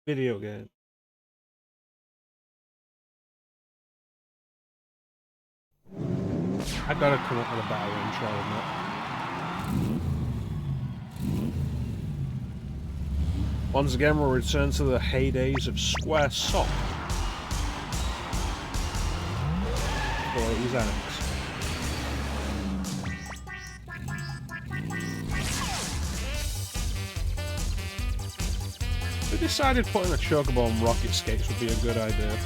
Video game. I gotta come up with a better intro than that. Once again, we'll return to the heydays of Square Soft. For these enemies. We decided putting a Chocobo on rocket skates would be a good idea.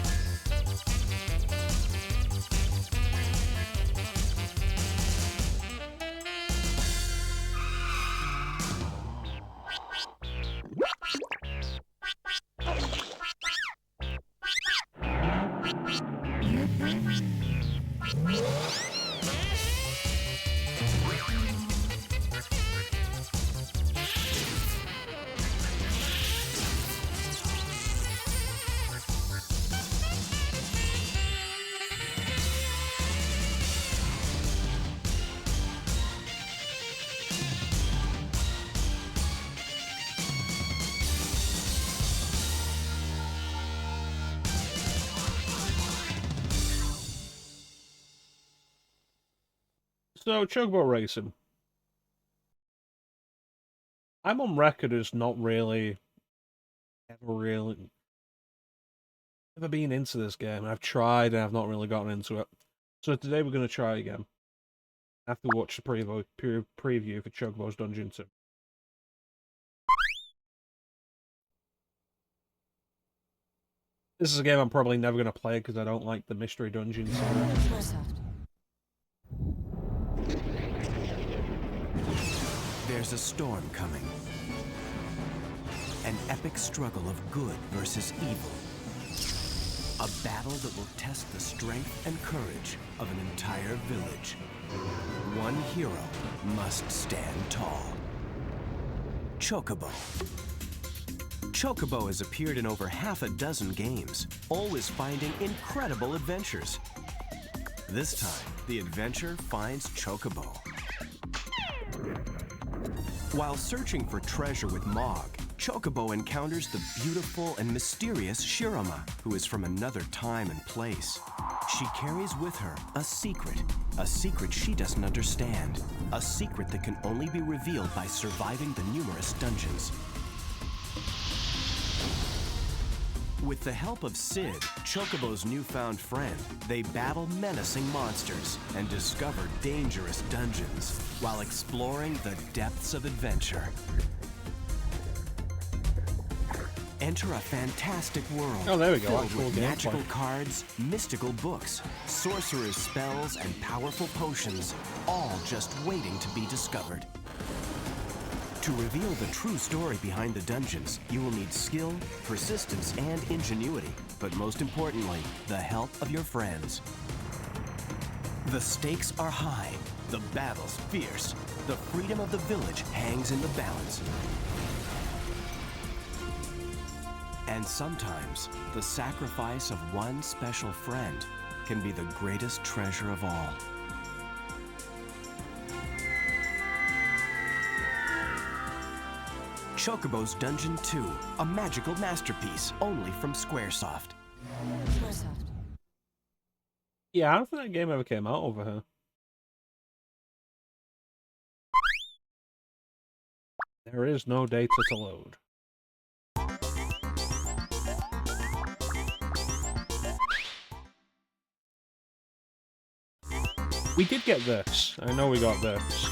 So, Chocobo Racing. I'm on record as not really, ever been into this game. I've tried and I've not really gotten into it. So today we're going to try again. After we watch the preview for Chocobo's Dungeon 2. This is a game I'm probably never going to play because I don't like the Mystery Dungeons. There's a storm coming. An epic struggle of good versus evil. A battle that will test the strength and courage of an entire village. One hero must stand tall. Chocobo. Chocobo has appeared in over half a dozen games, always finding incredible adventures. This time, the adventure finds Chocobo. While searching for treasure with Mog, Chocobo encounters the beautiful and mysterious Shirama, who is from another time and place. She carries with her a secret she doesn't understand, a secret that can only be revealed by surviving the numerous dungeons. With the help of Sid, Chocobo's newfound friend, they battle menacing monsters and discover dangerous dungeons while exploring the depths of adventure. Enter a fantastic world filled with magical cards, mystical books, sorcerer's spells, and powerful potions, all just waiting to be discovered. To reveal the true story behind the dungeons, you will need skill, persistence, and ingenuity, but most importantly, the help of your friends. The stakes are high, the battle's fierce, the freedom of the village hangs in the balance. And sometimes, the sacrifice of one special friend can be the greatest treasure of all. Chocobo's Dungeon 2, a magical masterpiece only from Squaresoft. Yeah, I don't think that game ever came out over here. There is no data to load. We did get this. I know we got this.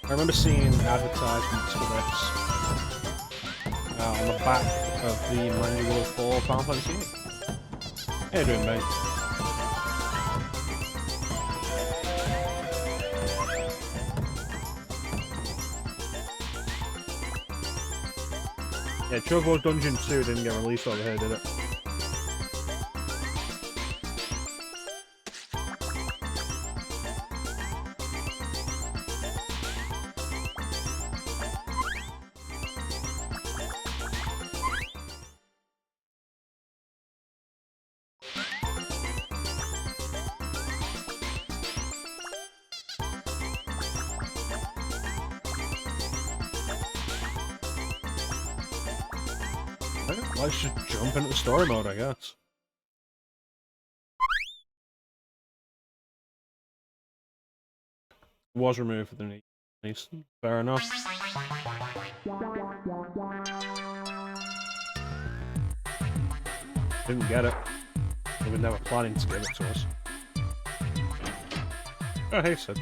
I remember seeing advertisements for this on the back of the manual for Final Fantasy VIII. How you doing, mate? Yeah, Chocobo Dungeon 2 didn't get released over here, did it? Let's just jump into story mode, I guess. Was removed for the release. Fair enough. Didn't get it. They were never planning to give it to us. Oh, hey, Sid.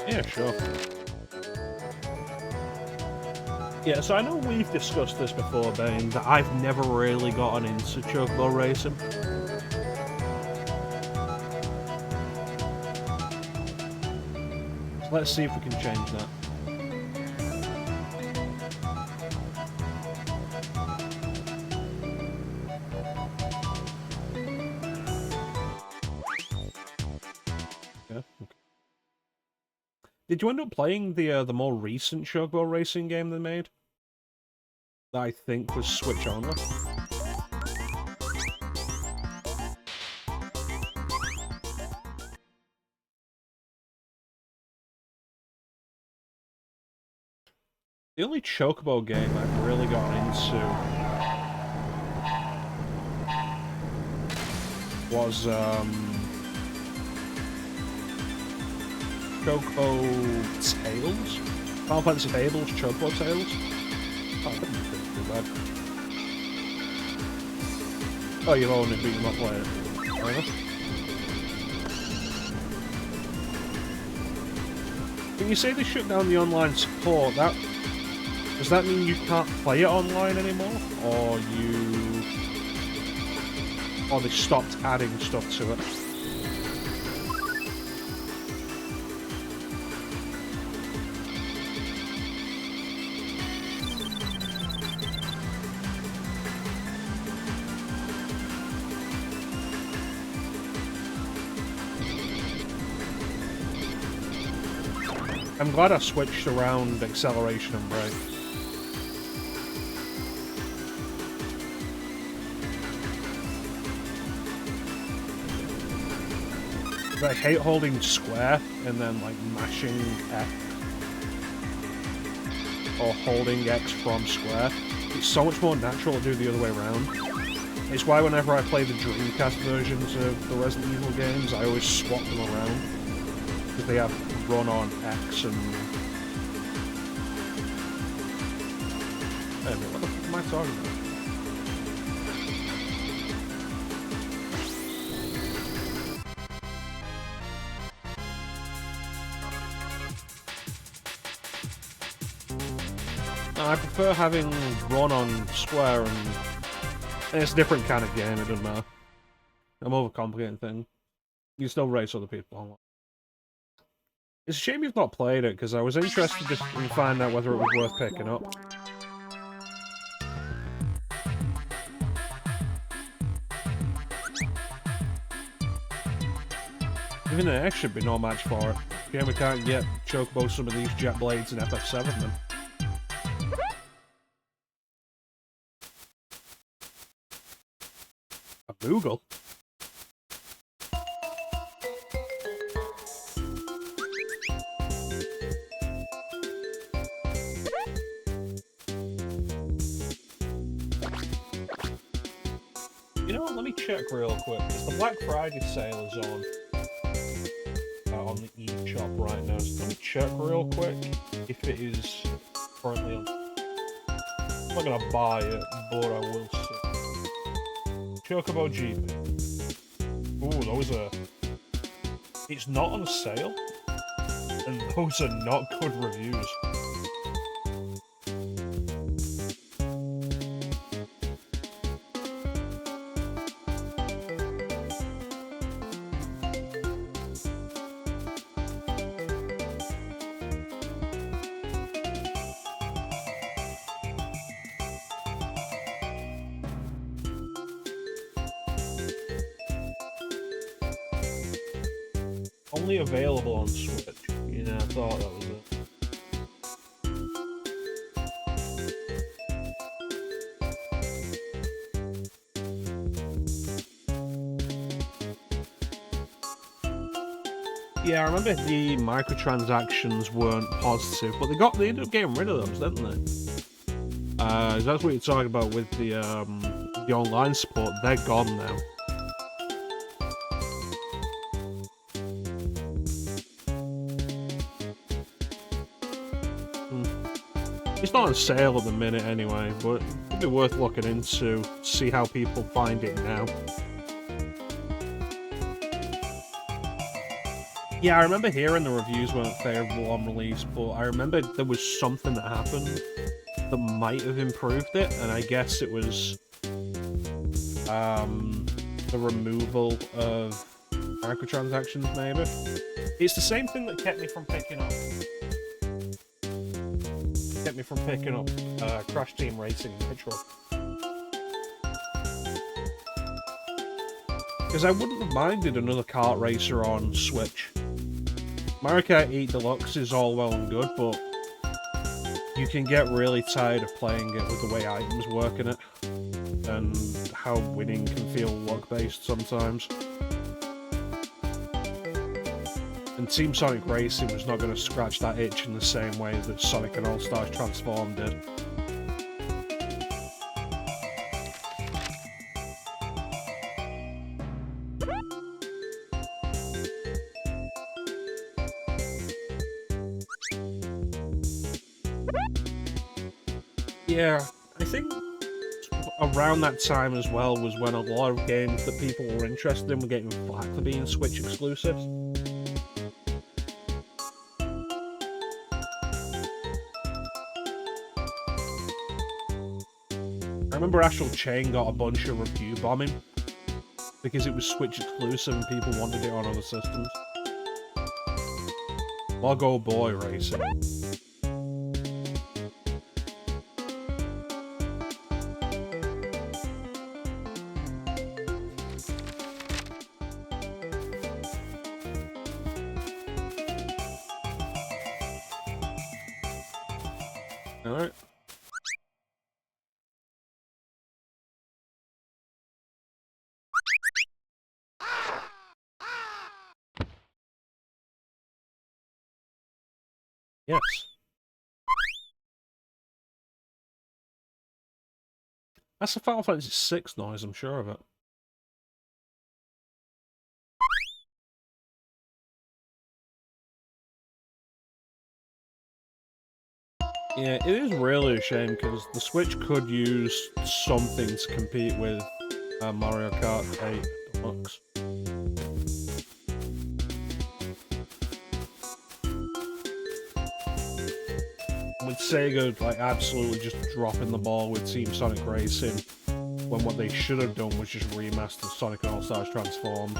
Yeah, sure. Yeah, so I know we've discussed this before, Bane, that I've never really gotten into Chocobo Racing. So let's see if we can change that. Yeah, okay. Did you end up playing the more recent Chocobo Racing game they made? That I think was Switch only. The only Chocobo game I've really gotten into was Chocobo Tales? Final Fantasy Fables, Chocobo Tales? Oh, that didn't think too bad. Oh, you've owned it, but you've not played it. Fair enough. When you say they shut down the online support, does that mean you can't play it online anymore? Or they stopped adding stuff to it? I'm glad I switched around acceleration and brake. I hate holding square and then like mashing X or holding X from square. It's so much more natural to do the other way around. It's why whenever I play the Dreamcast versions of the Resident Evil games, I always swap them around. Because they have run on X and... Wait a minute, what the fuck am I talking about? I prefer having run on square and it's a different kind of game, it doesn't matter. I'm overcomplicating things. You still race other people online. It's a shame you've not played it, because I was interested just in finding out whether it was worth picking up. Even an X should be no match for it. Yeah, we can't get Chocobo some of these jet blades in FF7 then. A Moogle? You know what, let me check real quick, because the Black Friday sale is on the eShop right now, so let me check real quick if it is currently on. I'm not gonna buy it, but I will see. Chocobo GP. Ooh, those are... It's not on sale, and those are not good reviews. Only available on Switch. Yeah, I thought that was it. Yeah, I remember the microtransactions weren't positive, but they ended up getting rid of them, didn't they? That's what you're talking about with the online support. They're gone now. It's not on sale at the minute anyway, but it'd be worth looking into, see how people find it now. Yeah, I remember hearing the reviews weren't favourable on release, but I remember there was something that happened that might have improved it, and I guess it was the removal of microtransactions, maybe. It's the same thing that kept me from picking up Crash Team Racing Nitro. Because I wouldn't have minded another kart racer on Switch. Mario Kart 8 Deluxe is all well and good, but you can get really tired of playing it with the way items work in it, and how winning can feel luck-based sometimes. And Team Sonic Racing was not going to scratch that itch in the same way that Sonic and All-Stars Transformed did. Yeah, I think around that time as well was when a lot of games that people were interested in were getting flack for being Switch exclusives. I remember Astral Chain got a bunch of review bombing because it was Switch exclusive and people wanted it on other systems. Chocobo Racing. Alright. Yes. That's a Final Fantasy VI noise, I'm sure of it. Yeah, it is really a shame because the Switch could use something to compete with Mario Kart 8 Deluxe. With Sega like absolutely just dropping the ball with Team Sonic Racing, when what they should have done was just remaster Sonic and All-Stars Transformed.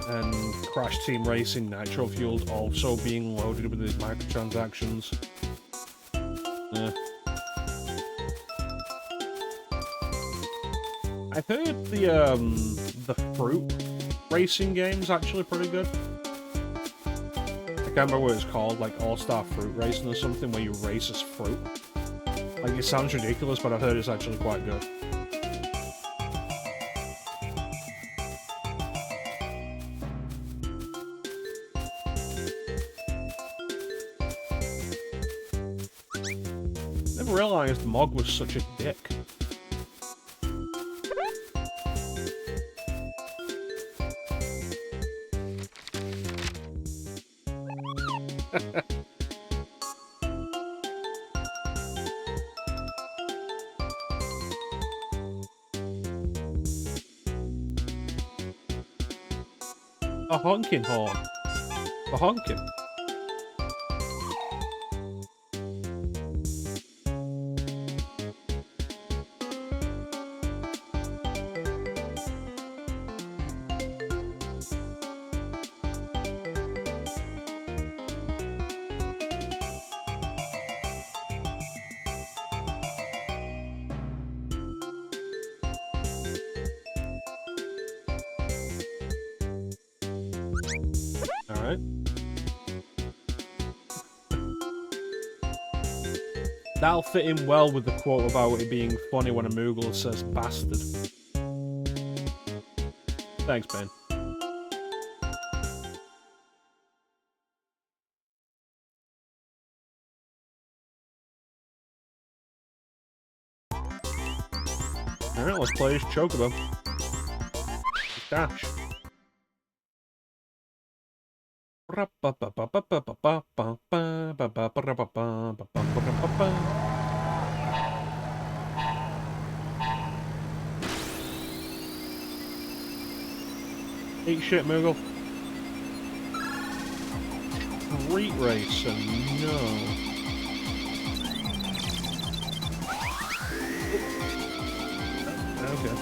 And Crash Team Racing Nitro Fueled also being loaded with these microtransactions. I've heard the Fruit Racing game's actually pretty good. I can't remember what it's called, like All-Star Fruit Racing or something, where you race as fruit. Like, it sounds ridiculous, but I've heard it's actually quite good. Never realised Mog was such a dick. A honking horn. A honking. Alright. That'll fit in well with the quote about it being funny when a Moogle says bastard. Thanks, Ben. Alright, let's play as Chocobo. Dash. 8 shit, Moogle. Street Racer, no. Okay.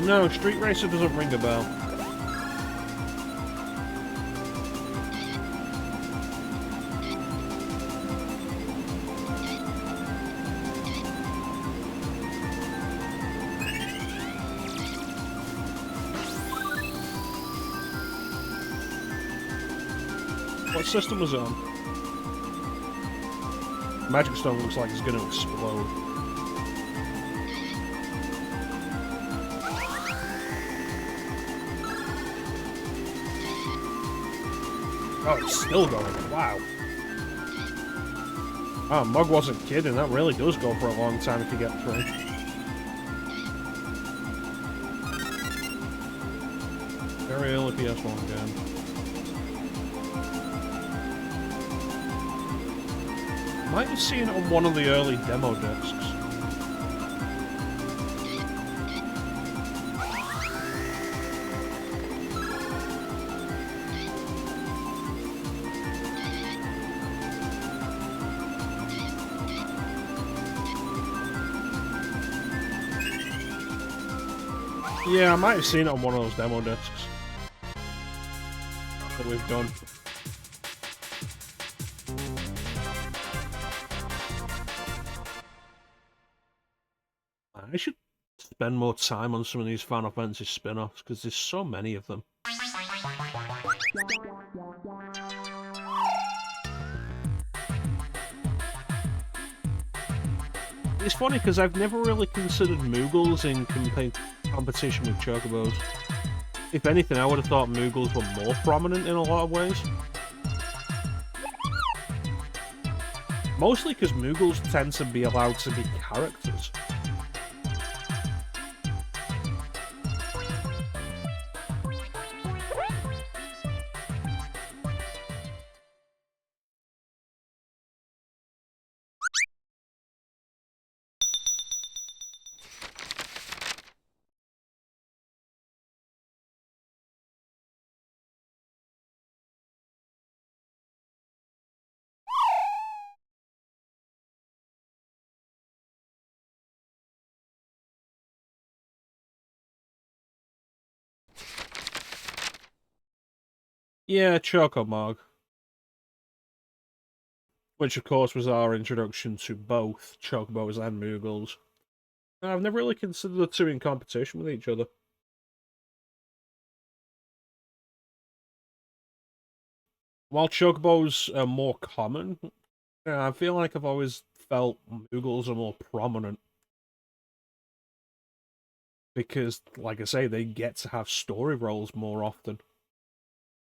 No, Street Racer doesn't ring a bell. What system was it on? Magic Stone looks like it's going to explode. Oh, it's still going. Wow. Oh, Mug wasn't kidding. That really does go for a long time if you get through. Very early PS1 game. Might have seen it on one of the early demo discs. Yeah, I might have seen it on one of those demo discs that we've done. I should spend more time on some of these Final Fantasy spin-offs, because there's so many of them. It's funny, because I've never really considered Moogles in competition with Chocobos. If anything, I would have thought Moogles were more prominent in a lot of ways. Mostly because Moogles tend to be allowed to be characters. Yeah, Chocomog. Which, of course, was our introduction to both Chocobos and Moogles. I've never really considered the two in competition with each other. While Chocobos are more common, I feel like I've always felt Moogles are more prominent. Because, like I say, they get to have story roles more often.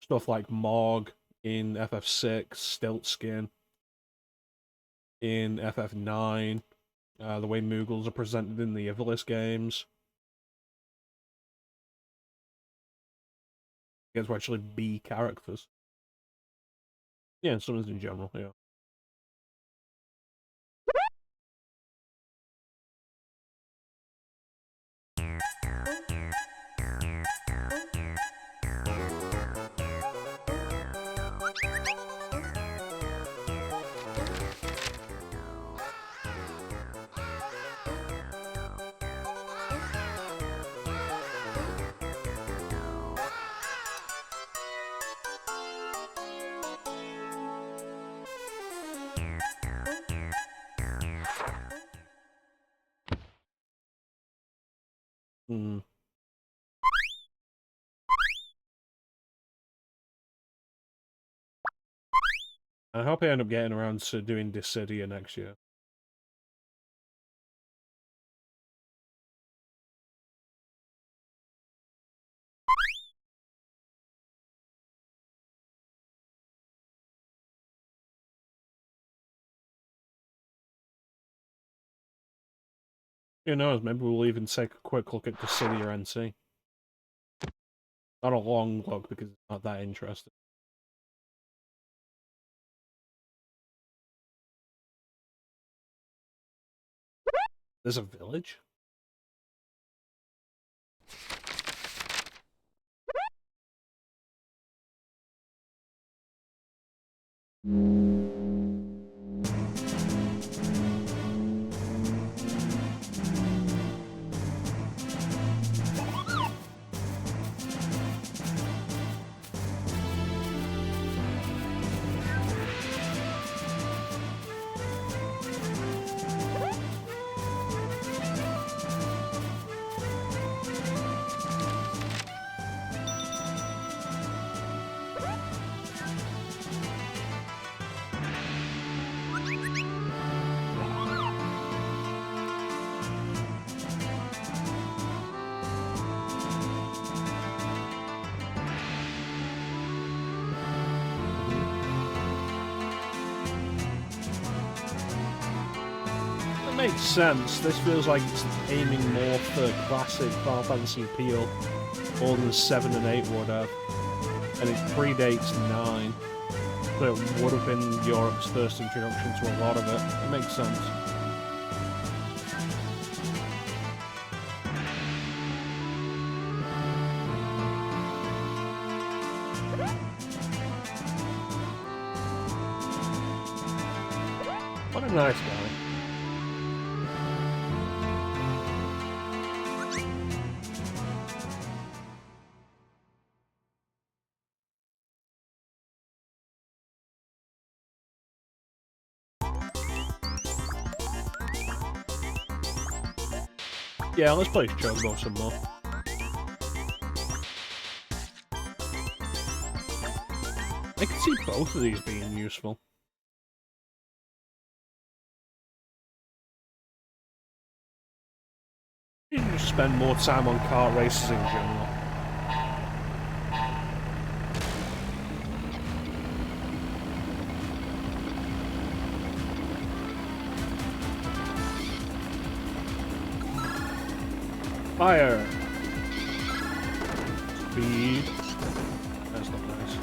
Stuff like Morg in FF6, Stiltskin in FF9, the way Moogles are presented in the Ivalice games. Get to actually be characters. Yeah, and summons in general, yeah. Hmm. I hope I end up getting around to doing Dissidia next year. Who knows, maybe we'll even take a quick look at the city or NC. Not a long look, because it's not that interesting. There's a village? Makes sense. This feels like it's aiming more for classic Final Fantasy appeal, more than 7 and 8 would have. And it predates 9. So it would have been Europe's first introduction to a lot of it. It makes sense. What a nice guy. Yeah, let's play Chocobo some more. I can see both of these being useful. You can just spend more time on kart races in general. Fire! Speed. That's not nice.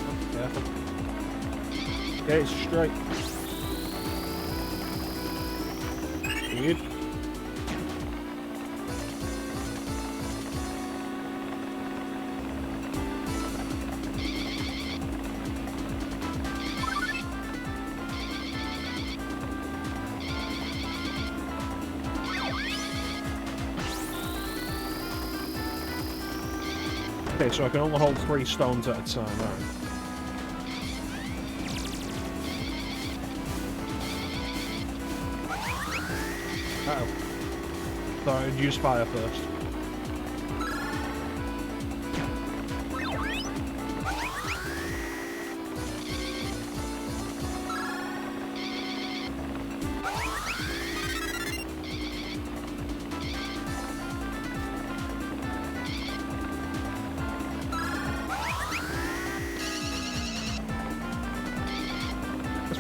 Oh, careful. Okay, it's straight. Speed. Okay, so I can only hold 3 stones at a time, alright. Uh-oh. Thought I'd use fire first.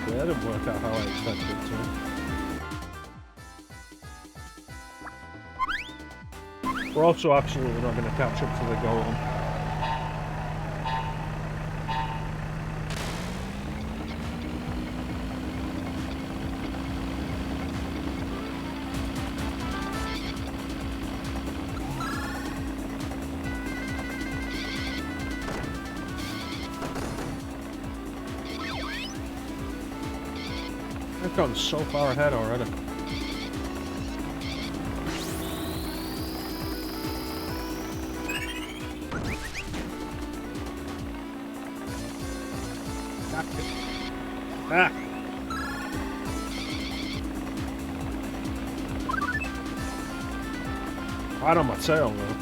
That didn't work out how I expected it to. We're also absolutely not going to catch up to the golem. I've gone so far ahead already. Ah! Right on my tail, though.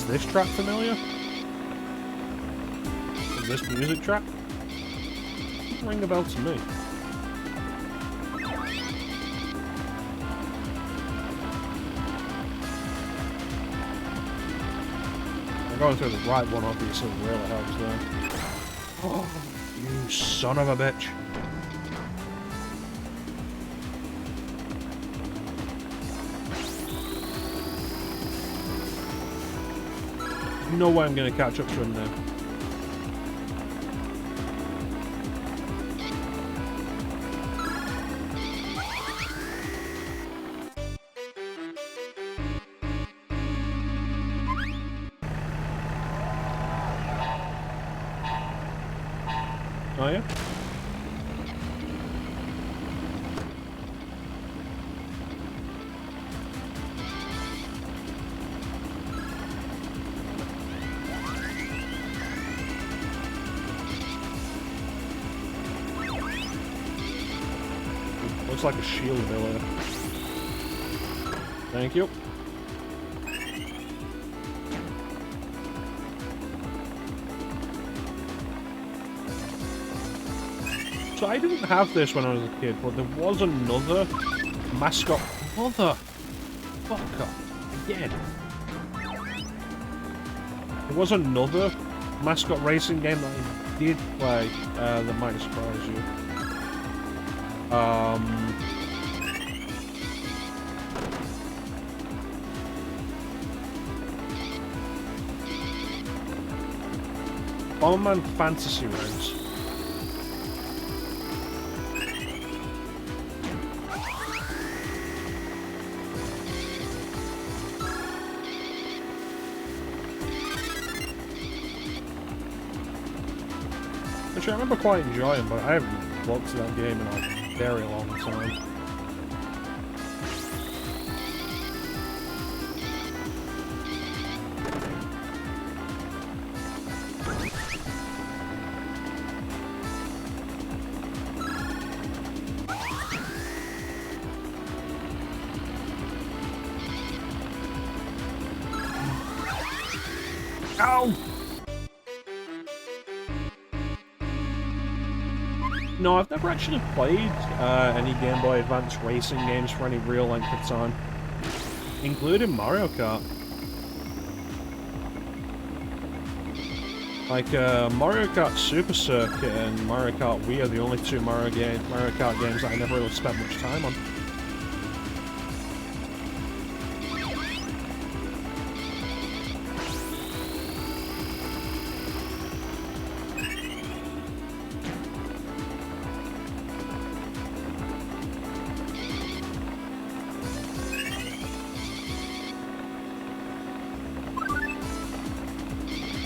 this track familiar? Is this music track? Doesn't ring a bell to me. Going through the right one obviously really helps there. Oh, you son of a bitch. No way I'm going to catch up to him now. Oh yeah? Looks like a shield ability. Thank you. So I didn't have this when I was a kid, but there was another mascot motherfucker again. There was another mascot racing game that I did play that might surprise you. Bomberman Fantasy Rounds. Which I remember quite enjoying, but I haven't looked at that game in a very long time. Ow! No, I've never actually played any Game Boy Advance racing games for any real length of time, including Mario Kart. Like, Mario Kart Super Circuit and Mario Kart Wii are the only two Mario Kart games that I never really spent much time on.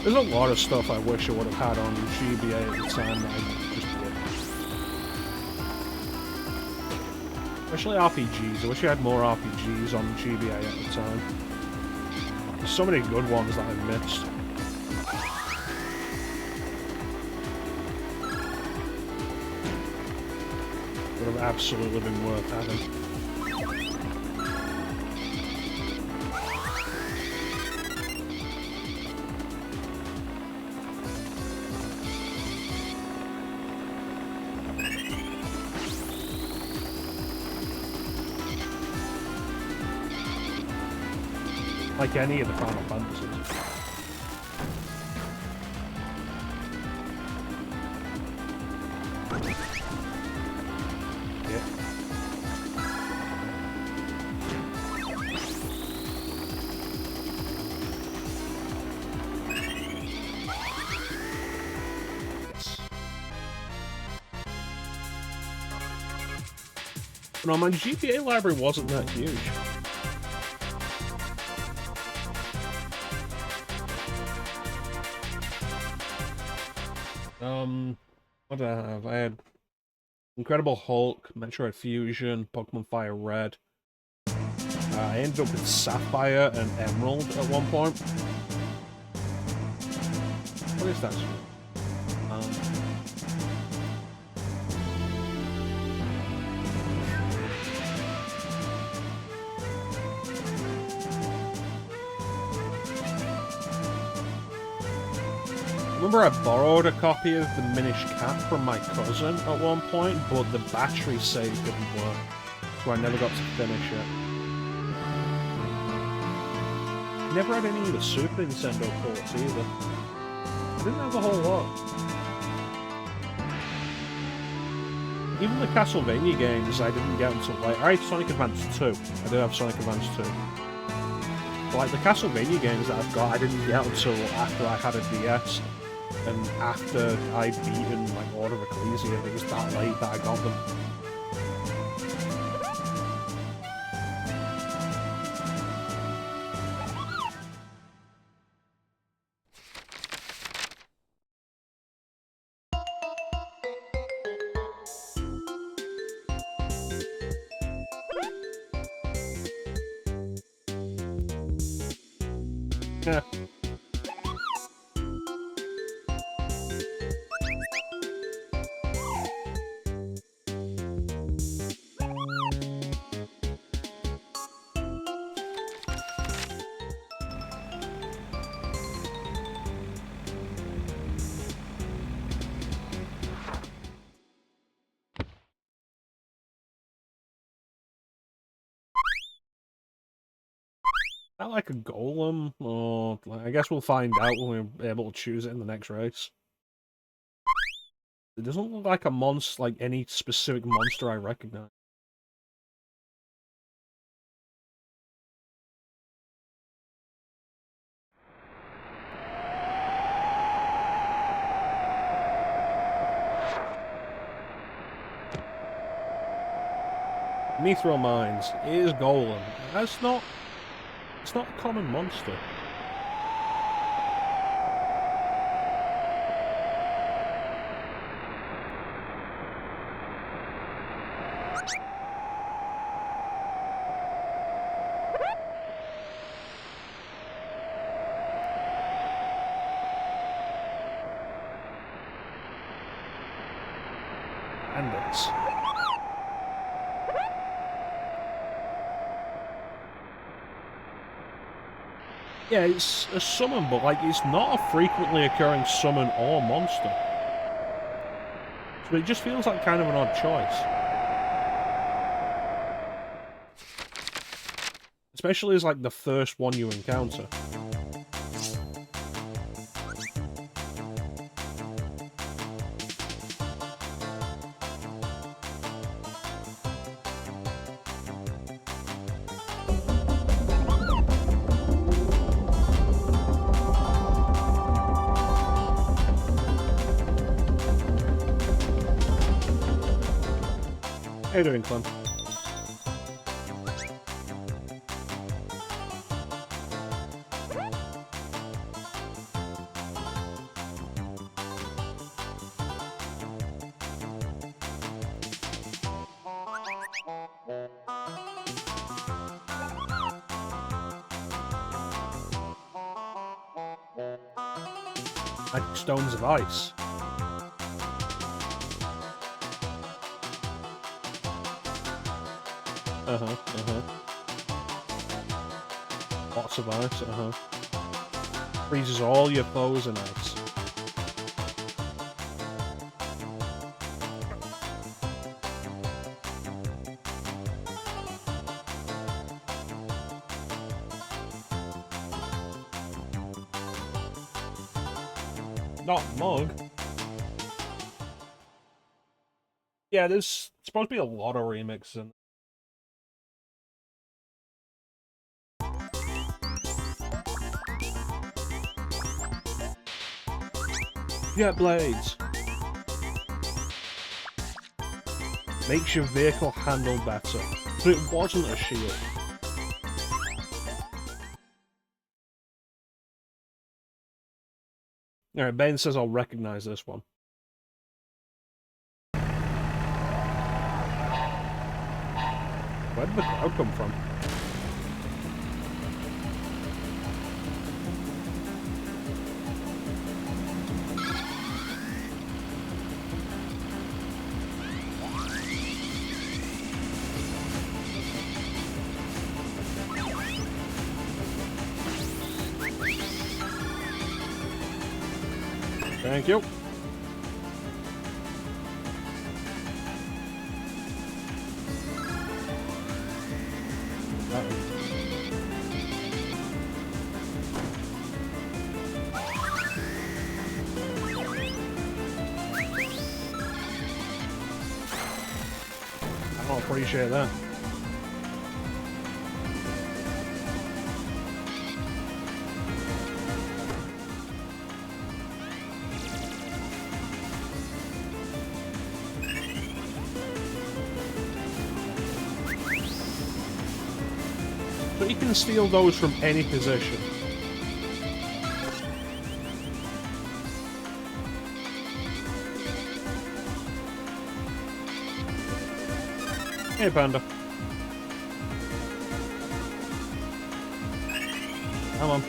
There's a lot of stuff I wish I would have had on GBA at the time that I just did. Especially RPGs. I wish I had more RPGs on GBA at the time. There's so many good ones that I missed. Would have absolutely been worth having. Like any of the Final Fantasies. Yeah. Yes. No, my GBA library wasn't that huge. What did I have? I had Incredible Hulk, Metroid Fusion, Pokemon Fire Red. I ended up with Sapphire and Emerald at one point. What is that? remember I borrowed a copy of The Minish Cap from my cousin at one point, but the battery save didn't work, so I never got to finish it. I never had any of the Super Nintendo ports either. I didn't have a whole lot. Even the Castlevania games I didn't get until late. I had Sonic Advance 2. I did have Sonic Advance 2. But like the Castlevania games that I've got, I didn't get until after I had a DS. And after I'd beaten like Order of Ecclesia, it was that late that I got them. Yeah. I like a golem, or I guess we'll find out when we're able to choose it in the next race. It doesn't look like a monster, like any specific monster I recognize. Mithril Mines. It is golem. That's not... It's not a common monster. Bandits. Yeah, it's a summon, but like it's not a frequently occurring summon or monster. So it just feels like kind of an odd choice. Especially as like the first one you encounter. How you doing, Clem? Like stones of ice. Lots of ice, Freezes all your foes in ice. Not mug. Yeah, there's supposed to be a lot of remixes. Jet blades. Makes your vehicle handle better. So it wasn't a shield. Alright, Ben says I'll recognize this one. Where did the crowd come from? Thank you. I don't appreciate that. But you can steal those from any position. Hey, Panda. Come on.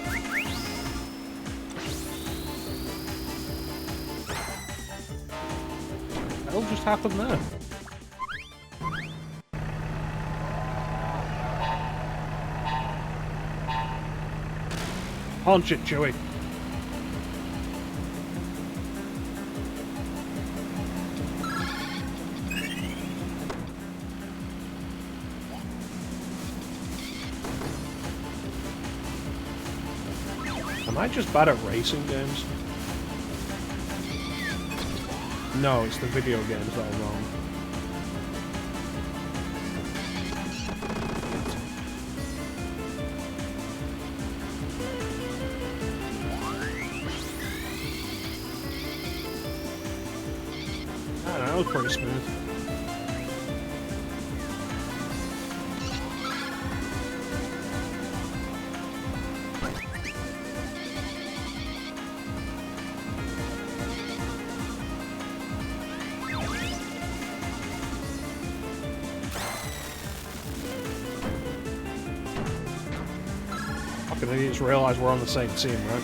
What just happened there? Punch it, Chewie. Am I just bad at racing games? No, it's the video games that are wrong. I don't know, that was pretty smooth. Fucking idiots realize we're on the same team, right?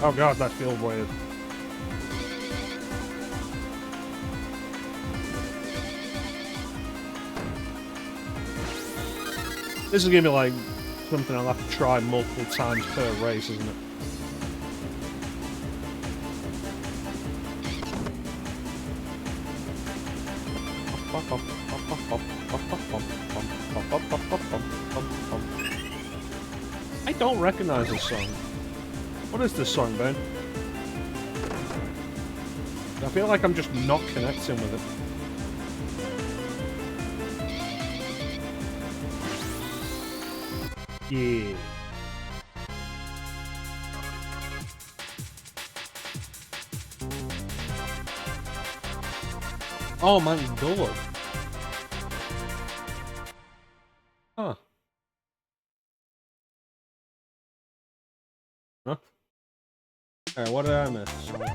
Oh god, that feels weird. This is gonna be like something I'll have to try multiple times per race, isn't it? I don't recognize this song. What is this song, Ben? I feel like I'm just not connecting with it. Yeah. Oh my god. Huh. Huh? Alright, what did I miss? Here.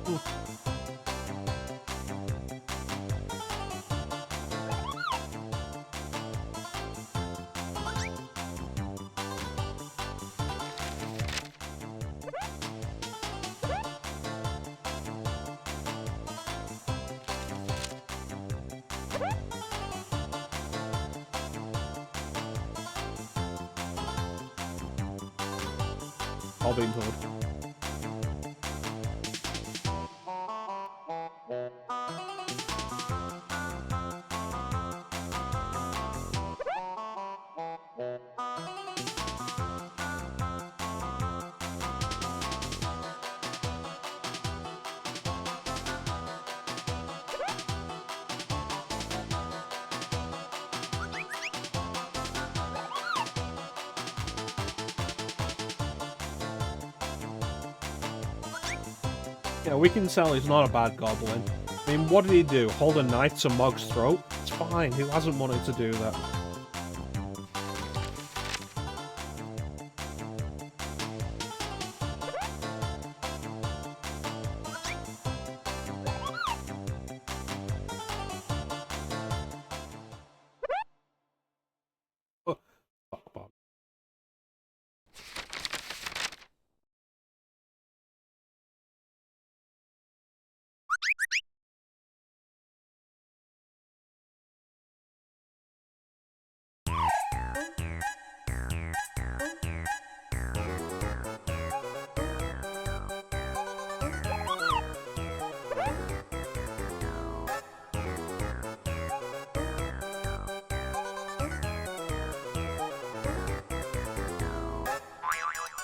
Ooh. All being told. Yeah, we can tell he's not a bad goblin. I mean, what did he do? Hold a knife to Mog's throat? It's fine, who hasn't wanted to do that?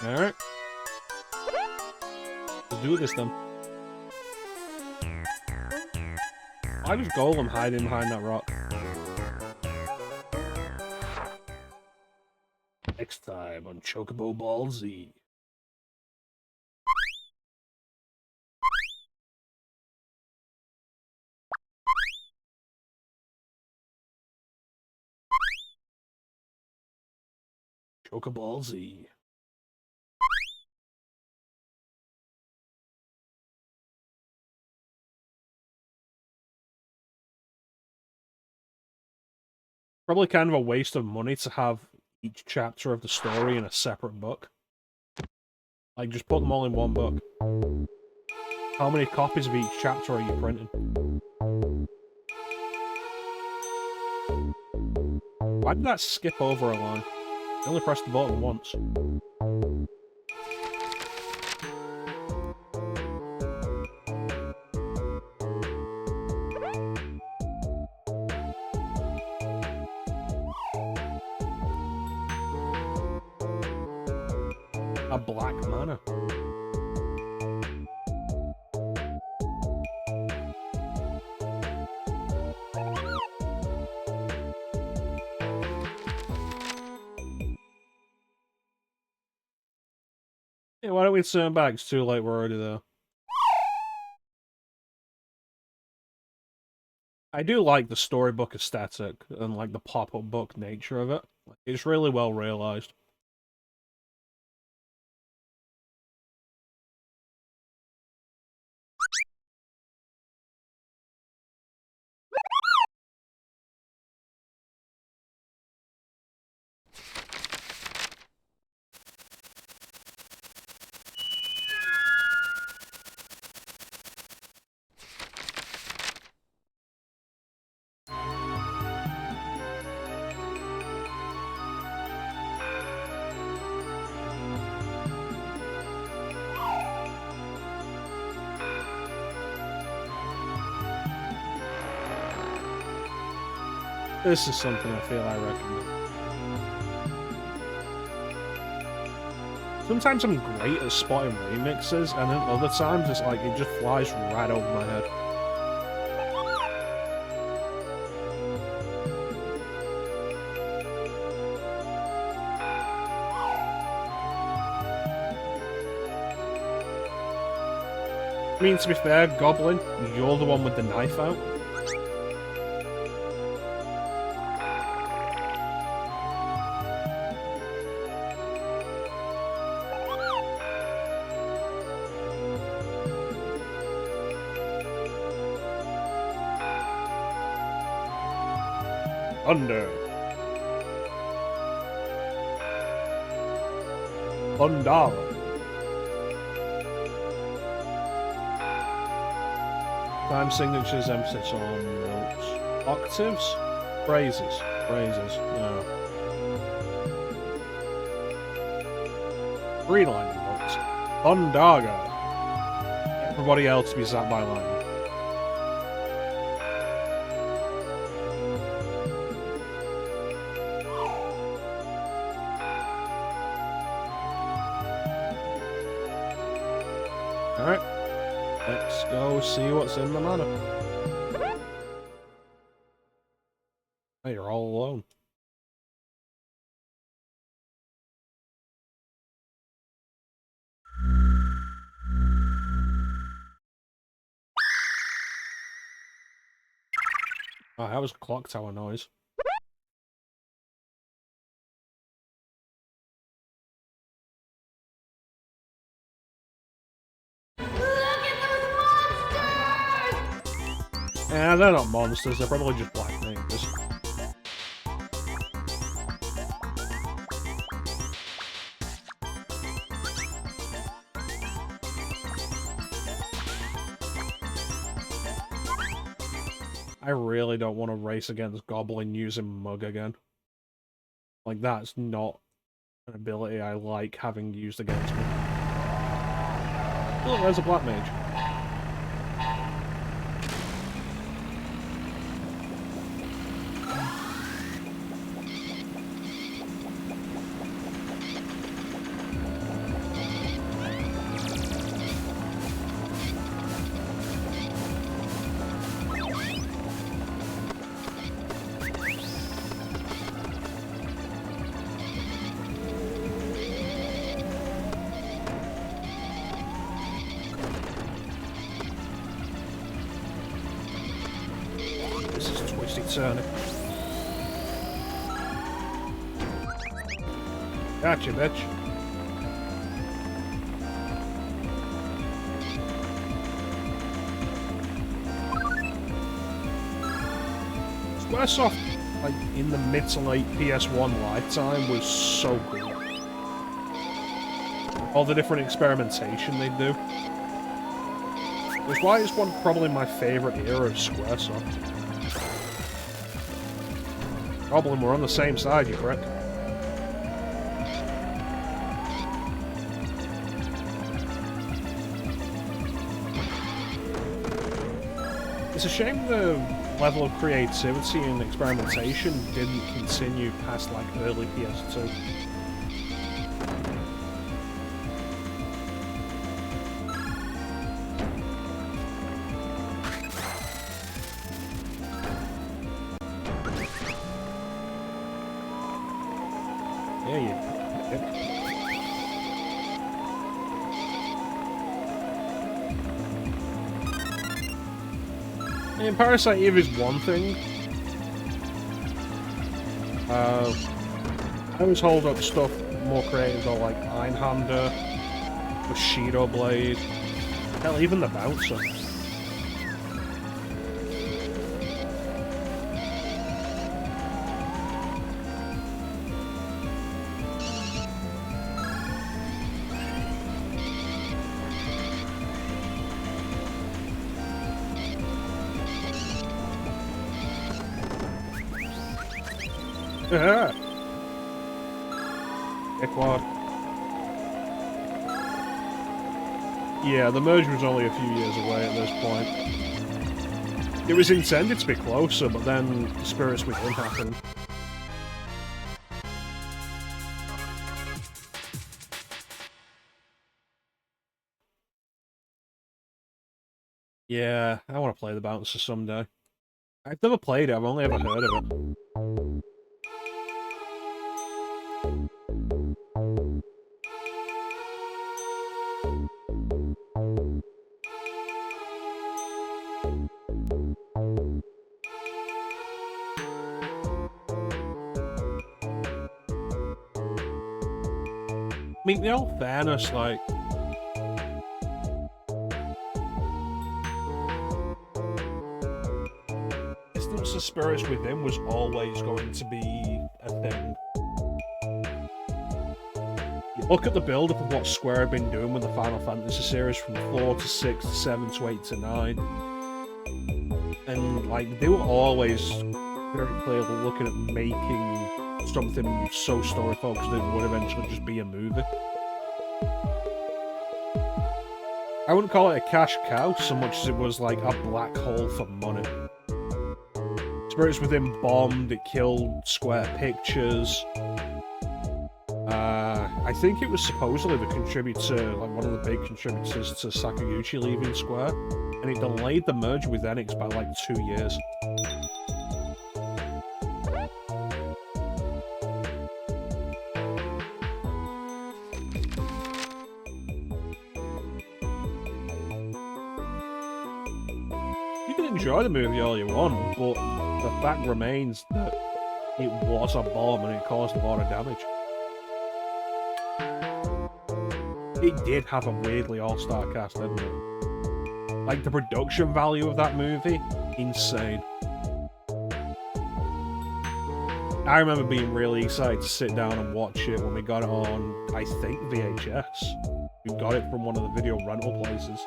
Alright. Let's do this then. Why does Golem hiding behind that rock? Next time on Chocobo Ball Z. Chocobo Z. Probably kind of a waste of money to have each chapter of the story in a separate book. Like, just put them all in one book. How many copies of each chapter are you printing? Why did that skip over a line? I only pressed the button once. A black mana. Yeah, why don't we turn back? It's too late, we're already there. I do like the storybook aesthetic and like the pop-up book nature of it. It's really well realized. This is something I feel I recommend. Sometimes I'm great at spotting remixes, and then other times it's like it just flies right over my head. I mean, to be fair, Goblin, you're the one with the knife out. Thunder. Thundara. Time signatures, emphasis on notes. Octaves? Phrases. Phrases. No. Three lightning bolts. Thundaga. Everybody else be zapped by lightning. Alright. Let's go see what's in the mana. Oh, you're all alone. Oh, that was a clock tower noise. Yeah, they're not monsters, they're probably just black ninjas. I really don't want to race against Goblin using Mug again. Like, that's not an ability I like having used against me. Oh, there's a black mage. Attorney. Gotcha, bitch. Squaresoft, like, in the mid to late PS1 lifetime was so cool. All the different experimentation they do. Which is why it's probably my favourite era of Squaresoft. Problem, we're on the same side, you prick. It's a shame the level of creativity and experimentation didn't continue past, like, early PS2. Yeah, you. I mean, Parasite Eve is one thing. I always hold up stuff more creative though, like Einhander, Bushido Blade, hell, even the Bouncer. Quad. Yeah, the merge was only a few years away at this point. It was intended to be closer, but then Spirits Within happened. Yeah, I want to play the Bouncer someday. I've never played it, I've only ever heard of it. I mean, in all fairness, like... Distance of Spirits Within was always going to be a thing. You look at the build-up of what Square have been doing with the Final Fantasy series from 4 to 6 to 7 to 8 to 9. And, like, they were always very clearly looking at making something so story-focused that it would eventually just be a movie. I wouldn't call it a cash cow so much as it was like a black hole for money. Spirits Within bombed, it killed Square Pictures. I think it was supposedly the contributor, like one of the big contributors to Sakaguchi leaving Square, and it delayed the merge with Enix by like 2 years. You can enjoy the movie all you want, but the fact remains that it was a bomb and it caused a lot of damage. It did have a weirdly all-star cast, didn't it? Like, the production value of that movie, insane. I remember being really excited to sit down and watch it when we got it on, I think, VHS. We got it from one of the video rental places.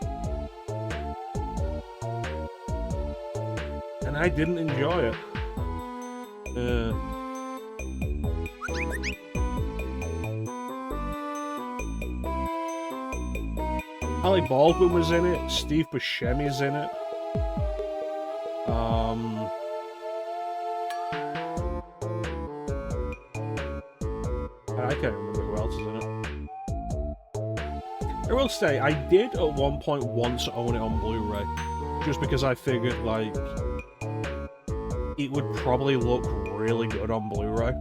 And I didn't enjoy it. Ali Baldwin was in it, Steve Buscemi's in it. I can't remember who else is in it. I will say, I did at one point want to own it on Blu-ray, just because I figured, like, it would probably look really good on Blu-ray.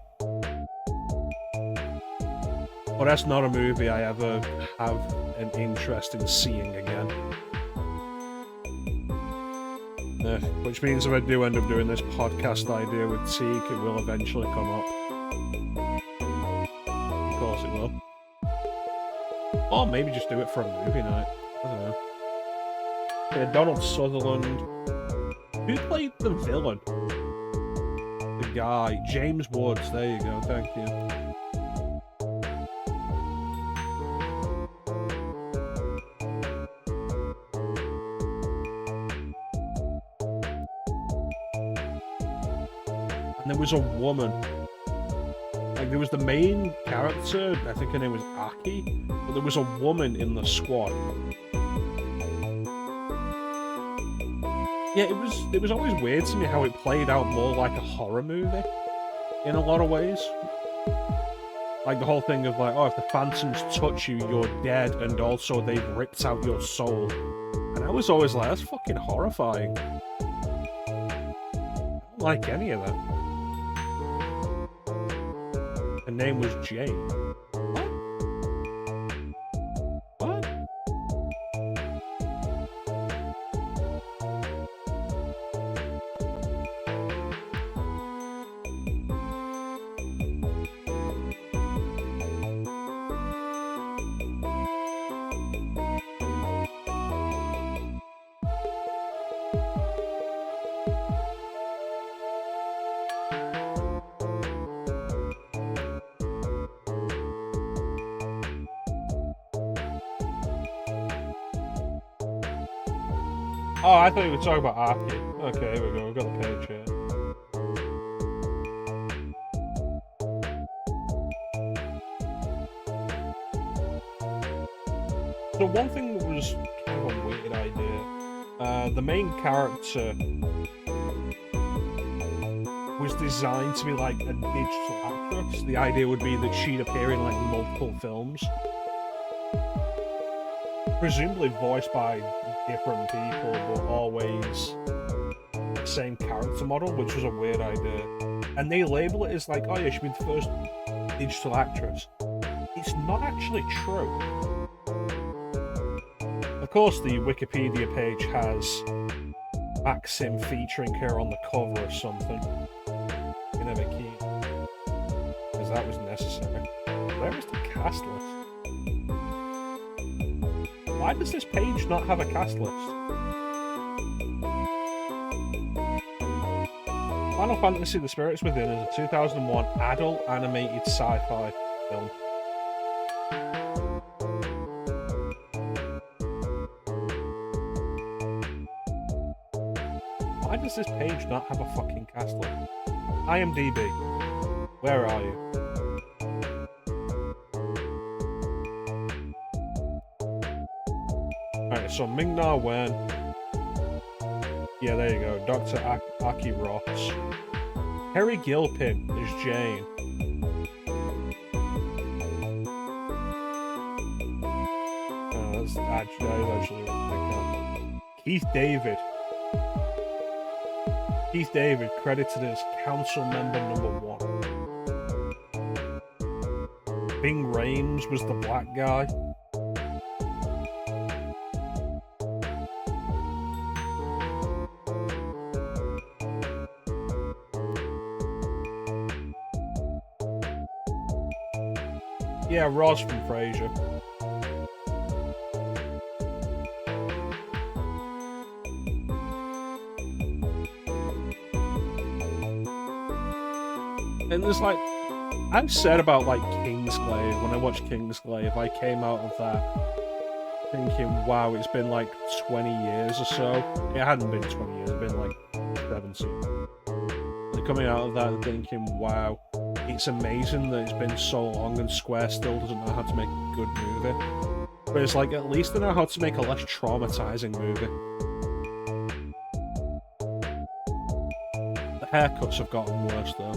But that's not a movie I ever have an interest in seeing again. Which means if I do end up doing this podcast idea with Teak, it will eventually come up. Of course it will. Or maybe just do it for a movie night. I don't know. Yeah, Donald Sutherland. Who played the villain? The guy. James Woods. There you go. Thank you. And there was a woman. Like, there was the main character, I think her name was Aki, but there was a woman in the squad. Yeah, it was always weird to me how it played out more like a horror movie, in a lot of ways. Like the whole thing of like, oh, if the phantoms touch you, you're dead, and also they've ripped out your soul. And I was always like, that's fucking horrifying. I don't like any of that. Her name was Jane. What? What? Oh, I thought you were talking about Aki. Okay, here we go. We've got the page here. So one thing that was kind of a weird idea. The main character was designed to be like a digital actress. The idea would be that she'd appear in like multiple films. Presumably voiced by different people, but always the same character model, which was a weird idea. And they label it as like, oh yeah, she'll be the first digital actress. It's not actually true. Of course, the Wikipedia page has Maxim featuring her on the cover or something in a bikini, because that was necessary. Where is the cast list? Why does this page not have a cast list? Final Fantasy: The Spirits Within is a 2001 adult animated sci-fi film. Why does this page not have a fucking cast list? IMDb, where are you? Alright, so Ming-Na Wen. Yeah, there you go. Dr. Aki Ross. Harry Gilpin is Jane. That's actually Keith David. Keith David credited as council member #1. Bing Rames was the black guy. Yeah, Ross from Frasier. And there's like, I've said about like Kingsglaive, when I watched Kingsglaive, I came out of that thinking, wow, it's been like 20 years or so. It hadn't been 20 years, it'd been like 17. And coming out of that thinking, wow, it's amazing that it's been so long and Square still doesn't know how to make a good movie. But it's like, at least they know how to make a less traumatizing movie. The haircuts have gotten worse though.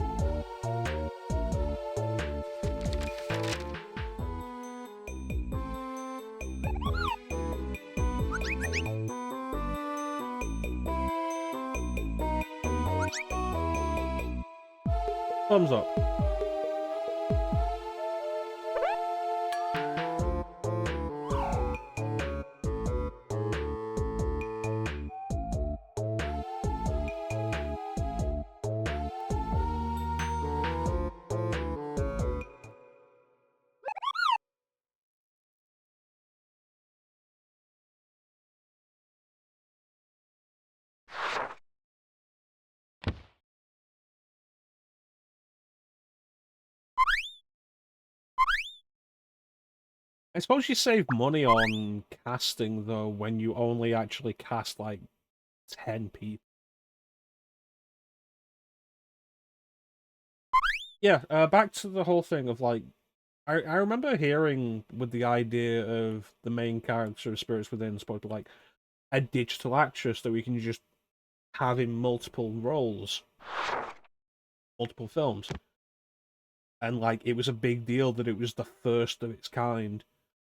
Thumbs up. I suppose you save money on casting, though, when you only actually cast, like, 10 people. Yeah, back to the whole thing of, like, I remember hearing with the idea of the main character of Spirits Within supposed to be, like, a digital actress that we can just have in multiple roles, multiple films. And, like, it was a big deal that it was the first of its kind.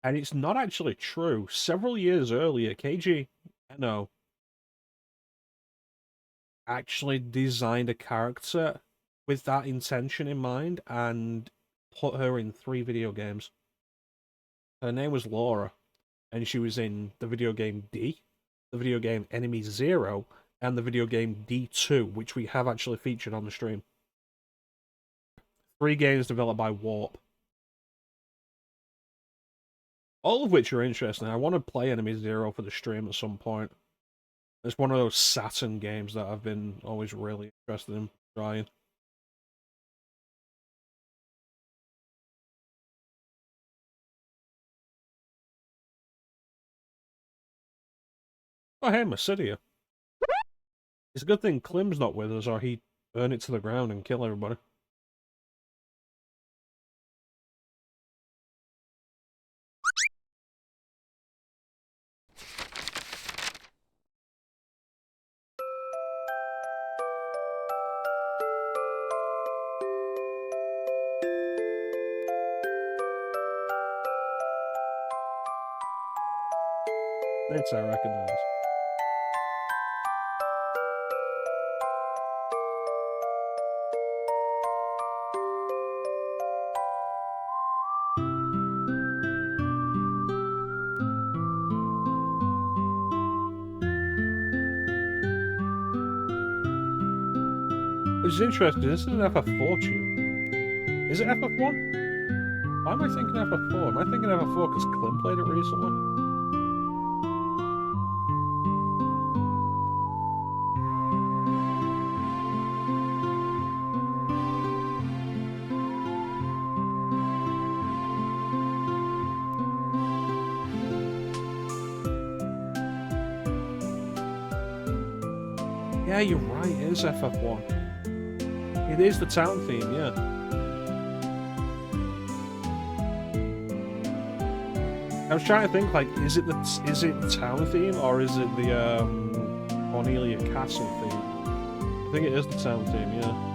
And it's not actually true. Several years earlier, Keiji Eno actually designed a character with that intention in mind and put her in 3 video games. Her name was Laura, and she was in the video game D, the video game Enemy Zero, and the video game D2, which we have actually featured on the stream. 3 games developed by Warp. All of which are interesting. I want to play Enemy Zero for the stream at some point. It's one of those Saturn games that I've been always really interested in trying. Oh, hey, Massidia. It's a good thing Klim's not with us, or he'd burn it to the ground and kill everybody. That's I recognize. Which is interesting, this is an FF4 tune. Is it FF1? Why am I thinking FF4? Am I thinking FF4 because Klim played it recently? Yeah, you're right, it is FF1. It is the town theme, yeah. I was trying to think, like, is it the town theme or is it the Cornelia Castle theme? I think it is the town theme, yeah.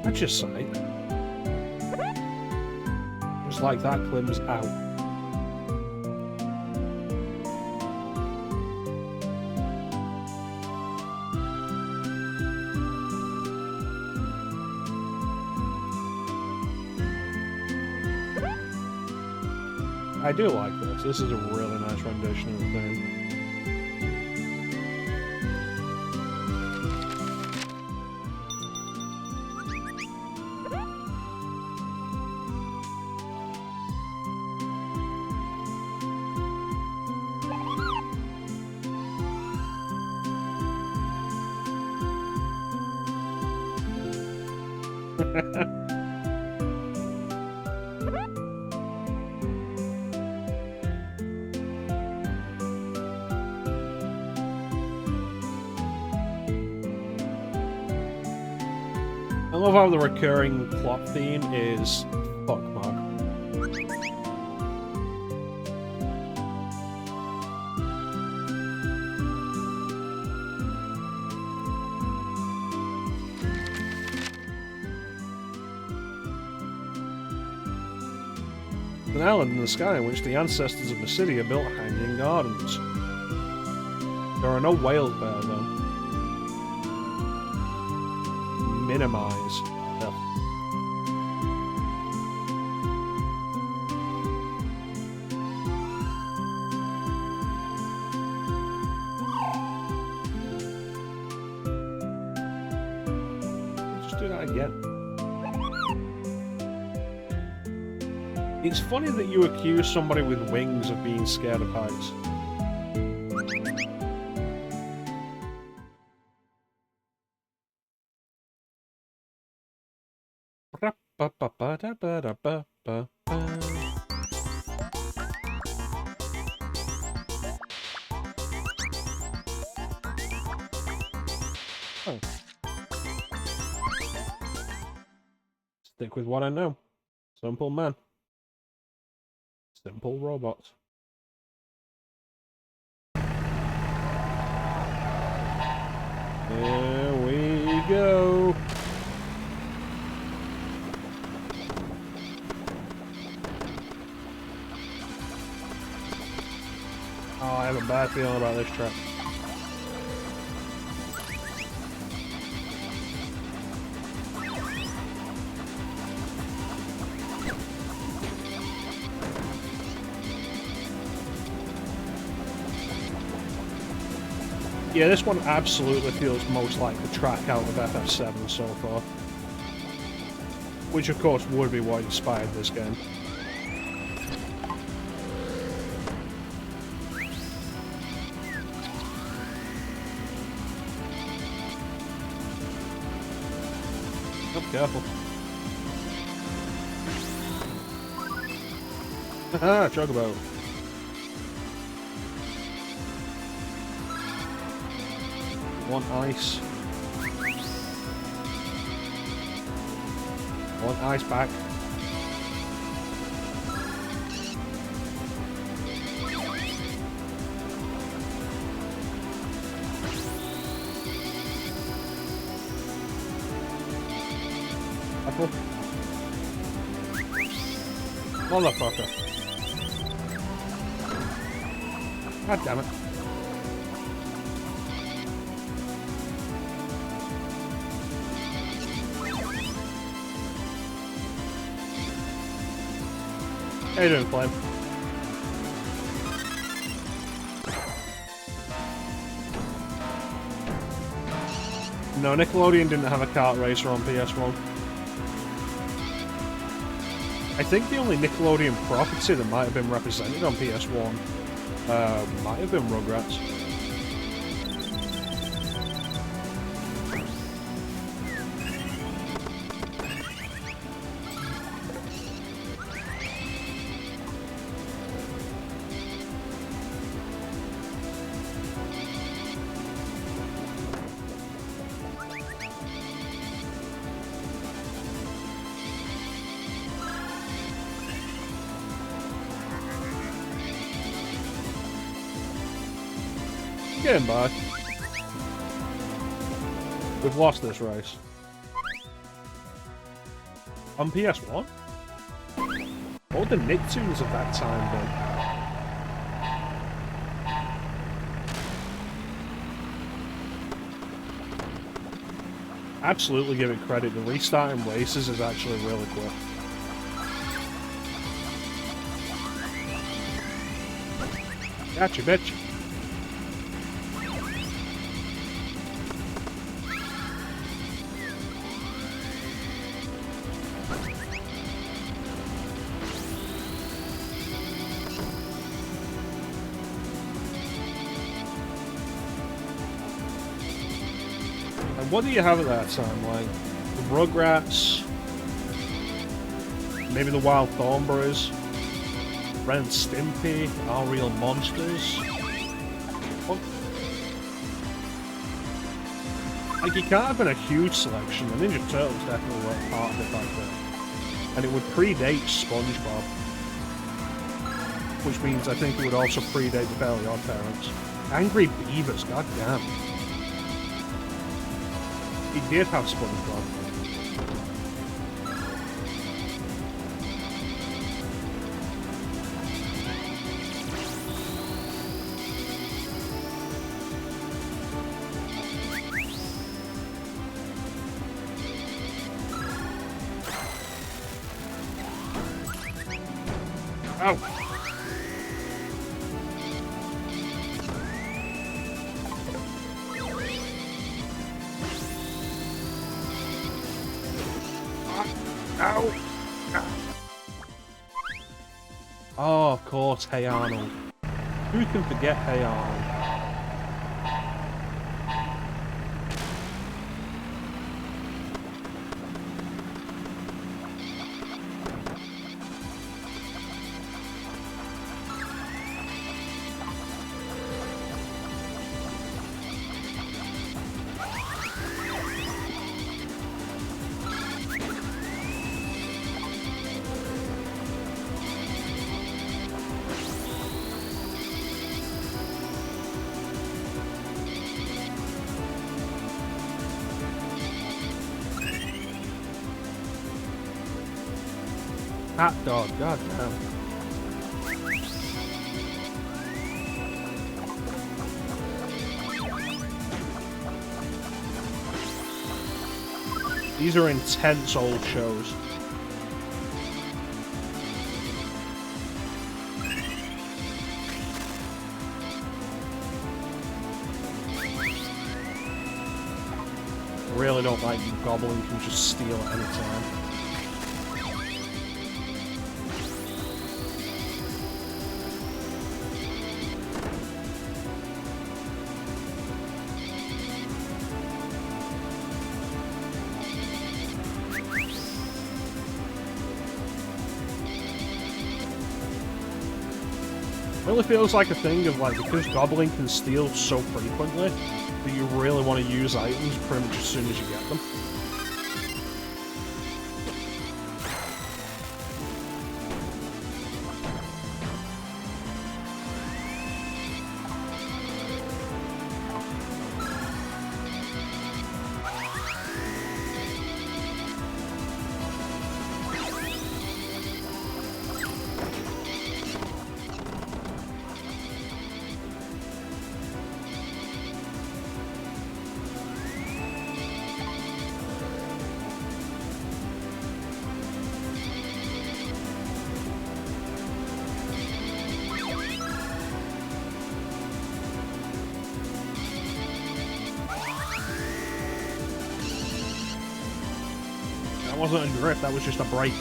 That's your sight. Just like that, Klim's out. I do like this. This is a really nice rendition of the thing. I love how the recurring plot theme is fuck Mark. an island in the sky in which the ancestors of the city have built hanging gardens. There are no whales there, though. Minimize. Ugh. Just do that again. It's funny that you accuse somebody with wings of being scared of heights. Oh. Stick with what I know. Simple man. Simple robots. There we go. Oh, I have a bad feeling about this trap. Yeah, this one absolutely feels most like the track out of FF7 so far. Which of course would be what inspired this game. Oh, careful. Haha, Chocobo. One ice. One ice back. Apple. Motherfucker. God damn it. How you doing, Flame? No, Nickelodeon didn't have a kart racer on PS1. I think the only Nickelodeon property that might have been represented on PS1 might have been Rugrats. Getting by. We've lost this race. On PS1? What would the Nicktoons of that time been? Absolutely give it credit, the restarting races is actually really quick. Gotcha, bitch. What do you have at that time? Like, the Rugrats, maybe the Wild Thornberrys, Ren and Stimpy, Our Real Monsters. What? Like, you can't have been a huge selection. The Ninja Turtles definitely weren't part of it back then. And it would predate SpongeBob. Which means I think it would also predate the Fairly Odd Parents. Angry Beavers, goddamn. He did have SpongeBob. Ow! Ow! Oh, of course, Hey Arnold. Who can forget Hey Arnold? Hot dog, goddamn. These are intense old shows. Really don't like you Goblin can just steal at any time. It really feels like a thing of like, because Goblin can steal so frequently, that you really want to use items pretty much as soon as you get them. That wasn't a drift, that was just a break.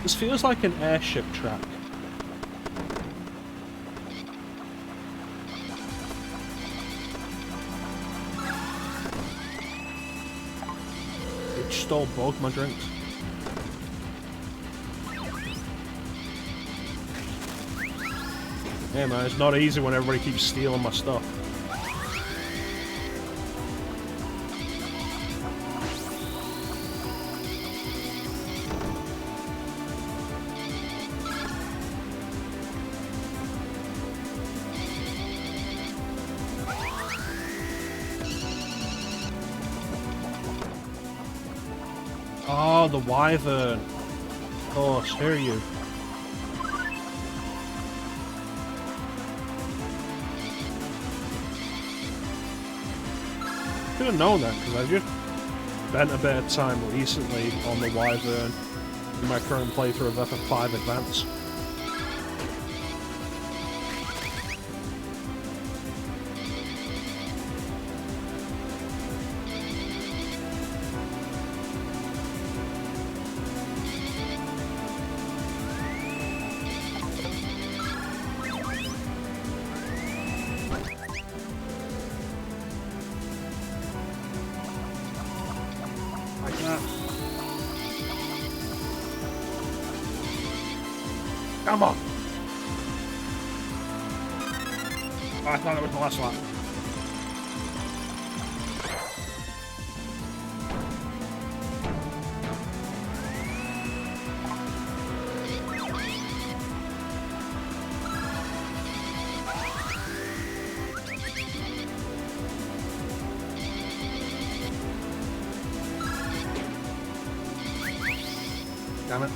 This feels like an airship track. It stole both my drinks. Yeah, man, it's not easy when everybody keeps stealing my stuff. Oh, the wyvern. Of course, here you. Could have known that, because I just spent a bit of time recently on the wyvern in my current playthrough of FF5 Advance. Come on! Oh, I thought it was the last lap. Damn it.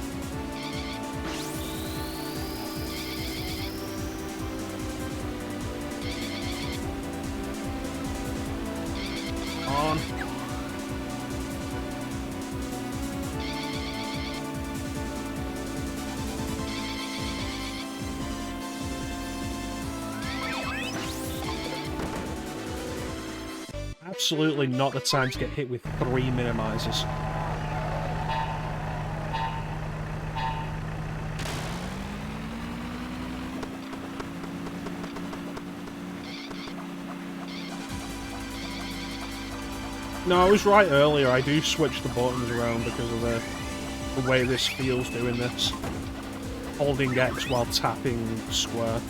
absolutely not the time to get hit with 3 minimizers. No, I was right earlier. I do switch the buttons around because of the way this feels doing this. Holding X while tapping square.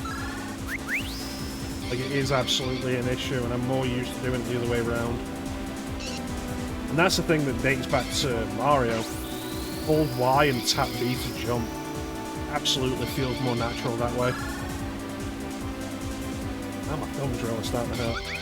Like, it is absolutely an issue, and I'm more used to doing it the other way around. And that's the thing that dates back to Mario. Hold Y and tap B to jump. Absolutely feels more natural that way. Now my thumb's really starting to hurt.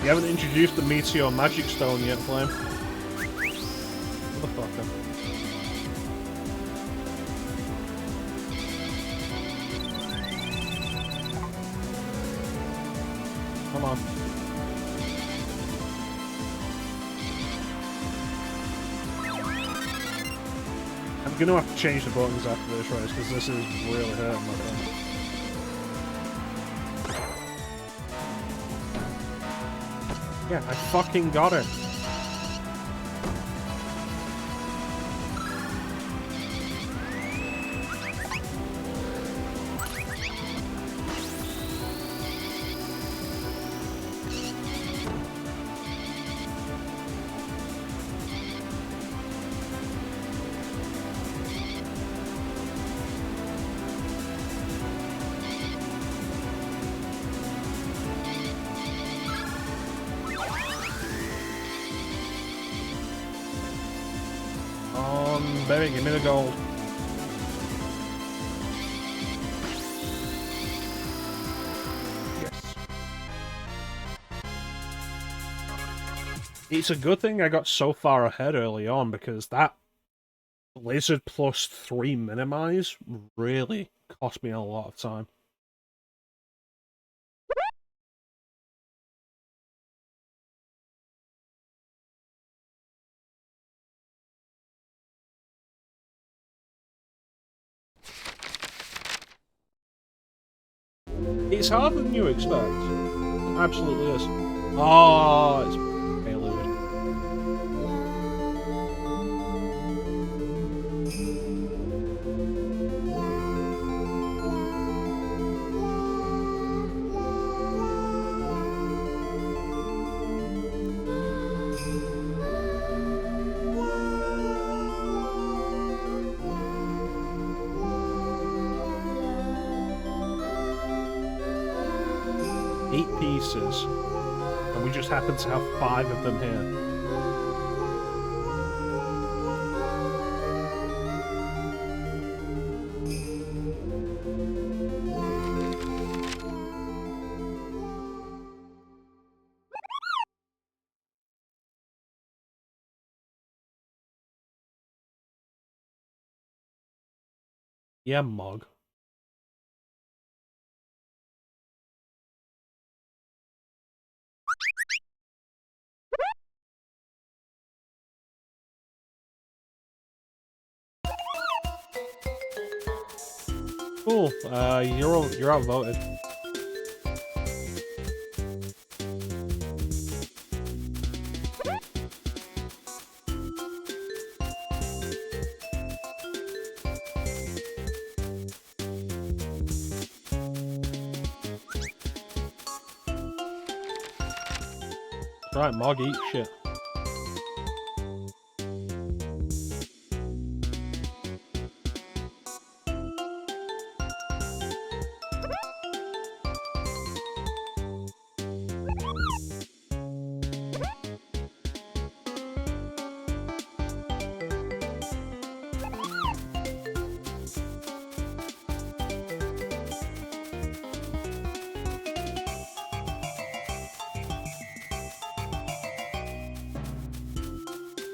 You haven't introduced the Meteor Magic Stone yet, Flame. Motherfucker. Come on. I'm gonna have to change the buttons after this race, because this is really hurting my thumb. Yeah, I fucking got it. Baby, give me the gold. Yes. It's a good thing I got so far ahead early on, because that Blizzard plus 3 minimize really cost me a lot of time. It's harder than you expect. It absolutely is. Oh, it's prelude. 8 pieces, and we just happen to have 5 of them here. Yeah, Mog. Cool. You're outvoted. Right, Mog, eat shit.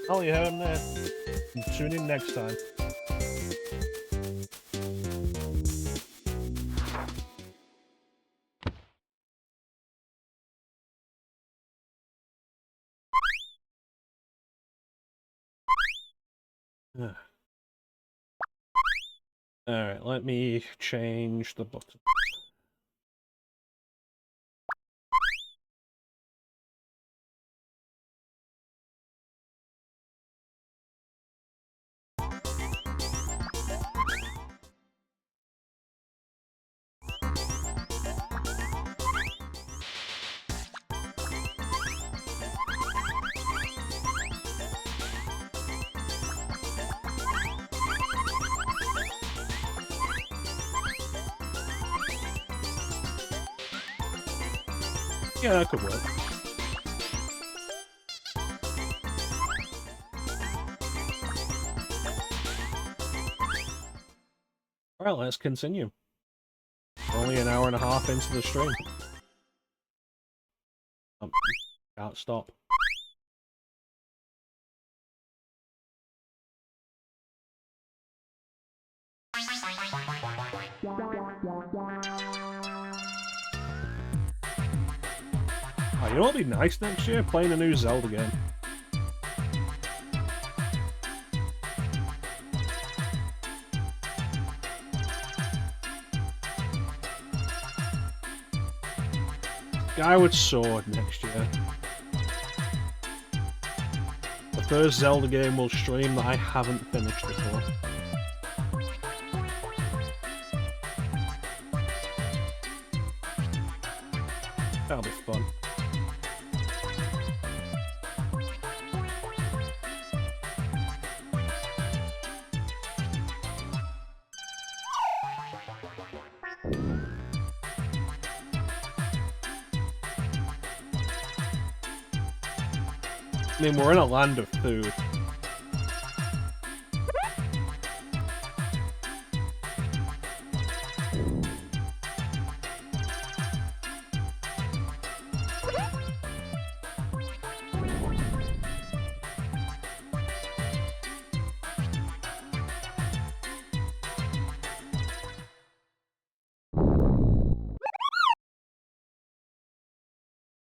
Oh, you heard him there. Tune in next time. Alright, let me change the button. Yeah, that could work. Alright, let's continue. We're only an hour and a half into the stream. Can't stop. Oh, you know what'd be nice next year? Playing a new Zelda game. Skyward Sword next year. The first Zelda game we'll stream that I haven't finished before. That'll be fun. I mean, we're in a land of food.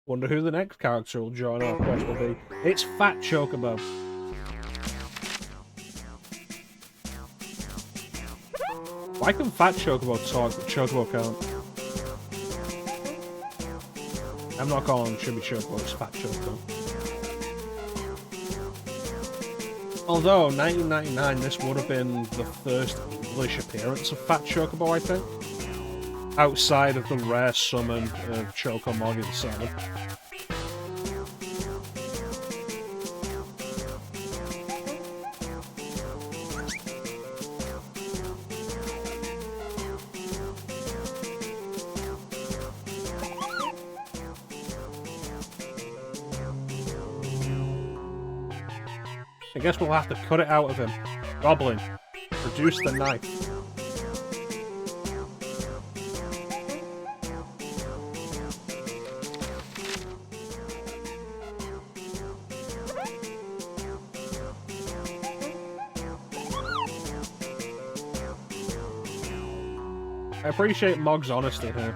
Wonder who the next character will join our quest will be. It's Fat Chocobo. Why can Fat Chocobo talk but Chocobo can't? I'm not calling him Chibi Chocobo, it's Fat Chocobo. Although, 1999, this would have been the first English appearance of Fat Chocobo, I think. Outside of the rare summon of Chocomog in 7. I guess we'll have to cut it out of him. Goblin, produce the knife. I appreciate Mog's honesty here.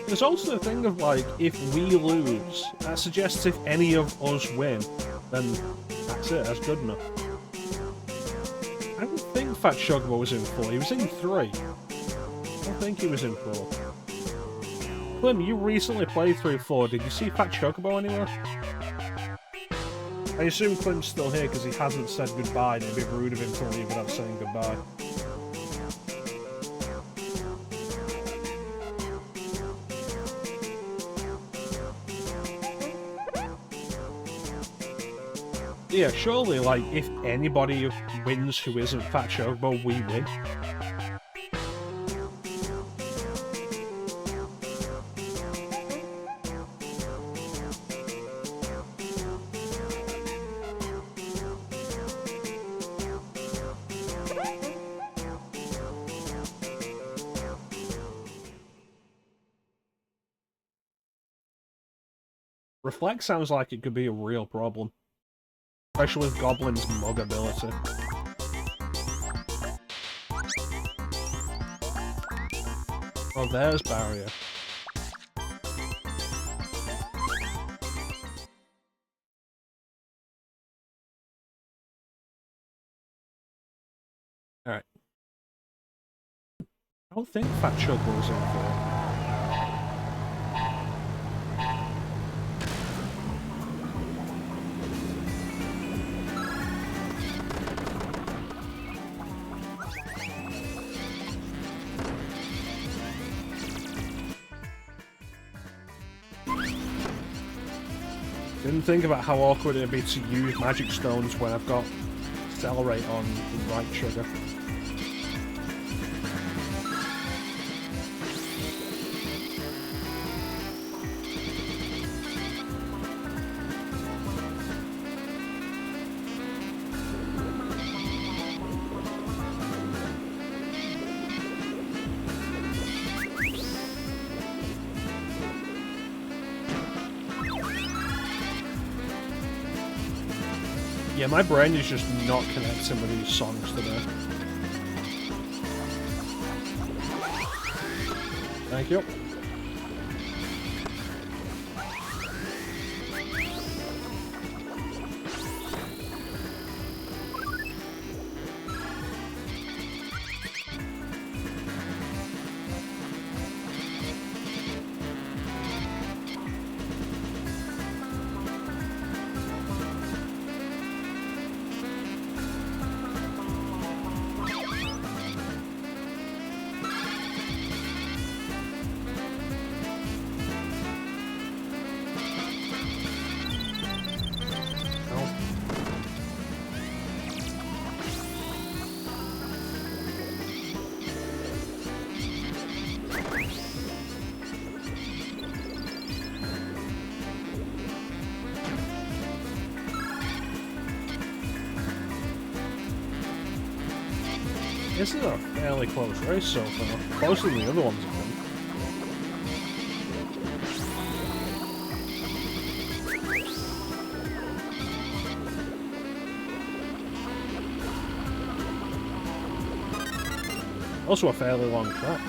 There's also the thing of, like, if we lose, that suggests if any of us win, then that's it, that's good enough. I don't think Fat Chocobo was in 4, he was in 3. I don't think he was in 4. Clem, you recently played through 4, did you see Fat Chocobo anywhere? I assume Clem's still here because he hasn't said goodbye, and it'd be rude of him to leave without saying goodbye. Yeah, surely, like, if anybody wins who isn't Fat Chocobo, we win. Reflect sounds like it could be a real problem. Especially with Goblin's mug ability. Oh, there's Barrier. Alright. I don't think Fat Chocobo's in for Didn't think about how awkward it'd be to use magic stones when I've got Accelerate on the right trigger. Yeah, my brain is just not connecting with these songs today. Thank you. This is a fairly close race so far, closer than the other ones have been. Also a fairly long track.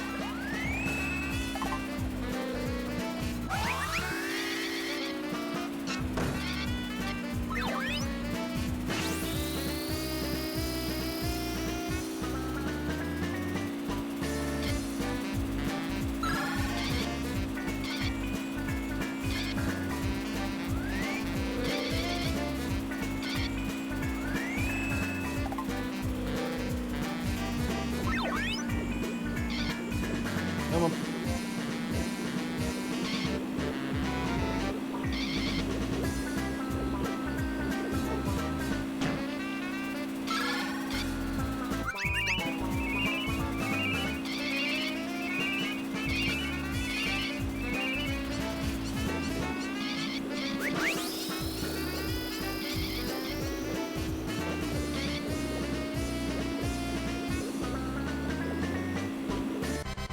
Come on.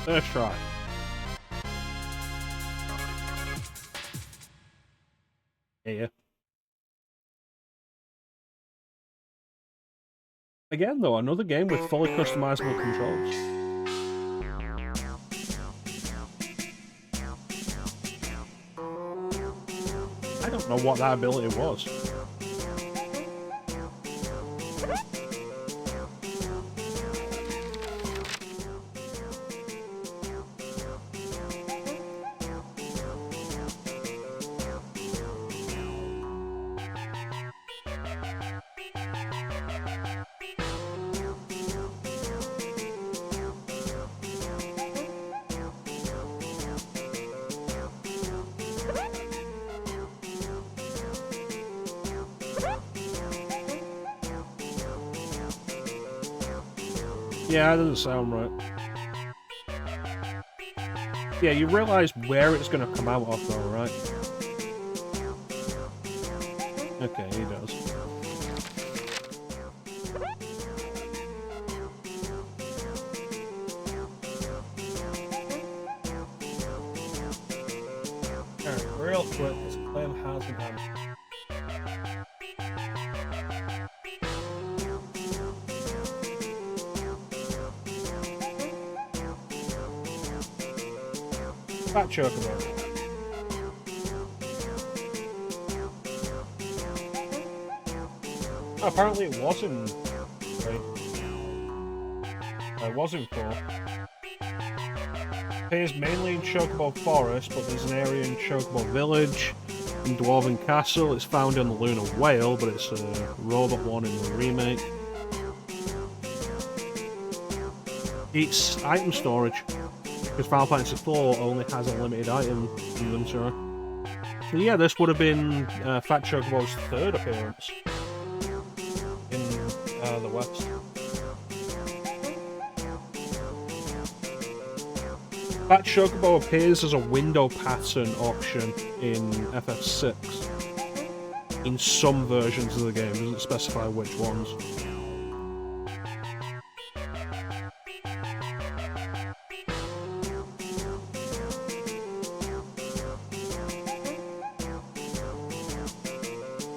Let's try. Yeah. Again, though, another game with fully customizable controls. I don't know what that ability was. Yeah, that doesn't sound right. Yeah, you realise where it's going to come out of though, right? Okay, he does. Alright, real quick, let's play him how Fat Chocobo. Oh, apparently it was in 3. It was in 4. It appears mainly in Chocobo Forest, but there's an area in Chocobo Village, in Dwarven Castle. It's found in the Lunar Whale, but it's a robot one in the remake. It's item storage, because Final Fantasy IV only has a limited item inventory. So yeah, this would have been Fat Chocobo's 3rd appearance in the West. Fat Chocobo appears as a window pattern option in FF6. In some versions of the game, it doesn't specify which ones.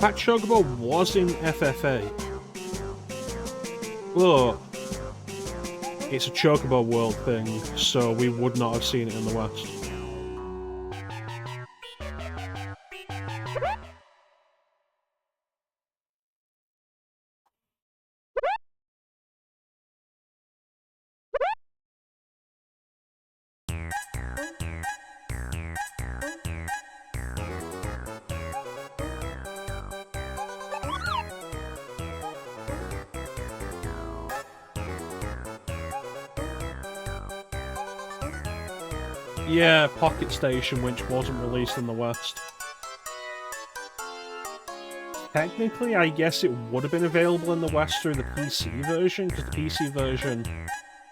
Fat Chocobo was in FFA. But it's a Chocobo World thing, so we would not have seen it in the West. Yeah, Pocket Station, which wasn't released in the West. Technically, I guess it would have been available in the West through the PC version, because the PC version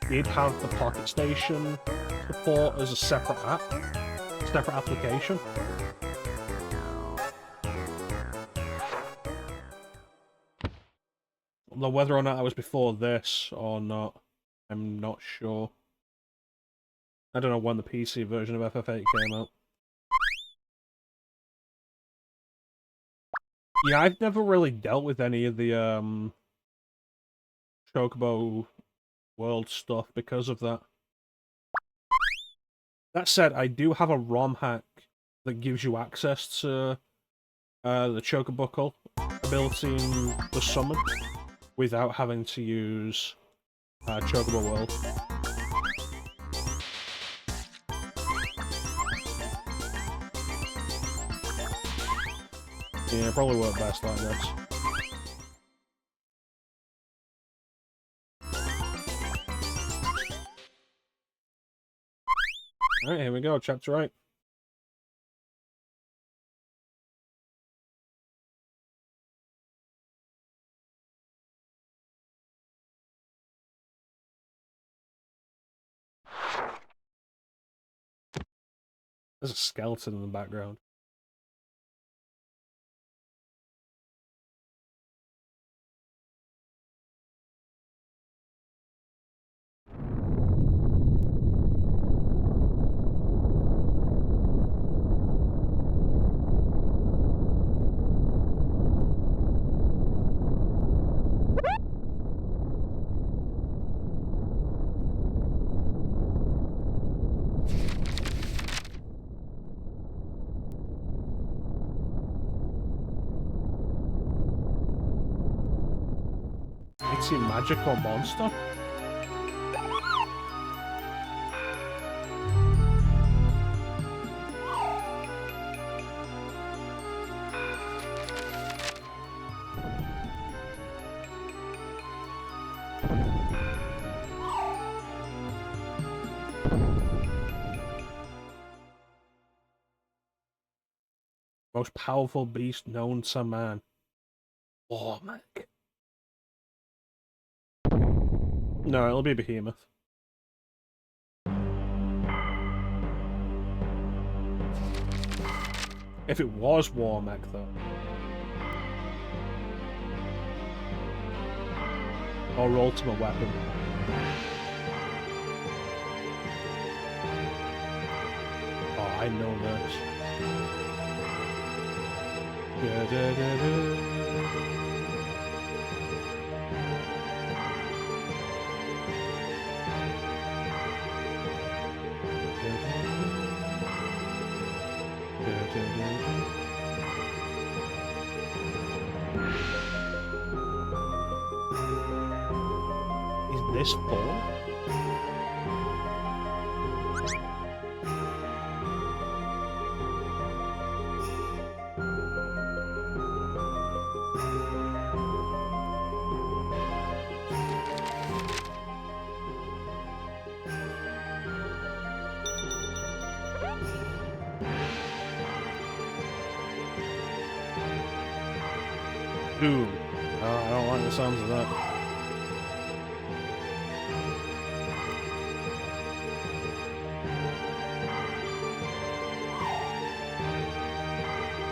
did have the Pocket Station support as a separate app, separate application. Although whether or not that was before this or not, I'm not sure. I don't know when the PC version of FF8 came out. Yeah, I've never really dealt with any of the Chocobo World stuff because of that. That said, I do have a ROM hack that gives you access to the Chocobuckle ability in the summon without having to use Chocobo World. Yeah, probably work best like this. Alright, here we go, chapter 8. There's a skeleton in the background. It's a magical monster? Most powerful beast known to man. Oh, Mac. No, it'll be Behemoth. If it was Warmech, though. Or Ultimate Weapon. Oh, I know this. Da, da, da, da. this full? Ooh, I don't like the sounds of that.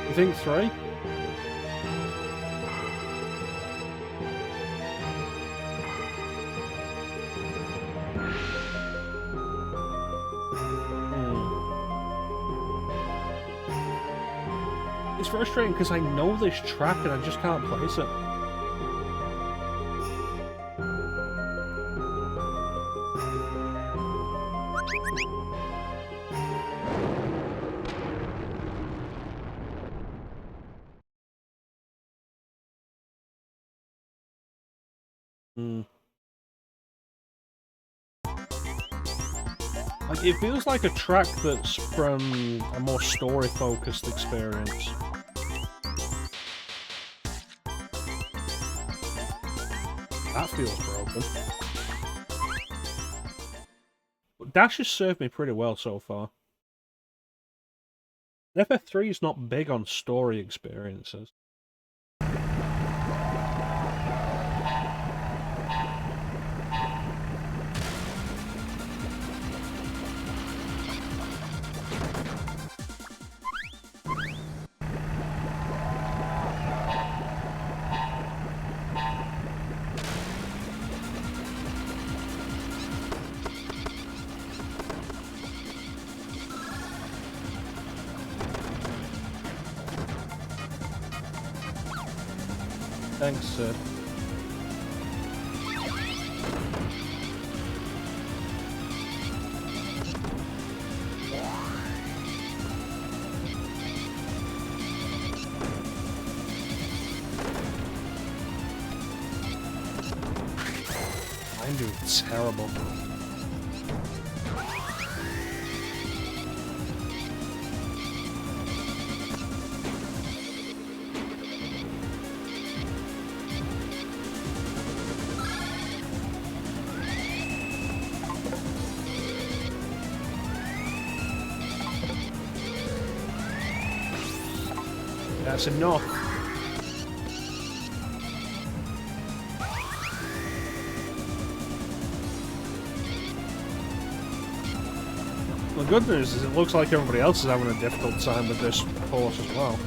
You think 3? It's frustrating because I know this track and I just can't place it. Like, it feels like a track that's from a more story-focused experience. That feels broken. But Dash has served me pretty well so far. FF3 is not big on story experiences. Thanks, Sid. I'm doing terrible. That's enough. The good news is it looks like everybody else is having a difficult time with this course as well.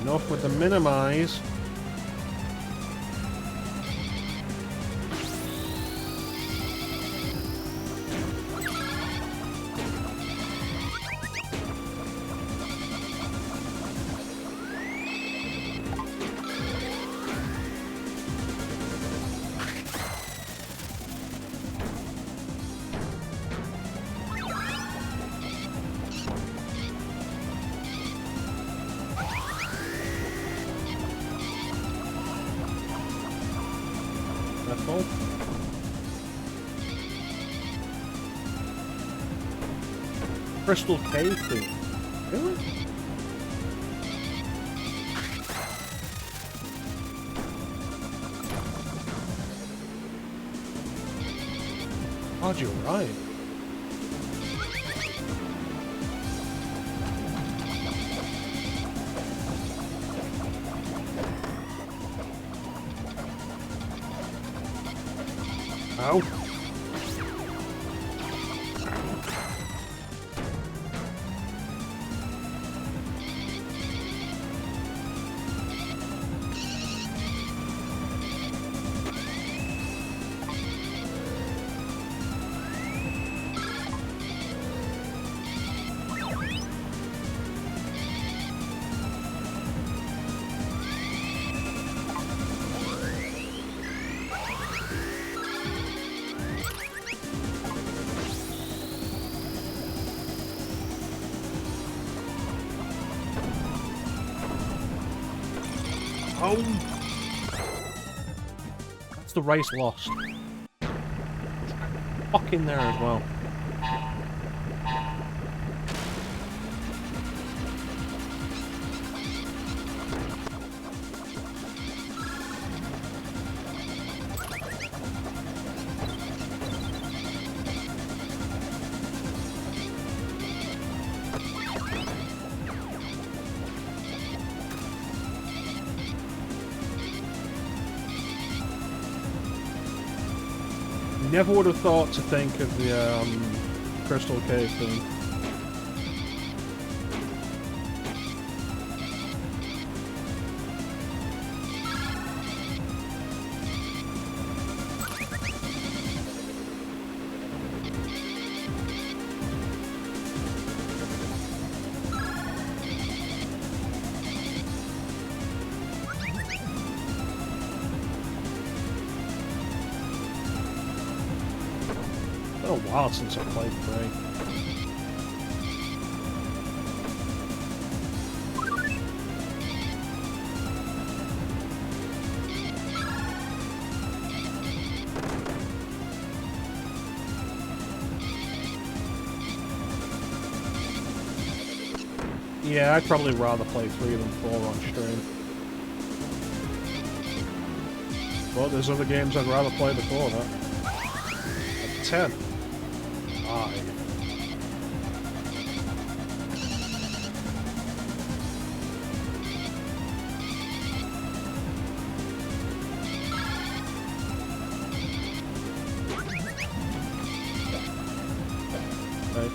Enough with the minimize. Crystal Cave thing. Really? God, you're right. Ow. home! That's the race lost. Fucking there as well. Never would have thought to think of the Crystal Cave thing. It's been a while since I played 3. Yeah, I'd probably rather play 3 than 4 on stream. But there's other games I'd rather play before that. At 10. 5. Right.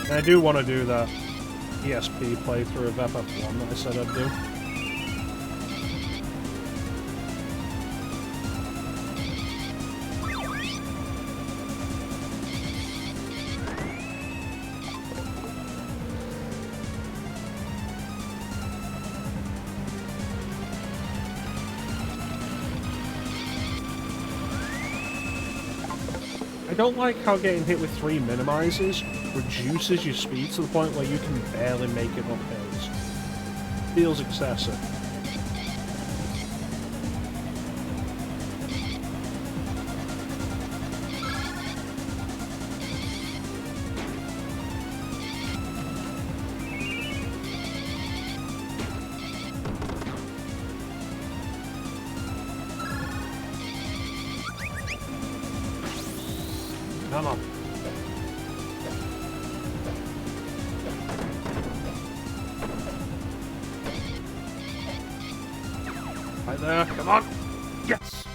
And I do want to do that ESP playthrough of FF1 that I said I'd do. I don't like how getting hit with 3 minimizes reduces your speed to the point where you can barely make it up hills. Feels excessive. Come on. Right there, come on! Yes!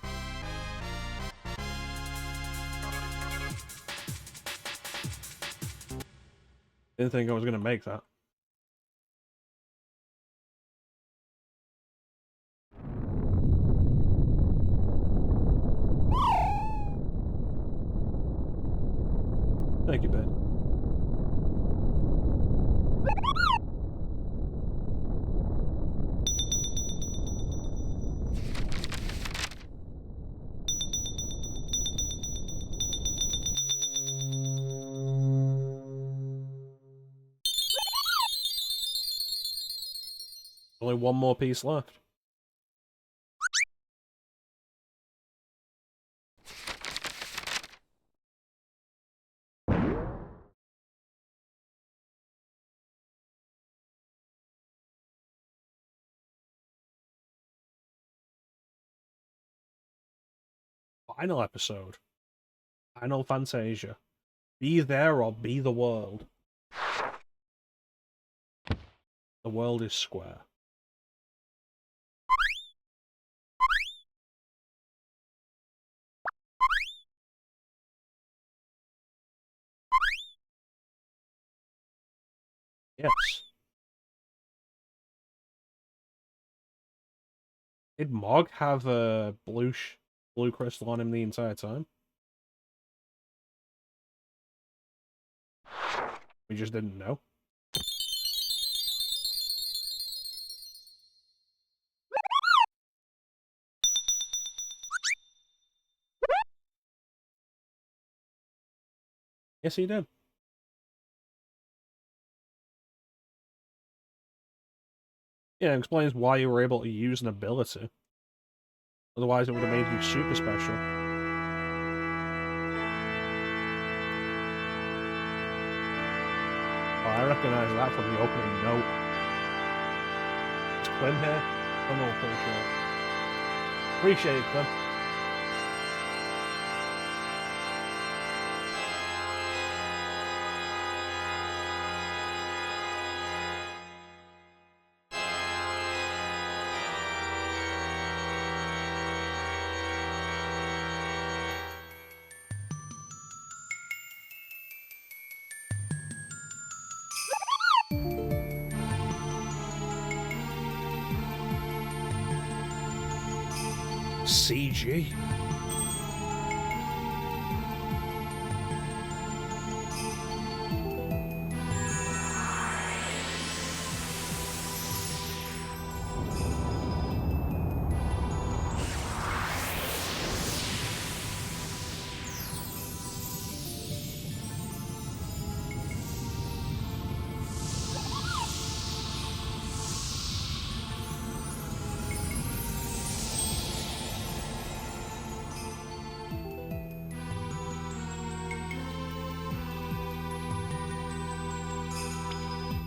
Didn't think I was gonna make that. Thank you, Ben. Only one more piece left. Final episode. Final Fantasia. Be there or be the world. The world is square. Yes. Did Mog have a blue crystal on him the entire time? We just didn't know. Yes, he did. Yeah, it explains why you were able to use an ability. Otherwise, it would have made you super special. Oh, I recognise that from the opening note. It's Clem here. I'm all pretty sure. Appreciate it, Clem. CG.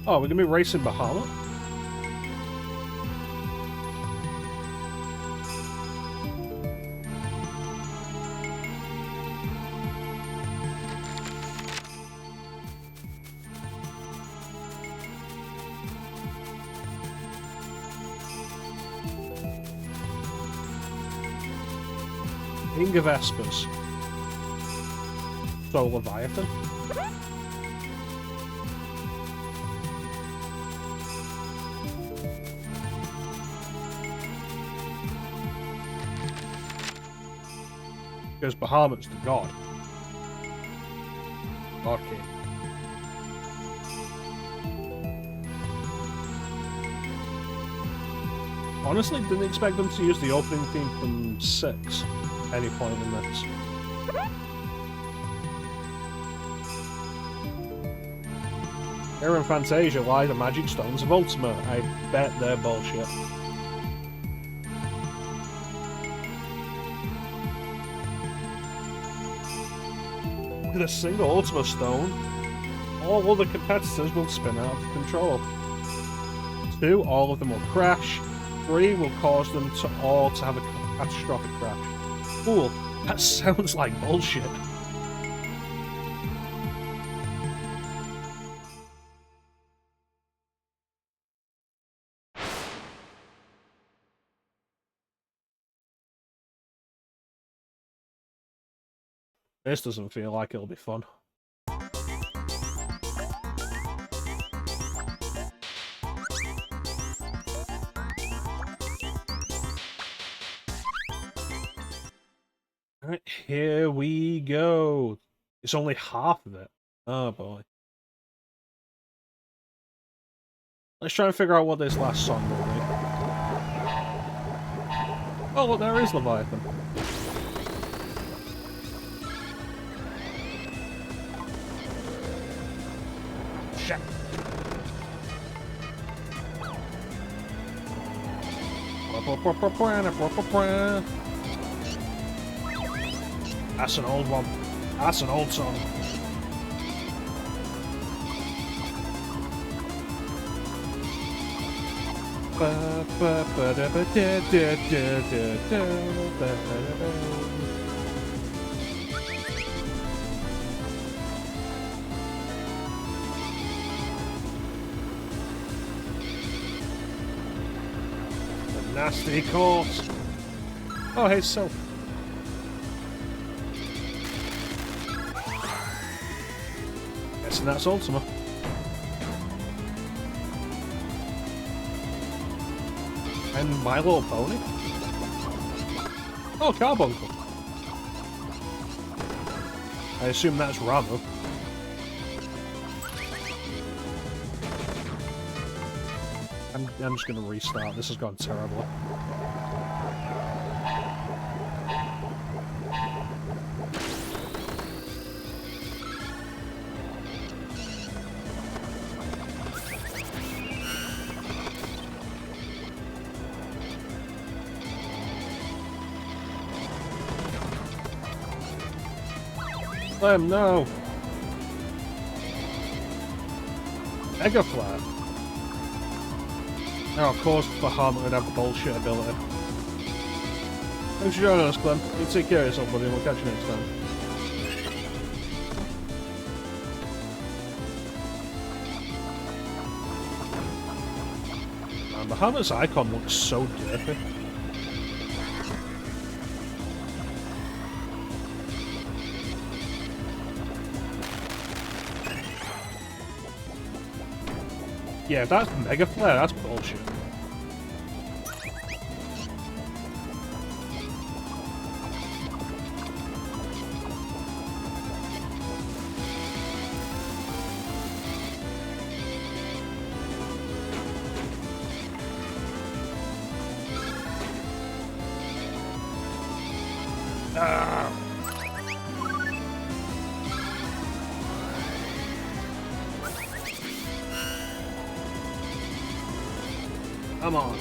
Oh, we're gonna be racing Bahamut? King of Espers. So Leviathan? Because Bahamut's the god. God King. Honestly, didn't expect them to use the opening theme from 6 at any point in this. Here in Fantasia lie the magic stones of Ultima. I bet they're bullshit. With a single Ultima stone, all other competitors will spin out of control. 2, all of them will crash. 3 will cause them to all to have a catastrophic crash. Cool. That sounds like bullshit. This doesn't feel like it'll be fun. Alright, here we go. It's only half of it. Oh boy. Let's try and figure out what this last song will be. Oh look, there is Leviathan. Shit. That's an old one. That's an old song. The nasty course. Oh, hey, Sylph. Guessing that's Ultima. And My Little Pony? Oh, Carbuncle. I assume that's Ramu. I'm just gonna restart. This has gone terribly. No! Mega Flare. Now, of course, Bahamut would have the bullshit ability. Thanks for joining us, Clem. You take care of yourself, buddy, and we'll catch you next time. Man, Bahamut's icon looks so dirty. Yeah, that's Mega Flare, that's bullshit. Come on.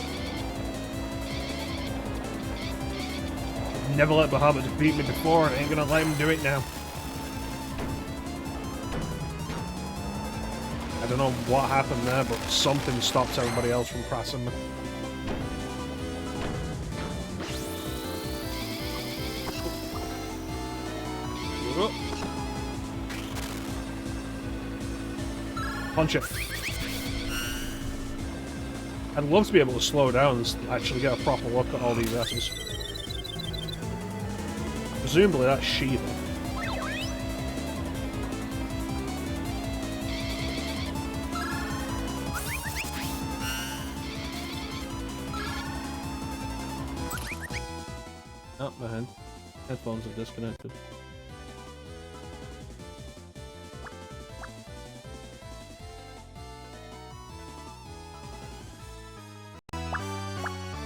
Never let Bahamut defeat me before, and I ain't gonna let him do it now. I don't know what happened there, but something stopped everybody else from pressing me. Punch it. I'd love to be able to slow down and actually get a proper look at all these S's. Presumably that's Shiva. Oh, my headphones are disconnected.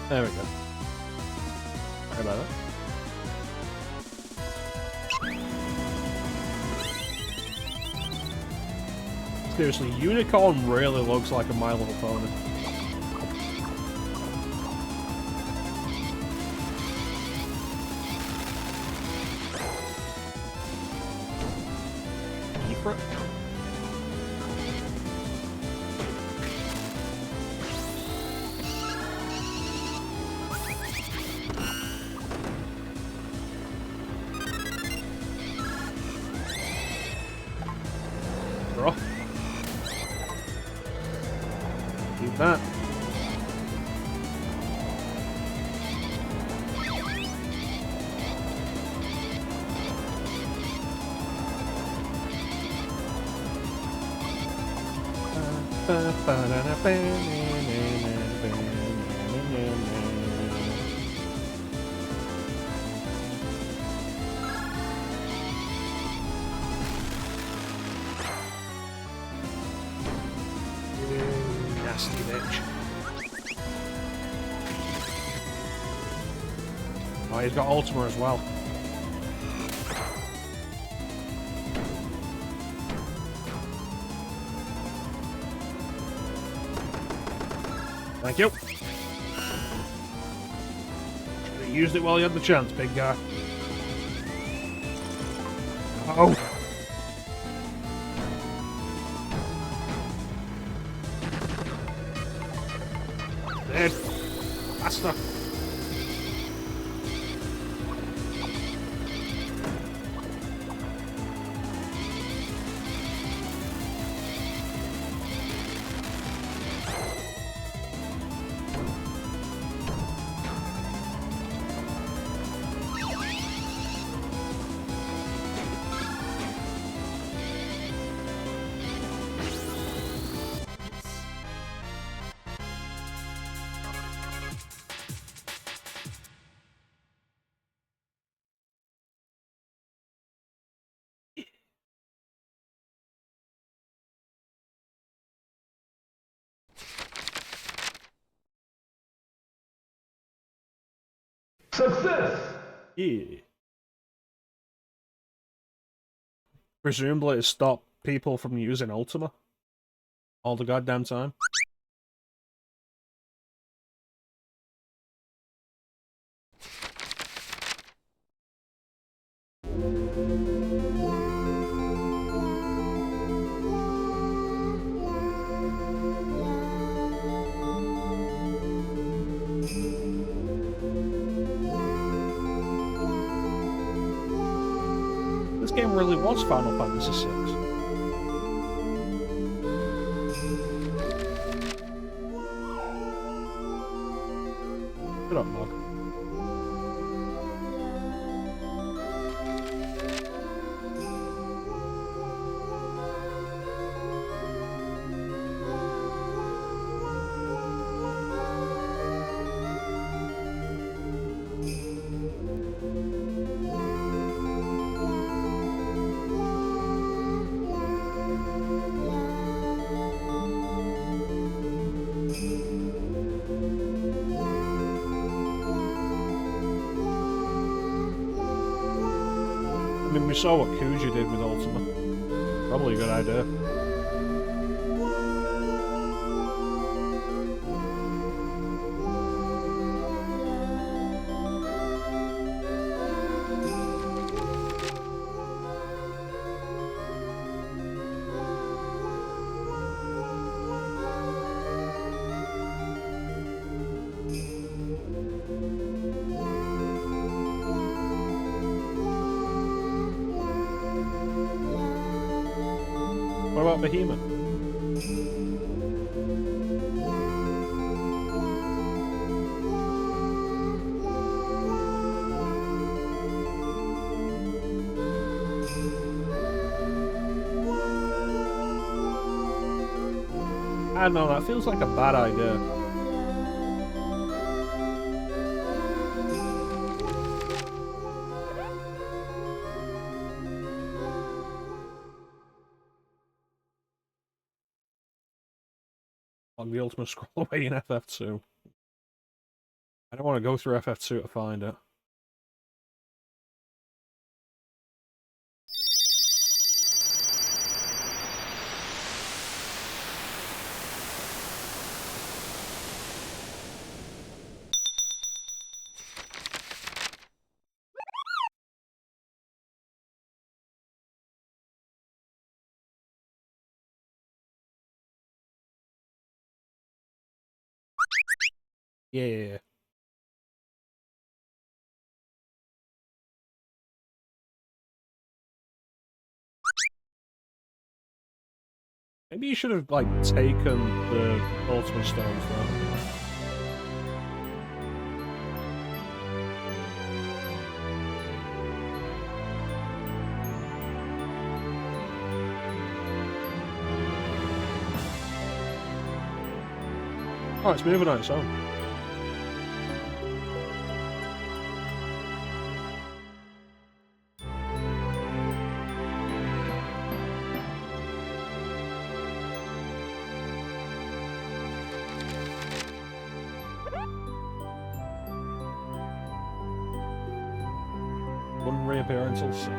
There we go. Sorry about that. Seriously, Unicorn really looks like a My Little Pony. Ifrit? That. Nasty bitch. Oh, he's got Ultima as well. Thank you. Should have used it while you had the chance, big guy. Oh. Dead. Faster. Success! Yeah. Presumably to stop people from using Ultima all the goddamn time. This game really was Final Fantasy VI. Shut up, Mog. I mean, we saw what Kuja did with Ultima. Probably a good idea. What about Behemoth? I don't know, that feels like a bad idea. On the Ultima scroll away in FF2. I don't want to go through FF2 to find it. Yeah. Maybe you should have, like, taken the Ultima Stones, though. Oh, it's moving on its own. Wouldn't reappear until soon.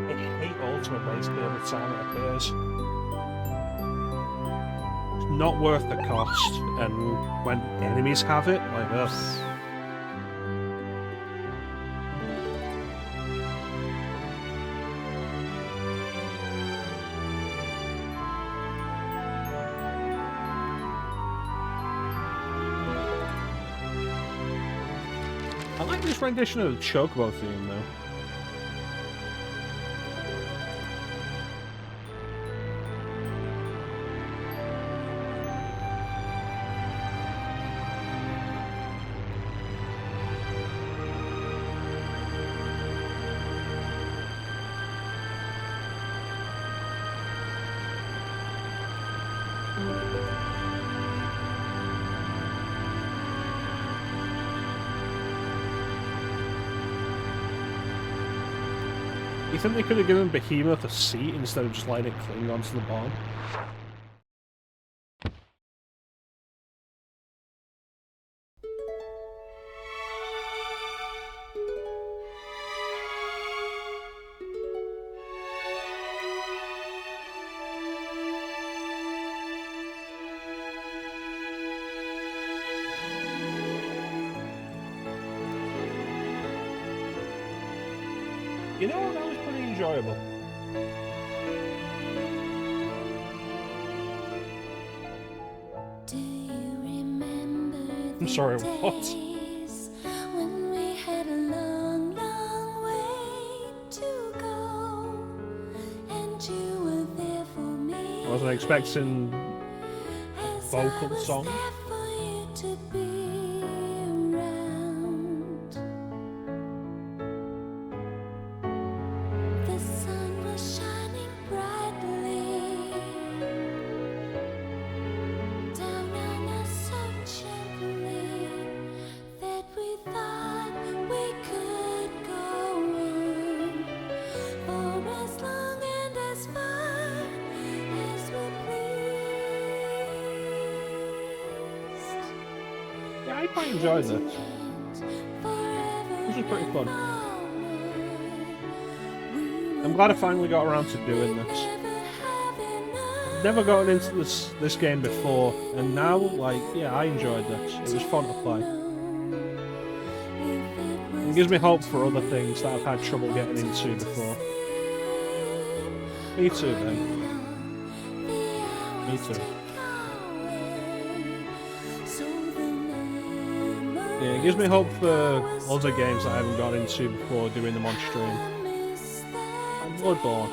I hate Ultima basically every time it appears. It's not worth the cost, and when enemies have it, like this. I like this rendition of the Chocobo theme, though. You think they could have given Behemoth a seat instead of just letting it cling onto the bomb? You know, that was pretty enjoyable. Do you remember I'm sorry, what? when we had a long, long way to go, and you were there for me? I wasn't expecting a vocal song. For you to be around. The sun was shining brightly down on us so gently that we thought we could go on for as long and as far as we pleased. Yeah, I quite enjoyed this. This was pretty fun. I'm glad I finally got around to doing this. Never gotten into this game before, and now, like, yeah, I enjoyed this. It was fun to play. It gives me hope for other things that I've had trouble getting into before. Me too, Ben. Me too. Yeah, it gives me hope for other games that I haven't got into before doing them on stream. And Bloodborne.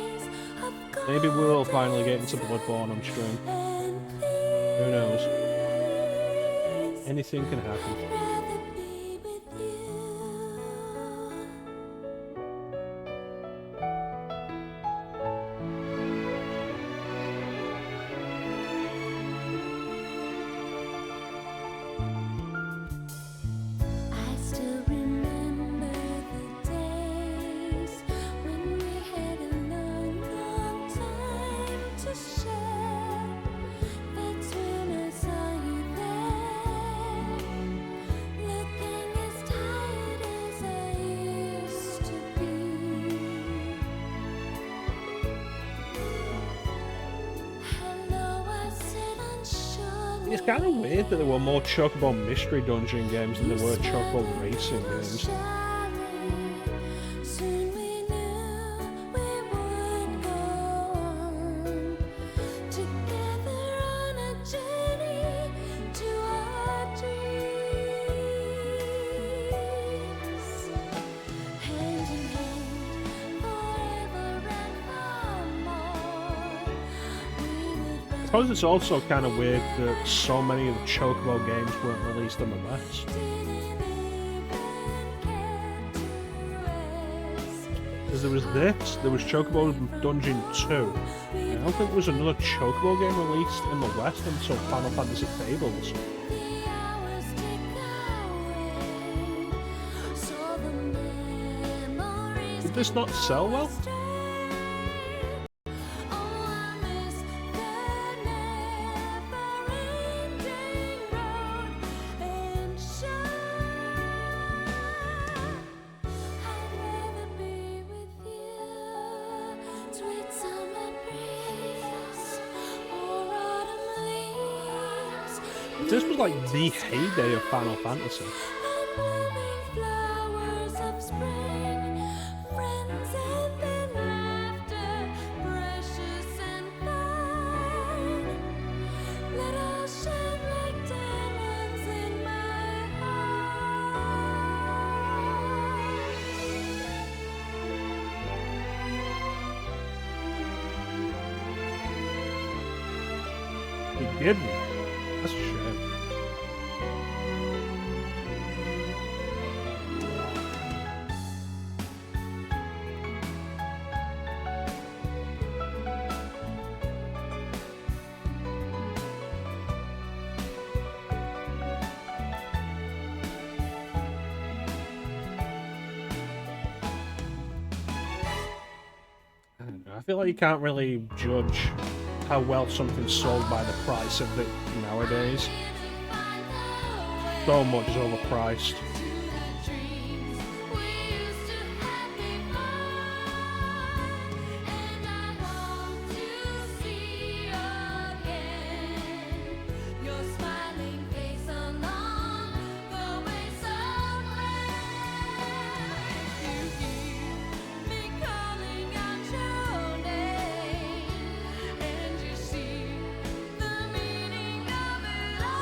Maybe we'll finally get into Bloodborne on stream. Who knows? Anything can happen. I still remember the days when we had a long, long time to share. That's when I saw you there, looking as tired as I used to be. Hello, I said unsure. It's kind of weird that there were more Chocobo Mystery Dungeon games than there were Chocobo Racing games. Soon we knew we would go on together on a journey to our dreams. Hand in hand, forever and for more. We would I suppose it's also kind of weird that so many of the Chocobo games weren't released in the West. Because there was this, there was Chocobo Dungeon 2. I don't think there was another Chocobo game released in the West until Final Fantasy Fables. Did this not sell well? This was like the heyday of Final Fantasy. He didn't. That's a shame. I feel like you can't really judge how well something's sold by the price of it nowadays. So much is overpriced.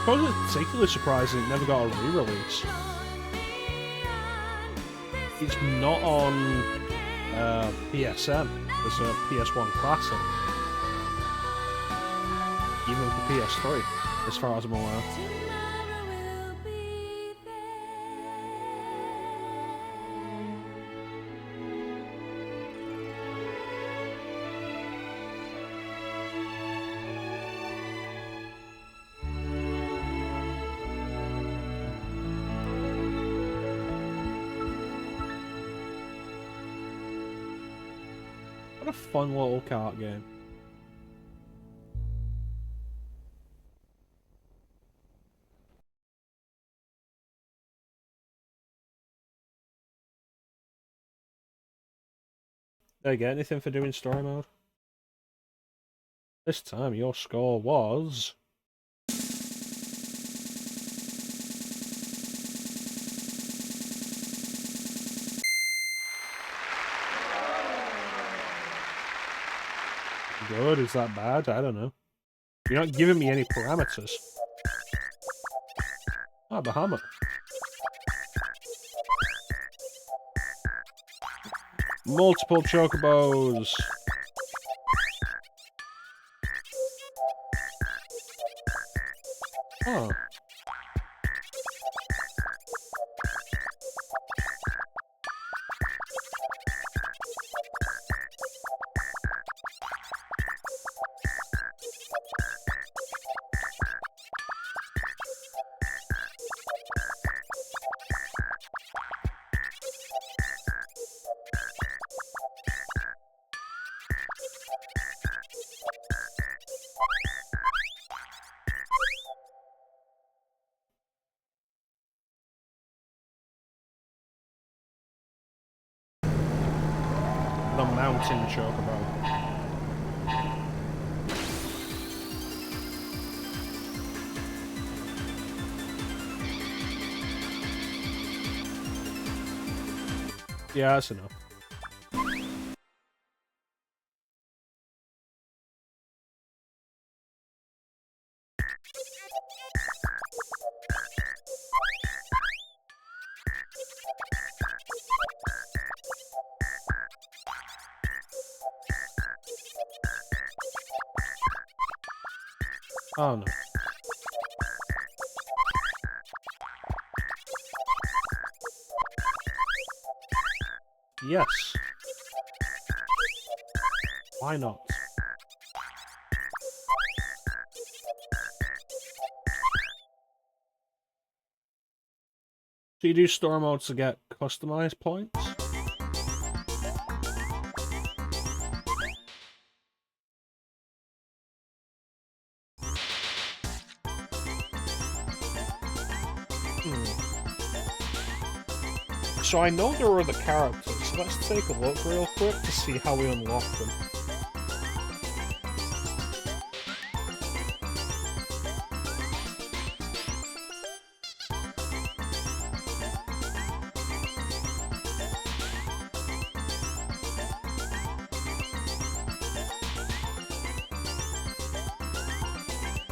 suppose it's particularly surprising it never got a re-release. It's not on PSN. There's a PS1 Classic. Even with the PS3, as far as I'm aware. What a fun little kart game. Did I get anything for doing story mode? This time your score was... Good, is that bad? I don't know. You're not giving me any parameters. Ah, Bahamut. Multiple chocobos. Oh. The mountain chocobo. Yeah, that's enough. Oh no. Yes. Why not? So you do store modes to get customized points? So I know there are other characters, so let's take a look real quick to see how we unlock them.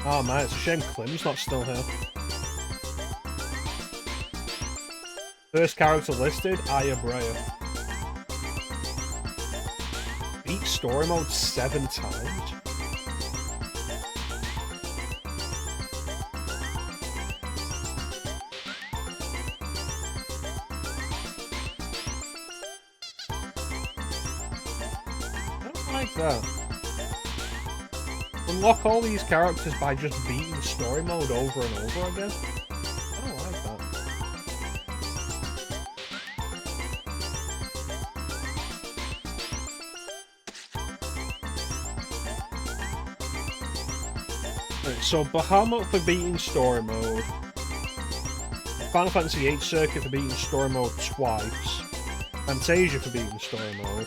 Oh man, it's a shame Klim's not still here. First character listed, Ayabraya. Beat story mode 7 times? I don't like that. Unlock all these characters by just beating story mode over and over again? I don't like that. Right, so Bahamut for beating story mode. Final Fantasy VIII Circuit for beating story mode twice. Fantasia for beating story mode.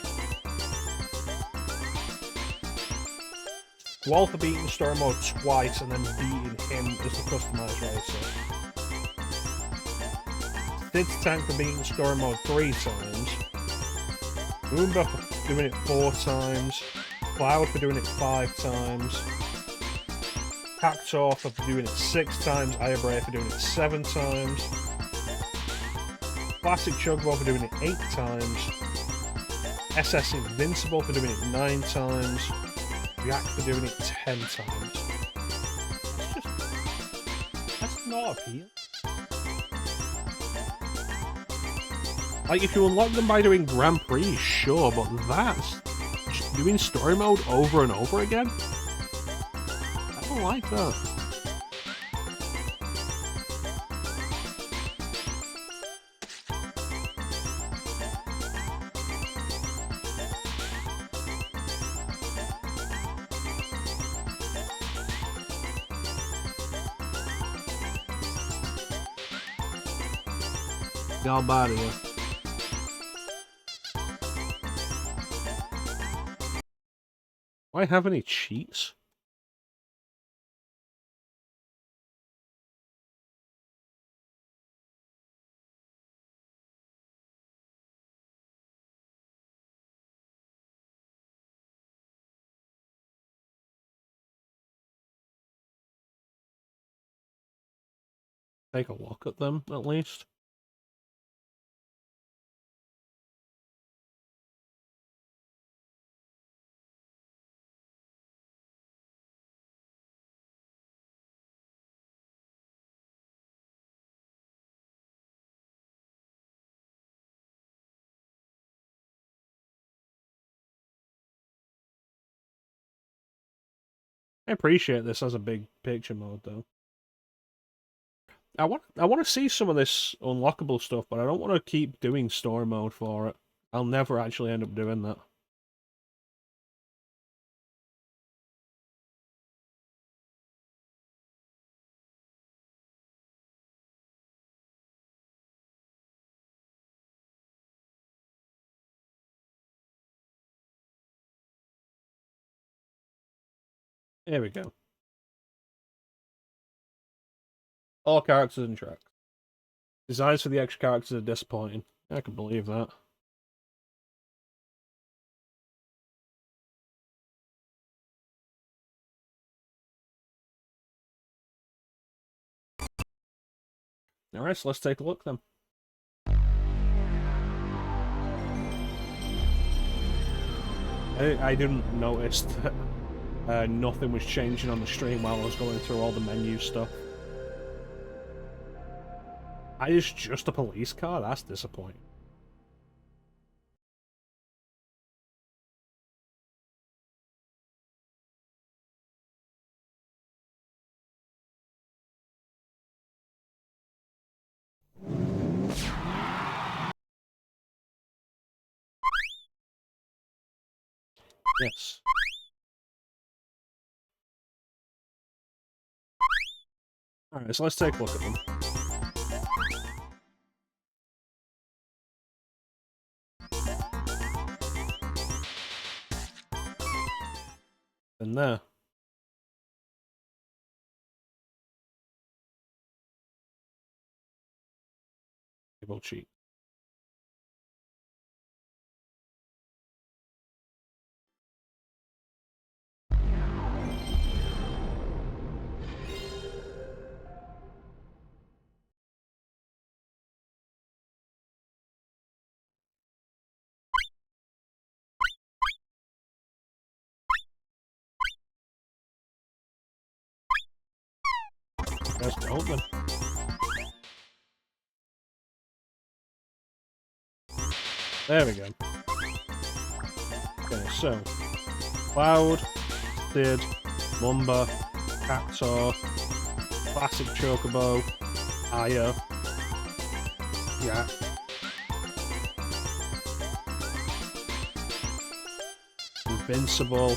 Wall for beating story mode twice and then beating him as the customized racer. Sid's Tank for beating story mode 3 times. Moomba for doing it 4 times. Cloud for doing it 5 times. Cactuar for doing it 6 times, Ayabrae for doing it 7 times, Classic Chocobo for doing it 8 times, SS Invincible for doing it 9 times, React for doing it 10 times. That's not appeal. Like, if you unlock them by doing Grand Prix, sure, but that's just doing story mode over and over again? I don't like that. How bad are you? Do I have any cheats? Take a look at them, at least. I appreciate this as a big picture mode, though. I want to see some of this unlockable stuff, but I don't want to keep doing story mode for it. I'll never actually end up doing that. Here we go. All characters and tracks. Designs for the extra characters are disappointing. I can believe that. Alright, so let's take a look then. I didn't notice that nothing was changing on the stream while I was going through all the menu stuff. It's just a police car? That's disappointing. Yes. Alright, so let's take a look at them. And there. Table cheat. Let's go then. There we go. Okay, so Cloud, Sid, Lumber, Cactuar, Classic Chocobo, Aya, yeah. Invincible.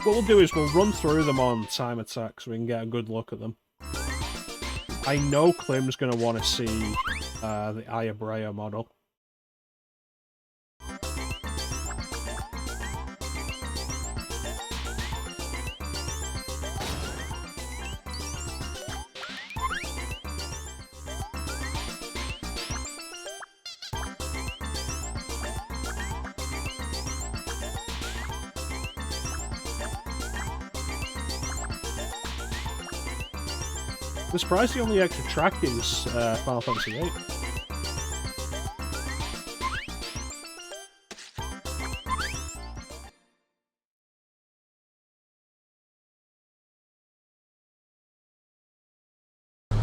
What we'll do is we'll run through them on time attack so we can get a good look at them. I know Klim's going to want to see the Ayabrae model. I'm surprised the only extra track is Final Fantasy VIII.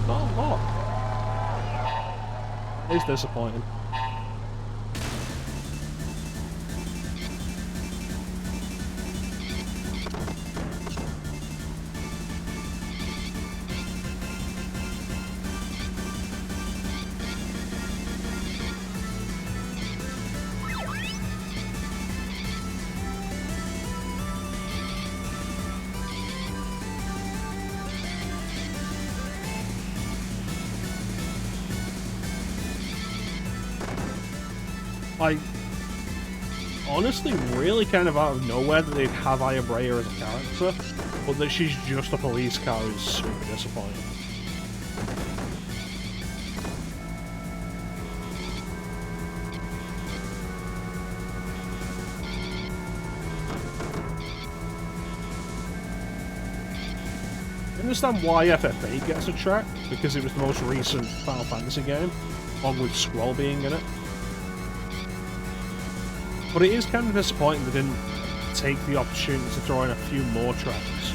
Not a lot. It's disappointing. Like, honestly, really kind of out of nowhere that they'd have Ayabrea as a character, but that she's just a police car is super disappointing. I understand why FF8 gets a track, because it was the most recent Final Fantasy game, along with Squall being in it. But it is kind of disappointing they didn't take the opportunity to throw in a few more tracks.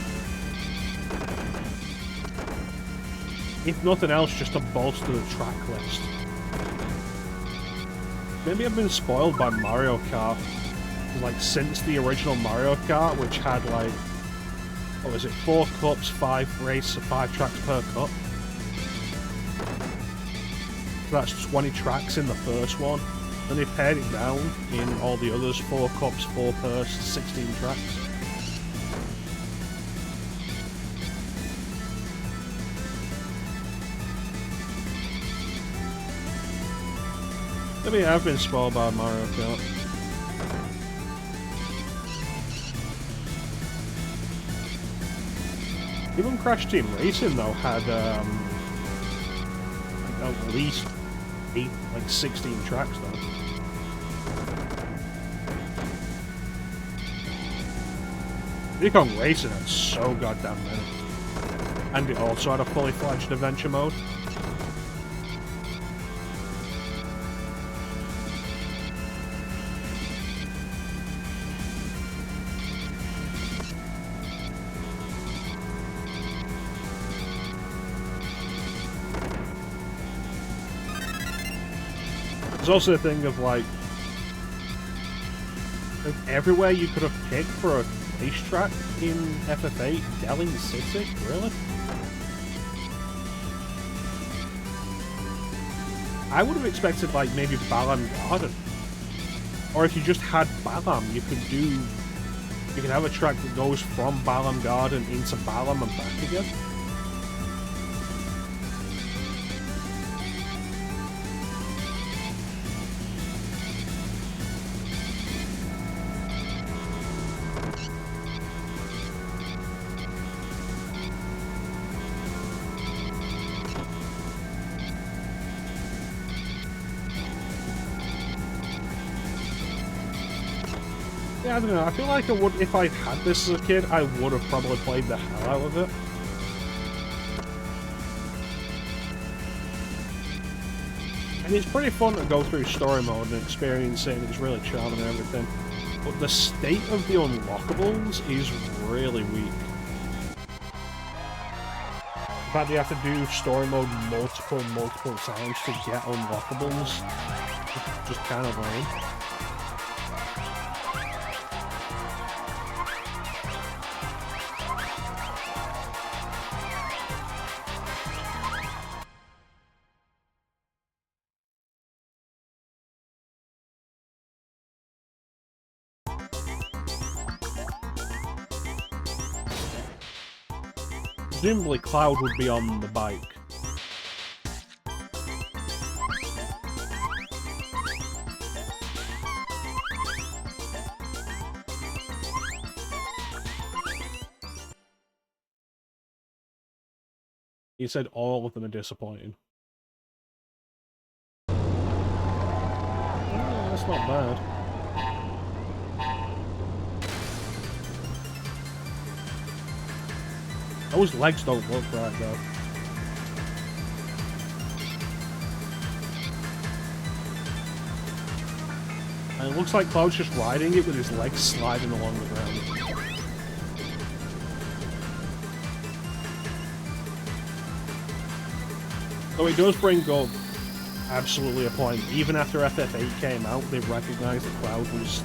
If nothing else, just to bolster the track list. Maybe I've been spoiled by Mario Kart. Like, since the original Mario Kart, which had like, what was it, 4 cups, 5 races, 5 tracks per cup. So that's 20 tracks in the first one. Then they pared it down in all the others, 4 cups, 4 purse, 16 tracks. Maybe I've been spoiled by Mario Kart. Even Crash Team Racing though had like at least 16 tracks though. Diddy Kong Racing had so goddamn many. And it also had a fully fledged adventure mode. There's also the thing of like everywhere you could have picked for a racetrack in FF8, Delhi City, really? I would have expected like maybe Balam Garden. Or if you just had Balam, you could have a track that goes from Balam Garden into Balam and back again. Yeah, I don't know, I feel like I would, if I'd had this as a kid, I would have probably played the hell out of it. And it's pretty fun to go through story mode and experience it, and it's really charming and everything. But the state of the unlockables is really weak. In fact, you have to do story mode multiple times to get unlockables. It's just kind of lame. Presumably Cloud would be on the bike. He said all of them are disappointing. Yeah, that's not bad. Those legs don't look right though. And it looks like Cloud's just riding it with his legs sliding along the ground. So it does bring up absolutely a point. Even after FF8 came out, they recognised that Cloud was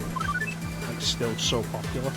like still so popular.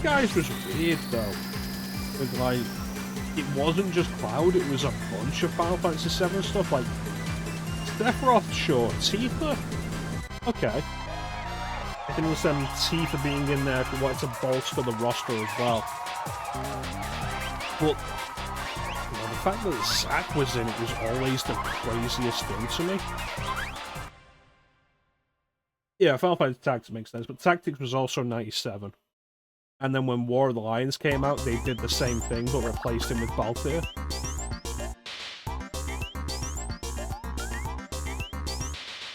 Guys was weird though. With like, it wasn't just Cloud, it was a bunch of Final Fantasy VII stuff. Like, Sephiroth, sure. Tifa? Okay. I can understand Tifa being in there if you wanted to bolster the roster as well. But, you know, the fact that Zack was in it was always the craziest thing to me. Yeah, Final Fantasy Tactics makes sense, but Tactics was also 97. And then when War of the Lions came out, they did the same thing, but replaced him with Balthier.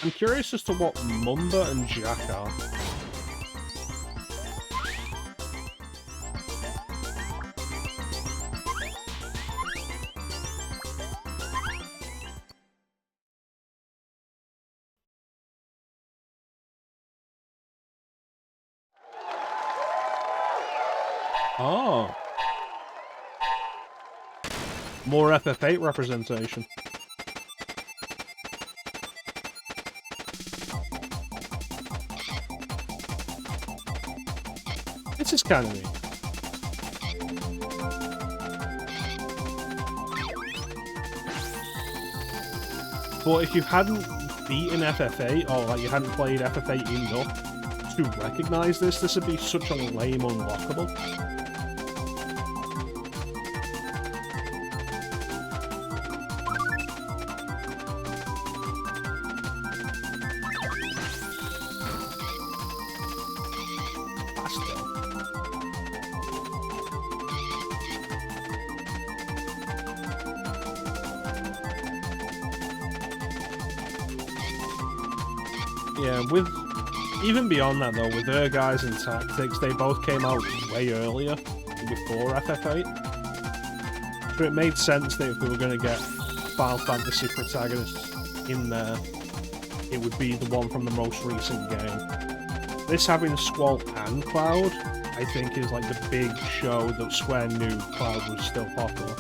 I'm curious as to what Mumba and Jack are. Oh. More FF8 representation. This is kind of neat. But if you hadn't beaten FF8, or like you hadn't played FF8 enough to recognise this, this would be such a lame unlockable. With even beyond that though, with their guys and Tactics, they both came out way earlier, before FF8. So it made sense that if we were going to get Final Fantasy protagonists in there, it would be the one from the most recent game. This having Squall and Cloud, I think is like the big show that Square knew Cloud was still popular.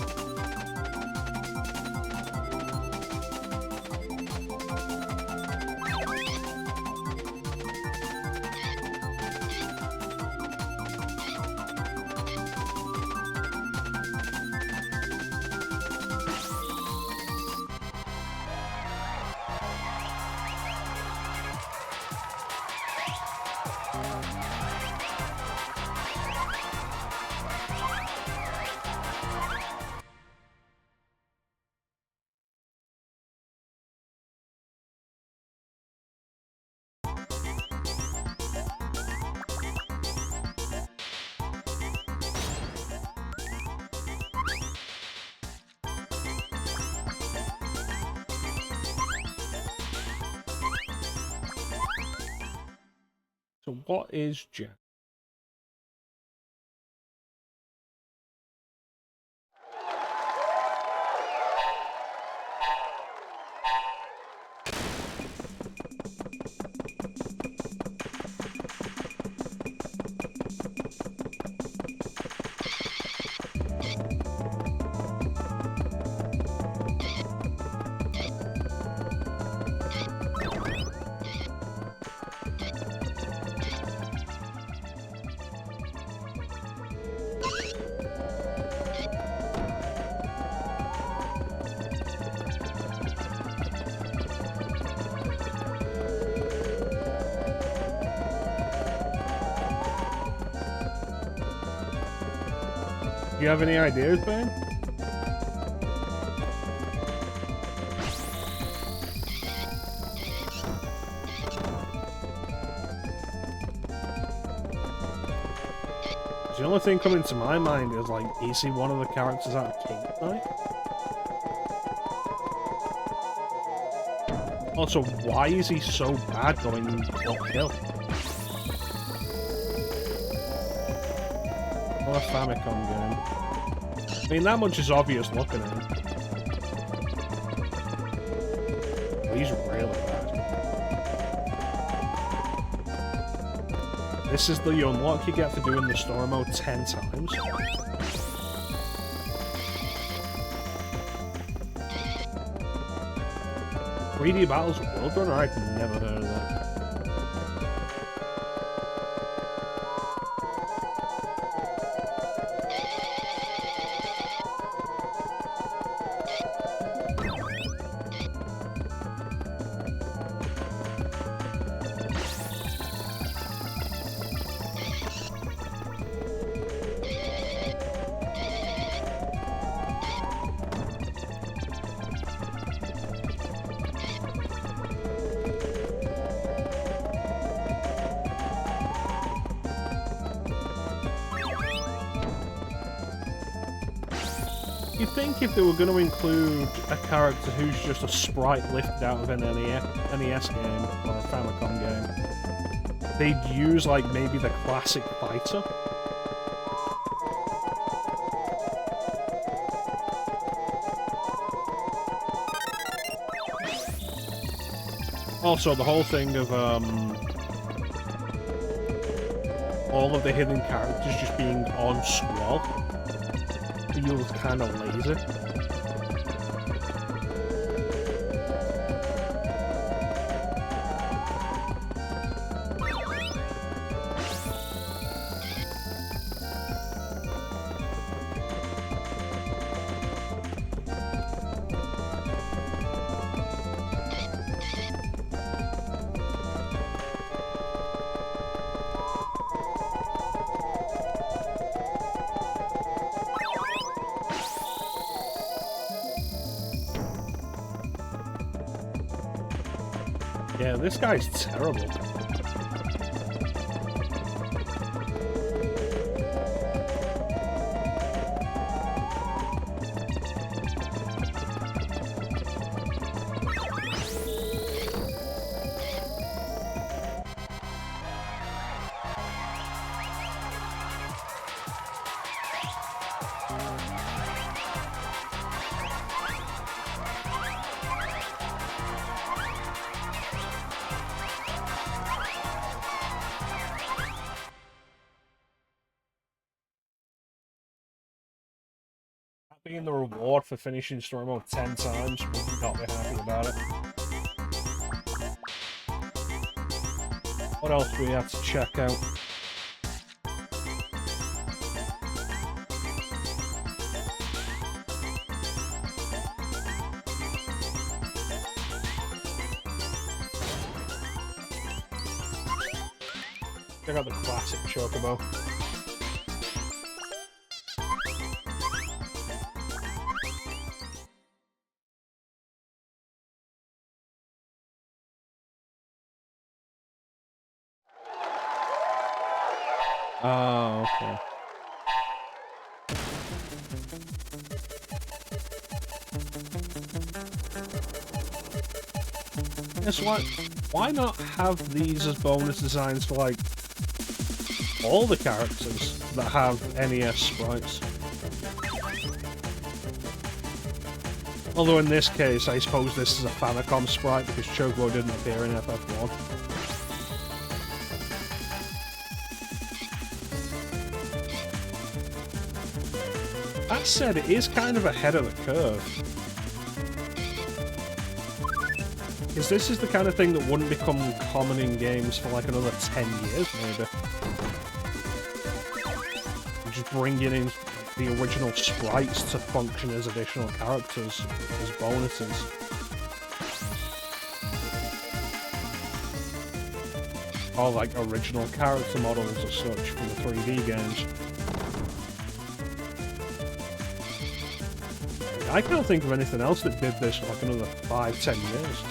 So what is Jack? you have any ideas, Ben? The only thing coming to my mind is, like, is he one of the characters out of King's Knight? Also, why is he so bad going uphill? Not a Famicom game. I mean, that much is obvious looking at him. But he's really bad. This is the unlock you get for doing the story mode 10 times. 3D Battles with World Runner? I've never heard of that. You'd think if they were going to include a character who's just a sprite lifted out of an NES game or a Famicom game, they'd use, like, maybe the classic fighter. Also, the whole thing of, all of the hidden characters just being on Squall feels kind of lazy. Yeah, this guy's terrible. Being the reward for finishing story mode 10 times, would not be happy about it. What else do we have to check out? Check out the classic Chocobo. Oh, okay. Guess what? Why not have these as bonus designs for, like, all the characters that have NES sprites? Although in this case, I suppose this is a Famicom sprite because Chocobo didn't appear in FF1. That said, it is kind of ahead of the curve. Because this is the kind of thing that wouldn't become common in games for like another 10 years, maybe. Just bringing in the original sprites to function as additional characters, as bonuses. Or like original character models as such from the 3D games. I can't think of anything else that did this for like another 5-10 years.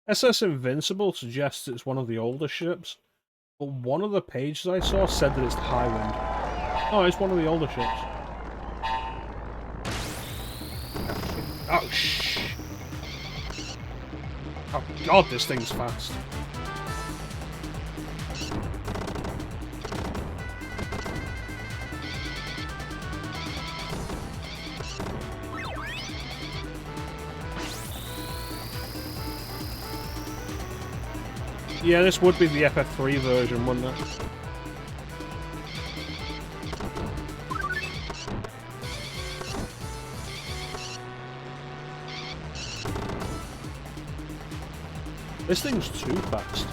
SS Invincible suggests it's one of the older ships, but one of the pages I saw said that it's the Highwind. Oh, it's one of the older ships. Oh, shh. Oh, God, this thing's fast. Yeah, this would be the FF3 version, wouldn't it? This thing's too fast.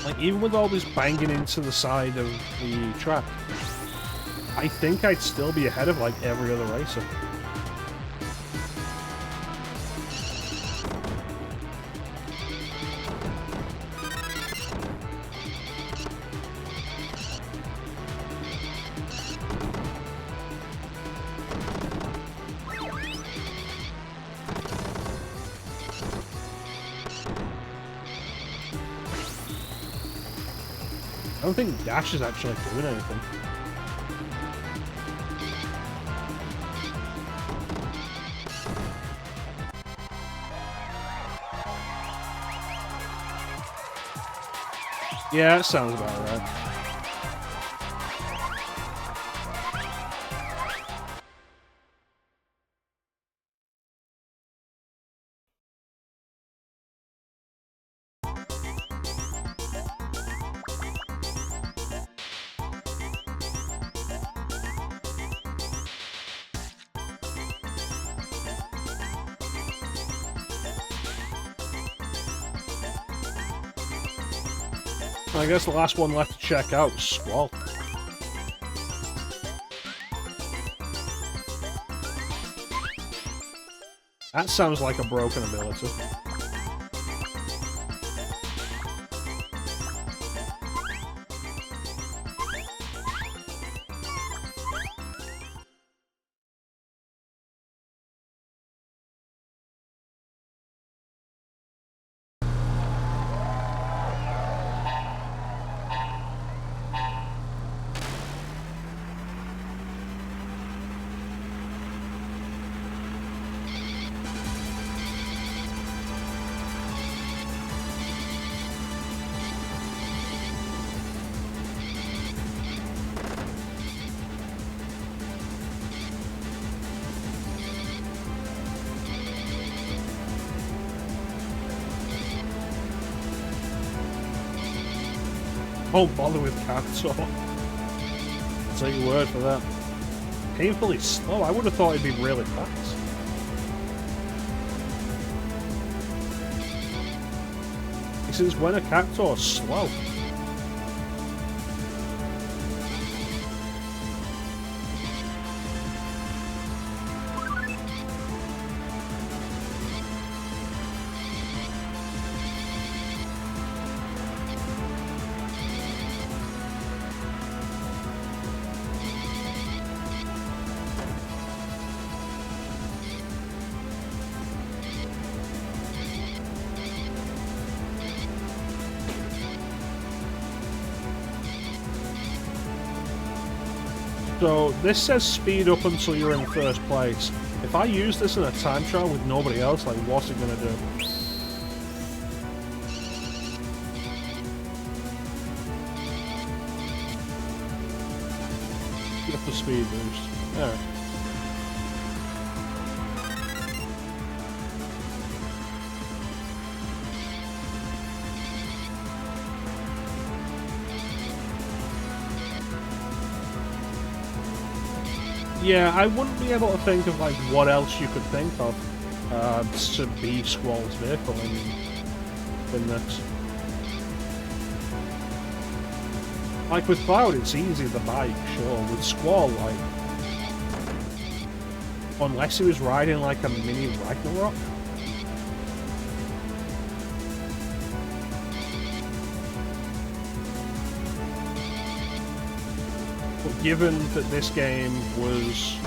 Like, even with all this banging into the side of the track, I think I'd still be ahead of, like, every other racer. I don't think Dash is actually doing anything. Yeah, that sounds about right. I guess the last one left to check out is Squall. That sounds like a broken ability. Don't bother with Cactuar. I'll take your word for that. Painfully slow. I would have thought it'd be really fast. This is when a Cactuar is slow. So, this says speed up until you're in first place. If I use this in a time trial with nobody else, like, what's it gonna do? Get the speed boost. Alright. Yeah, I wouldn't be able to think of like what else you could think of to be Squall's vehicle in this. Like with Cloud, it's easy the bike, sure. With Squall, like, unless he was riding like a mini Ragnarok. But given that this game was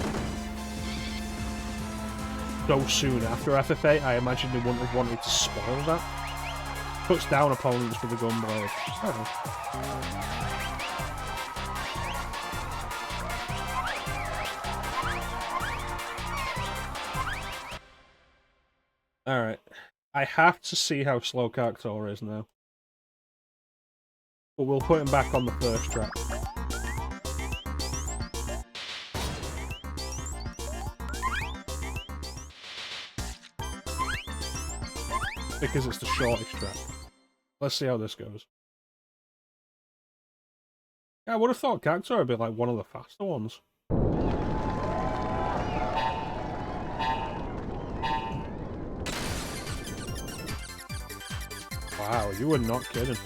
so soon after FF8, I imagine they wouldn't have wanted to spoil that. Puts down opponents with a gunblade. Alright. I have to see how slow Cactuar is now. But we'll put him back on the first track. Because it's the shortest track. Let's see how this goes. Yeah, I would have thought Cactuar would be like one of the faster ones. Wow, you were not kidding.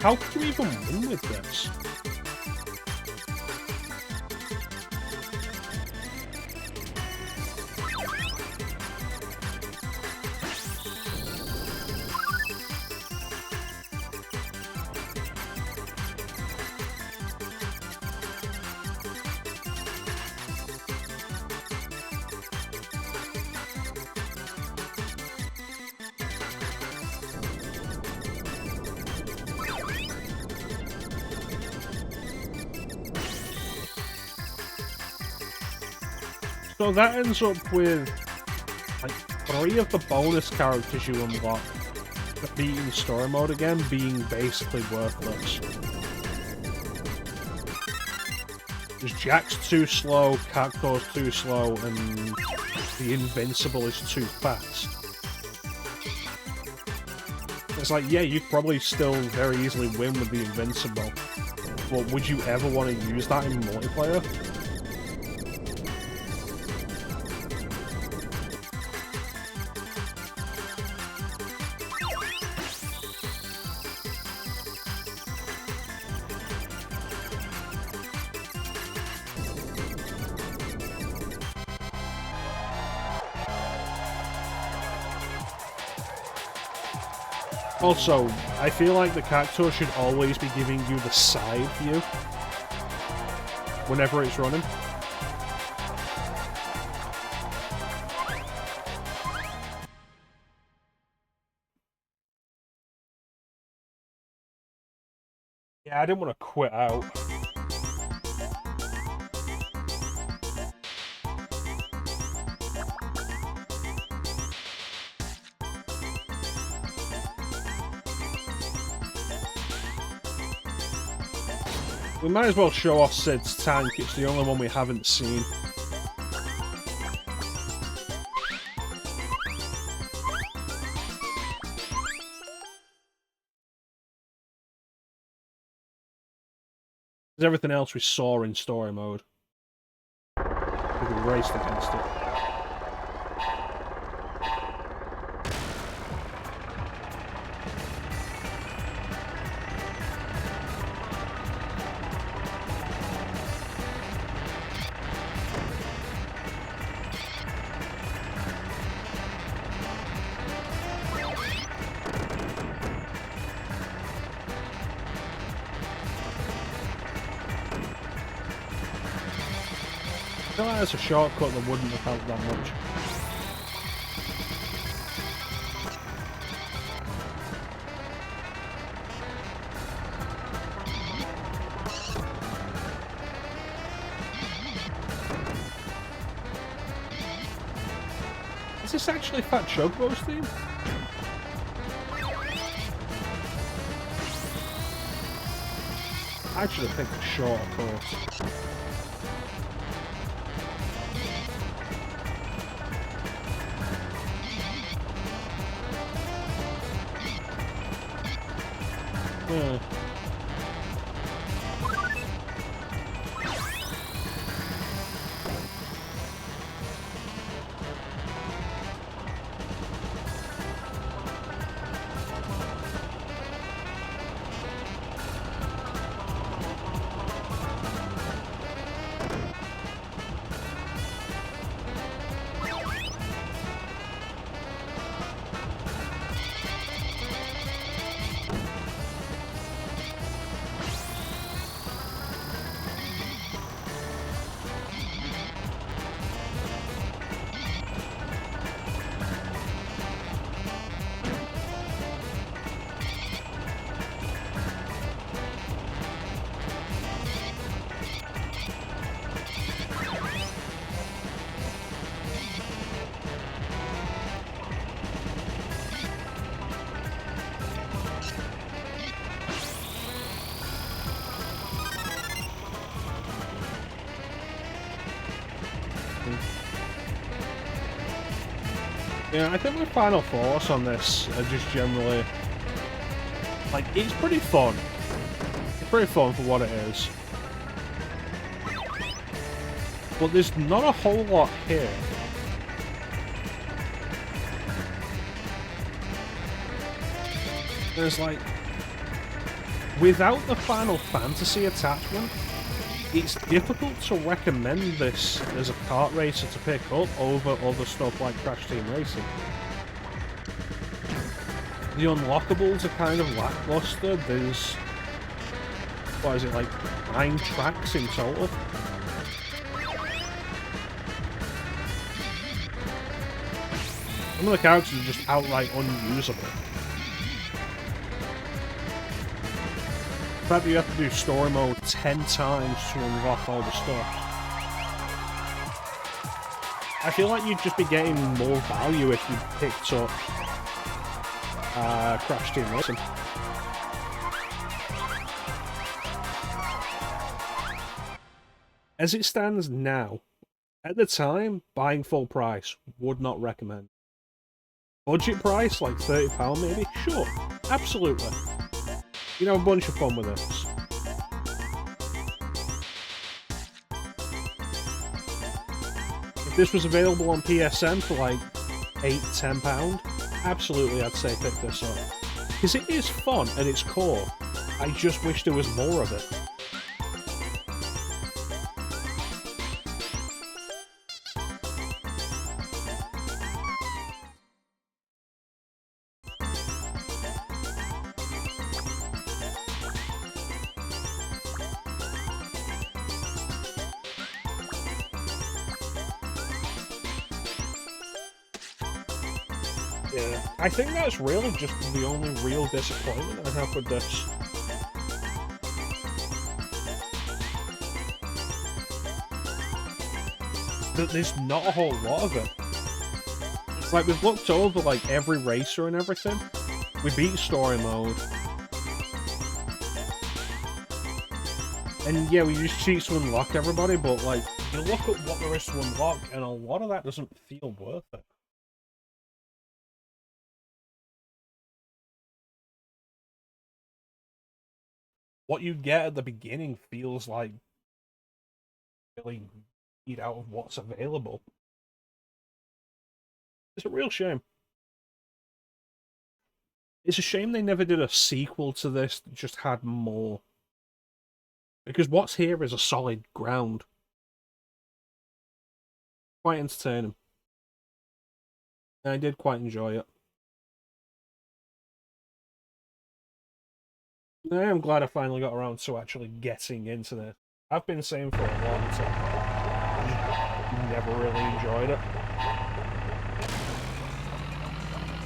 How could you even win with this? So that ends up with like 3 of the bonus characters you unlock that beating story mode again being basically worthless. Because Jack's too slow, Cactuar's too slow, and the Invincible is too fast. It's like, yeah, you'd probably still very easily win with the Invincible, but would you ever want to use that in multiplayer? Also, I feel like the Cactuar should always be giving you the side view whenever it's running. Yeah, I didn't want to quit out. We might as well show off Sid's tank, it's the only one we haven't seen. There's everything else we saw in story mode. We raced against it. feel like that's a shortcut that wouldn't have helped that much. Is this actually Fat Chocobo's theme? I should have picked a shorter course. Yeah. Yeah, I think my final thoughts on this are just generally, like, it's pretty fun. It's pretty fun for what it is. But there's not a whole lot here. There's like, without the Final Fantasy attachment, it's difficult to recommend this as a kart racer to pick up over other stuff like Crash Team Racing. The unlockables are kind of lackluster. There's, what is it, like 9 tracks in total? Some of the characters are just outright unusable. The fact that you have to do story mode 10 times to unlock all the stuff. I feel like you'd just be getting more value if you picked up Crash Team Racing. As it stands now, at the time, buying full price, would not recommend. Budget price, like £30 maybe? Sure, absolutely. You know, a bunch of fun with this. If this was available on PSN for like £8–10, absolutely I'd say pick this up. Because it is fun at its core. I just wish there was more of it. Yeah, I think that's really just the only real disappointment I have with this. That there's not a whole lot of it. It's like we've looked over like every racer and everything. We beat story mode. And yeah, we use cheats to unlock everybody, but like, you look at what there is to unlock, and a lot of that doesn't feel worth it. What you get at the beginning feels like really eat out of what's available. It's a real shame. It's a shame they never did a sequel to this that just had more. Because what's here is a solid ground. Quite entertaining. And I did quite enjoy it. I am glad I finally got around to actually getting into this. I've been saying for a long time, never really enjoyed it.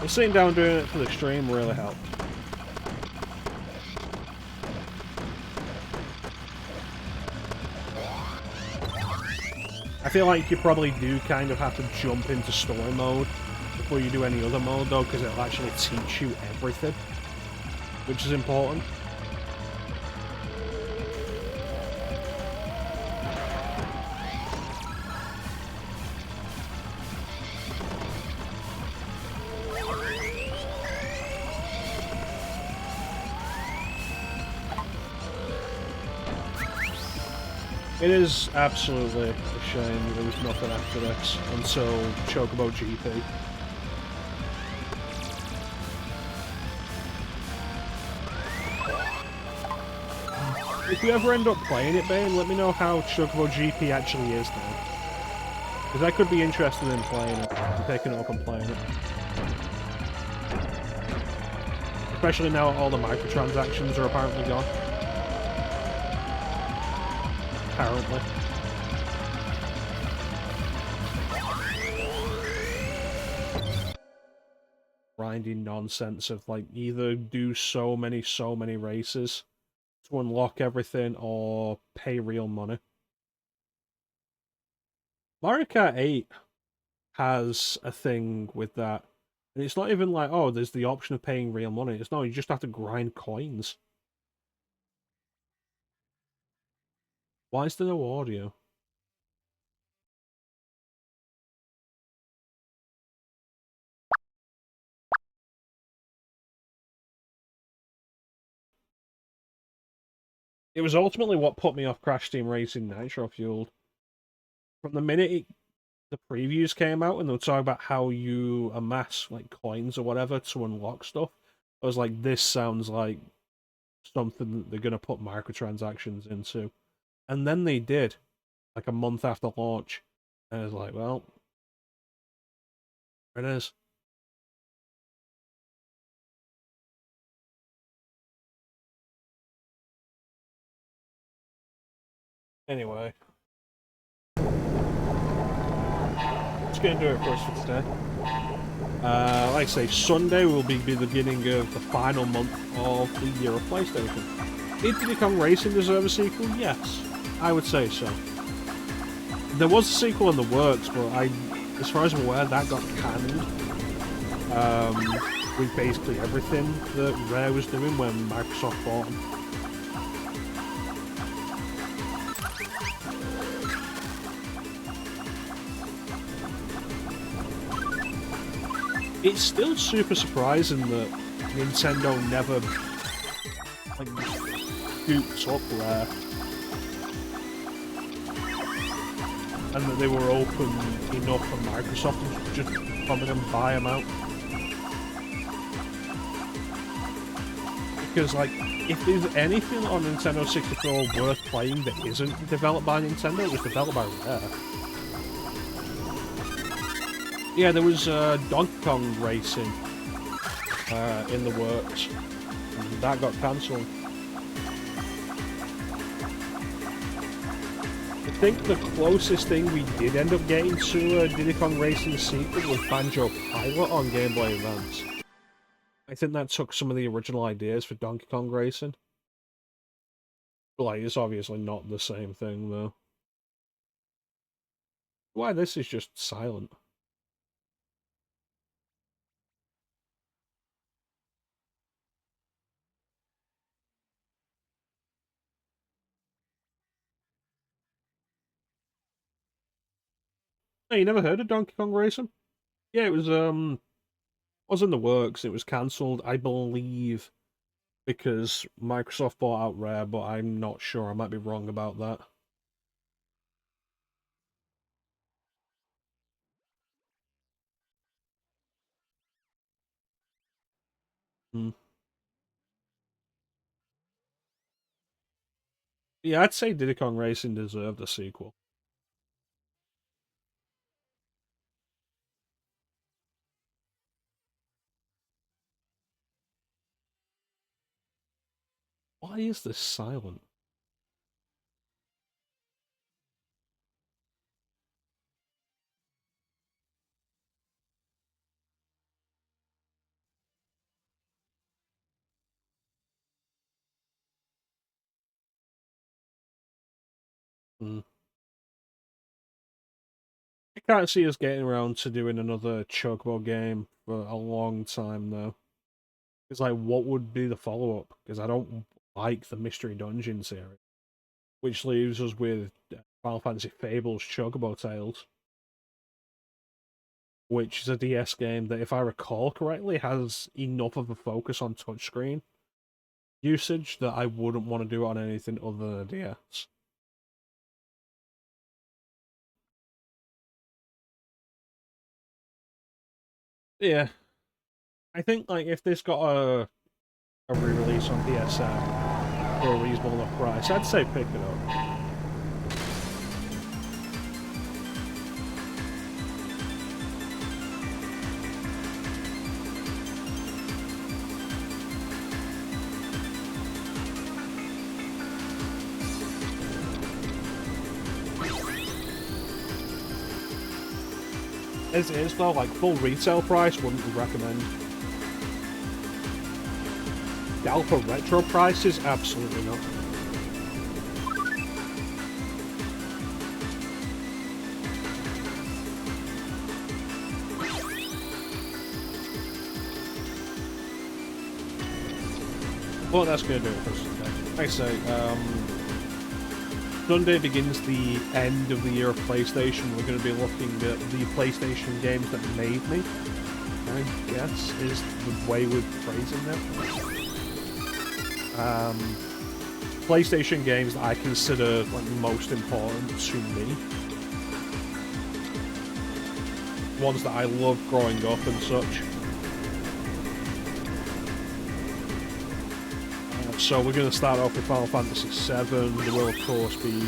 But sitting down doing it for the stream really helped. I feel like you probably do kind of have to jump into story mode before you do any other mode, though, because it'll actually teach you everything, which is important. It is absolutely a shame there was nothing after this until Chocobo GP. If you ever end up playing it, Bane, let me know how Chocobo GP actually is now. Because I could be interested in playing it, and picking it up and playing it. Especially now all the microtransactions are apparently gone. Apparently. Grinding nonsense of like either do so many races to unlock everything or pay real money. Mario Kart 8 has a thing with that. And it's not even like, oh, there's the option of paying real money. It's no, you just have to grind coins. Why is there no audio? It was ultimately what put me off Crash Team Racing Nitro Fueled. From the minute the previews came out and they were talking about how you amass like coins or whatever to unlock stuff, I was like, this sounds like something that they're going to put microtransactions into. And then they did, like a month after launch. And I was like, well, there it is. Anyway. That's going to do it for us for today. Like I say, Sunday will be the beginning of the final month of the year of PlayStation. Did Diddy Kong Racing deserve a sequel? Yes, I would say so. There was a sequel in the works, but as far as I'm aware, that got canned. With basically everything that Rare was doing when Microsoft bought them. It's still super surprising that Nintendo never like scooped up Rare, and that they were open enough for Microsoft to just come in and buy them out. Because like, if there's anything on Nintendo 64 worth playing that isn't developed by Nintendo, it was developed by Rare. Yeah, there was Donkey Kong Racing in the works, and that got cancelled. I think the closest thing we did end up getting to Diddy Kong Racing sequel was Banjo Pilot on Game Boy Advance. I think that took some of the original ideas for Donkey Kong Racing. But, like, it's obviously not the same thing, though. Why this is just silent? Hey, you never heard of Donkey Kong Racing? Yeah, it was in the works. It was cancelled, I believe, because Microsoft bought out Rare, but I'm not sure. I might be wrong about that. Hmm. Yeah, I'd say Diddy Kong Racing deserved a sequel. Why is this silent? Mm. I can't see us getting around to doing another Chocobo game for a long time, though. It's like, what would be the follow-up? Because I don't like the Mystery Dungeon series. Which leaves us with Final Fantasy Fables Chocobo Tales, which is a DS game that, if I recall correctly, has enough of a focus on touchscreen usage that I wouldn't want to do it on anything other than a DS. Yeah, I think like if this got a re-release on PSN for a reasonable enough price, I'd say pick it up. As it is though, like full retail price, wouldn't recommend. The Alpha Retro prices, absolutely not. Well, that's going to do it for us today. Like I say, Sunday begins the end of the year of PlayStation. We're going to be looking at the PlayStation games that made me, I guess, is the way we're phrasing them. PlayStation games that I consider like most important to me. Ones that I loved growing up and such. So we're going to start off with Final Fantasy VII. There will, of course, be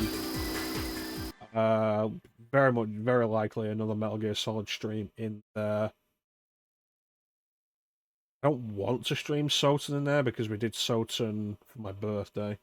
very likely another Metal Gear Solid stream in there. I don't want to stream Soten in there because we did Soten for my birthday.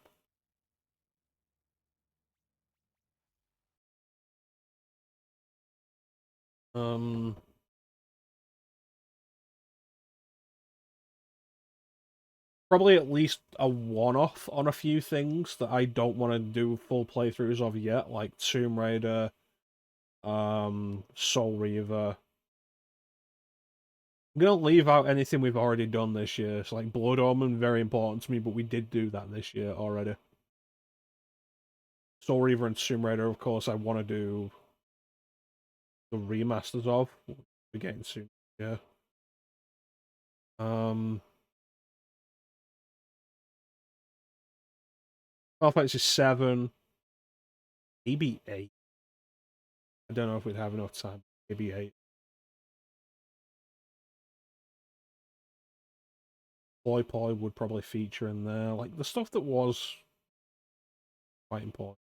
Probably at least a one-off on a few things that I don't want to do full playthroughs of yet, like Tomb Raider, Soul Reaver. I'm gonna leave out anything we've already done this year. So like Blood Omen, very important to me, but we did do that this year already. Soul Reaver and Tomb Raider, of course, I want to do the remasters of. We're getting soon, yeah. Final Fantasy 7, maybe 8. I don't know if we'd have enough time. Maybe 8. Boy Boy would probably feature in there. Like, the stuff that was quite important.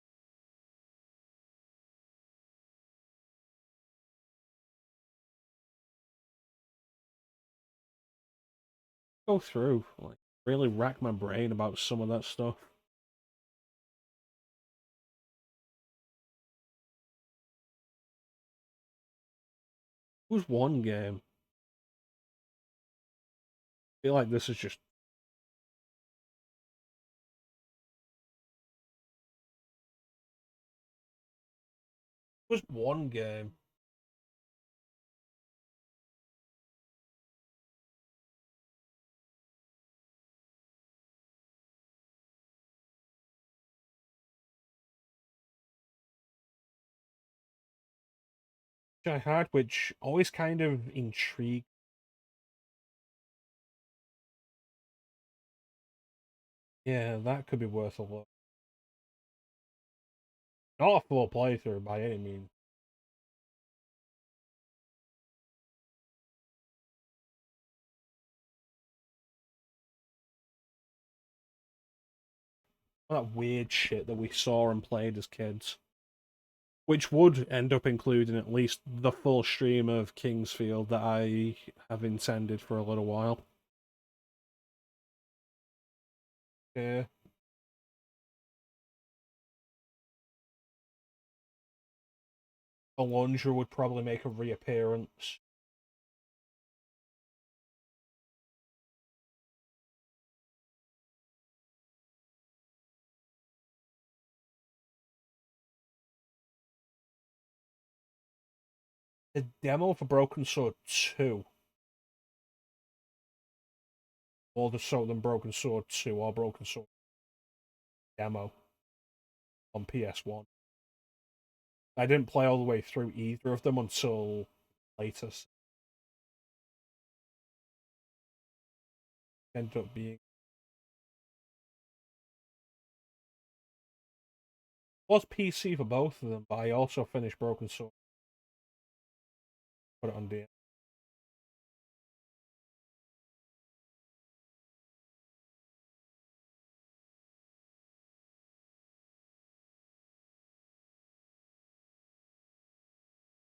Go through, like, really rack my brain about some of that stuff. It was one game. I feel like this is just... It was one game. Which I had, which always kind of intrigued. Yeah, that could be worth a look. Not a full playthrough by any means. All that weird shit that we saw and played as kids. Which would end up including at least the full stream of Kingsfield that I have intended for a little while. Yeah. Alondra would probably make a reappearance. The demo for Broken Sword 2. Or the Broken Sword 2 or Broken Sword demo on PS1. I didn't play all the way through either of them until later. Ended up being was PC for both of them, but I also finished Broken Sword. Put it on DS.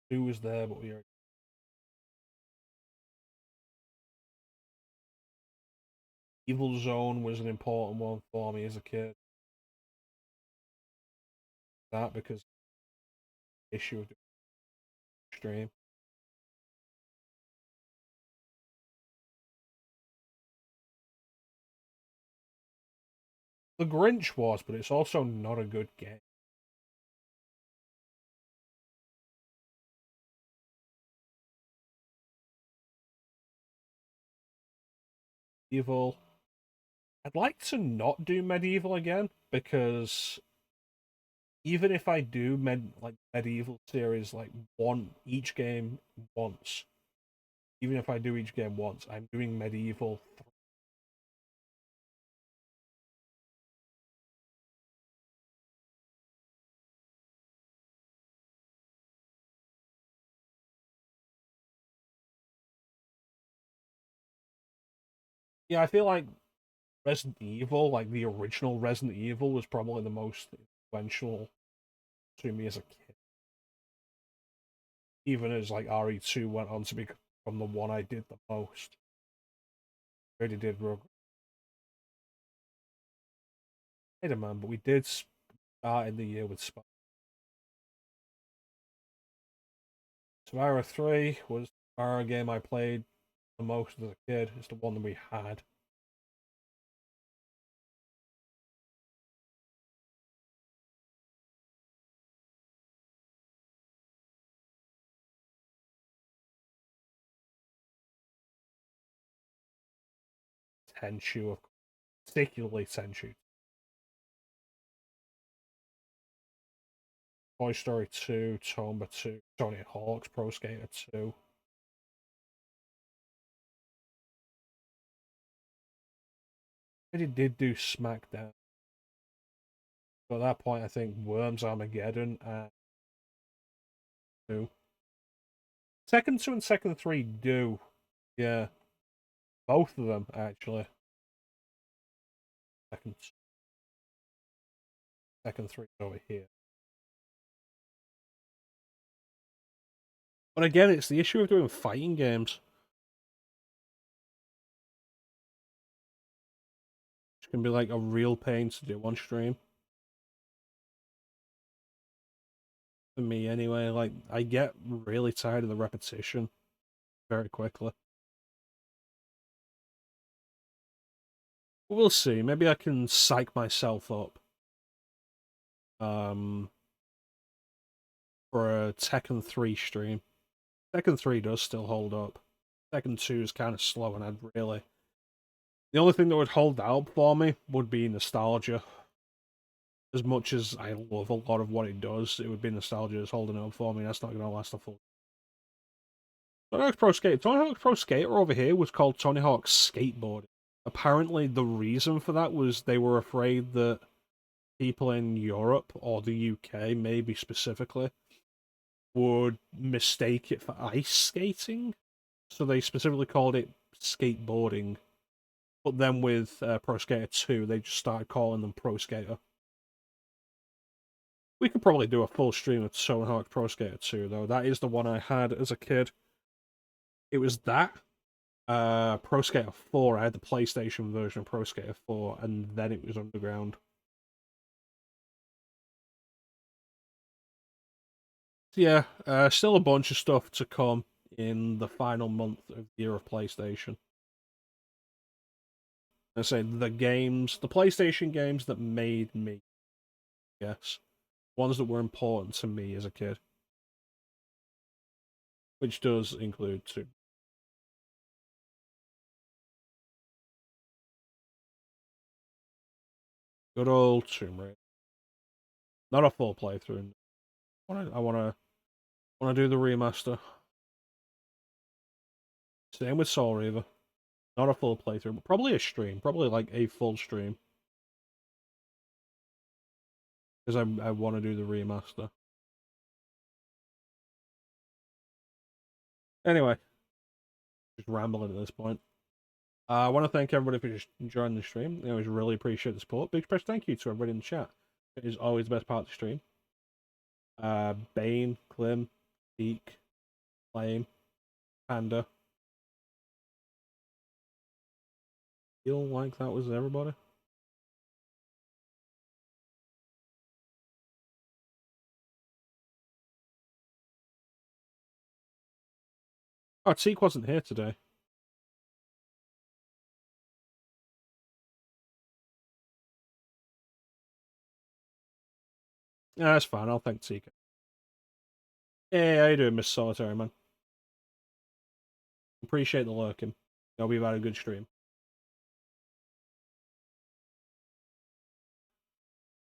Who was there, but we are. Evil Zone was an important one for me as a kid. That because issue of the stream. The Grinch was, but it's also not a good game. Evil. I'd like to not do Medieval again because even if I do Medieval series each game once, even if I do each game once, I'm doing Medieval. Yeah, I feel like Resident Evil, like the original Resident Evil, was probably the most influential to me as a kid. Even as like RE2 went on to become the one I did the most. I already did Rogue Spider-Man, but we did start in the year with Spider. Survivor 3 was the horror game I played the most as a kid. It's the one that we had. Tenchu, particularly Tenchu. Toy Story 2, Tomba 2, Tony Hawk's Pro Skater 2. I did do SmackDown. So at that point, I think Worms Armageddon and 2. Second 2 and Second 3 do. Yeah. Both of them, actually. Second 3 over here. But again, it's the issue of doing fighting games. Which can be like a real pain to do on stream. For me, anyway. Like, I get really tired of the repetition very quickly. We'll see. Maybe I can psych myself up. For a Tekken 3 stream. Tekken 3 does still hold up. Tekken 2 is kind of slow, and I'd really... The only thing that would hold that up for me would be nostalgia. As much as I love a lot of what it does, it would be nostalgia that's holding it up for me. That's not going to last a full... Tony Hawk's Pro Skater. Tony Hawk's Pro Skater over here was called Tony Hawk's Skateboard. Apparently, the reason for that was they were afraid that people in Europe, or the UK maybe specifically, would mistake it for ice skating. So they specifically called it skateboarding. But then with Pro Skater 2, they just started calling them Pro Skater. We could probably do a full stream of Tony Hawk Pro Skater 2, though. That is the one I had as a kid. It was that. Pro Skater 4, I had the PlayStation version of Pro Skater 4, and then it was Underground. So yeah, still a bunch of stuff to come in the final month of the year of PlayStation. I say the PlayStation games that made me, yes, ones that were important to me as a kid. which does include two. Good old Tomb Raider. Not a full playthrough. I wanna do the remaster. Same with Soul Reaver. Not a full playthrough, but probably a stream. Probably like a full stream. Because I want to do the remaster. Anyway. Just rambling at this point. I want to thank everybody for just joining the stream. I always really appreciate the support. Big special thank you to everybody in the chat. It is always the best part of the stream. Bane, Klim, Beak, Flame, Panda. Feel like that was everybody? Oh, Teak wasn't here today. Yeah, that's fine. I'll thank Teak. Hey, how you doing, Miss Solitary, man? Appreciate the lurking. Hope we've had a good stream.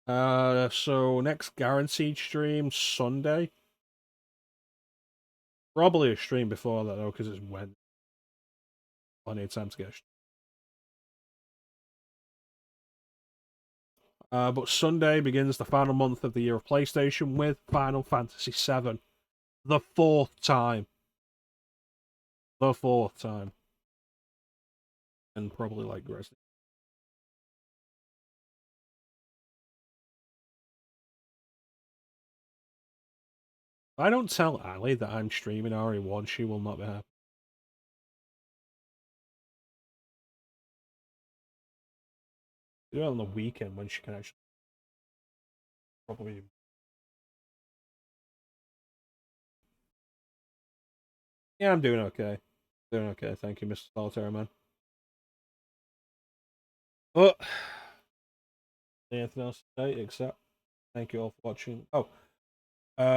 So next guaranteed stream Sunday. Probably a stream before that though, because it's Wednesday. Plenty of time to get. But Sunday begins the final month of the year of PlayStation with Final Fantasy VII. The fourth time. The fourth time. And probably like Resident. If I don't tell Ali that I'm streaming RE1, she will not be happy. Do it on the weekend when she can actually probably. Yeah, I'm doing okay. Doing okay, thank you, Mr. Solitaire, man. Oh, anything else to say except thank you all for watching. Oh,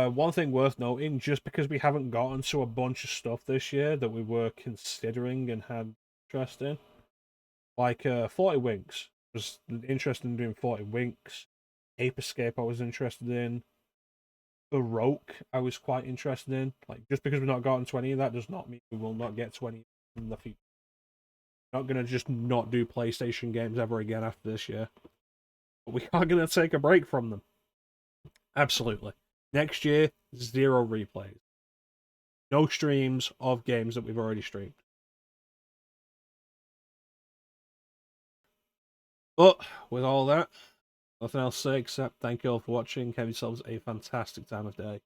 one thing worth noting, just because we haven't gotten to a bunch of stuff this year that we were considering and had interest in, like 40 Winks. I was interested in doing 40 Winks. Ape Escape I was interested in. Baroque I was quite interested in. Like, just because we've not gotten to any of that does not mean we will not get to any in the future. We're not going to just not do PlayStation games ever again after this year. But we are going to take a break from them. Absolutely. Next year, 0 replays. No streams of games that we've already streamed. But, with all that, nothing else to say except thank you all for watching. Have yourselves a fantastic time of day.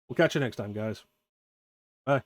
We'll catch you next time, guys. Bye.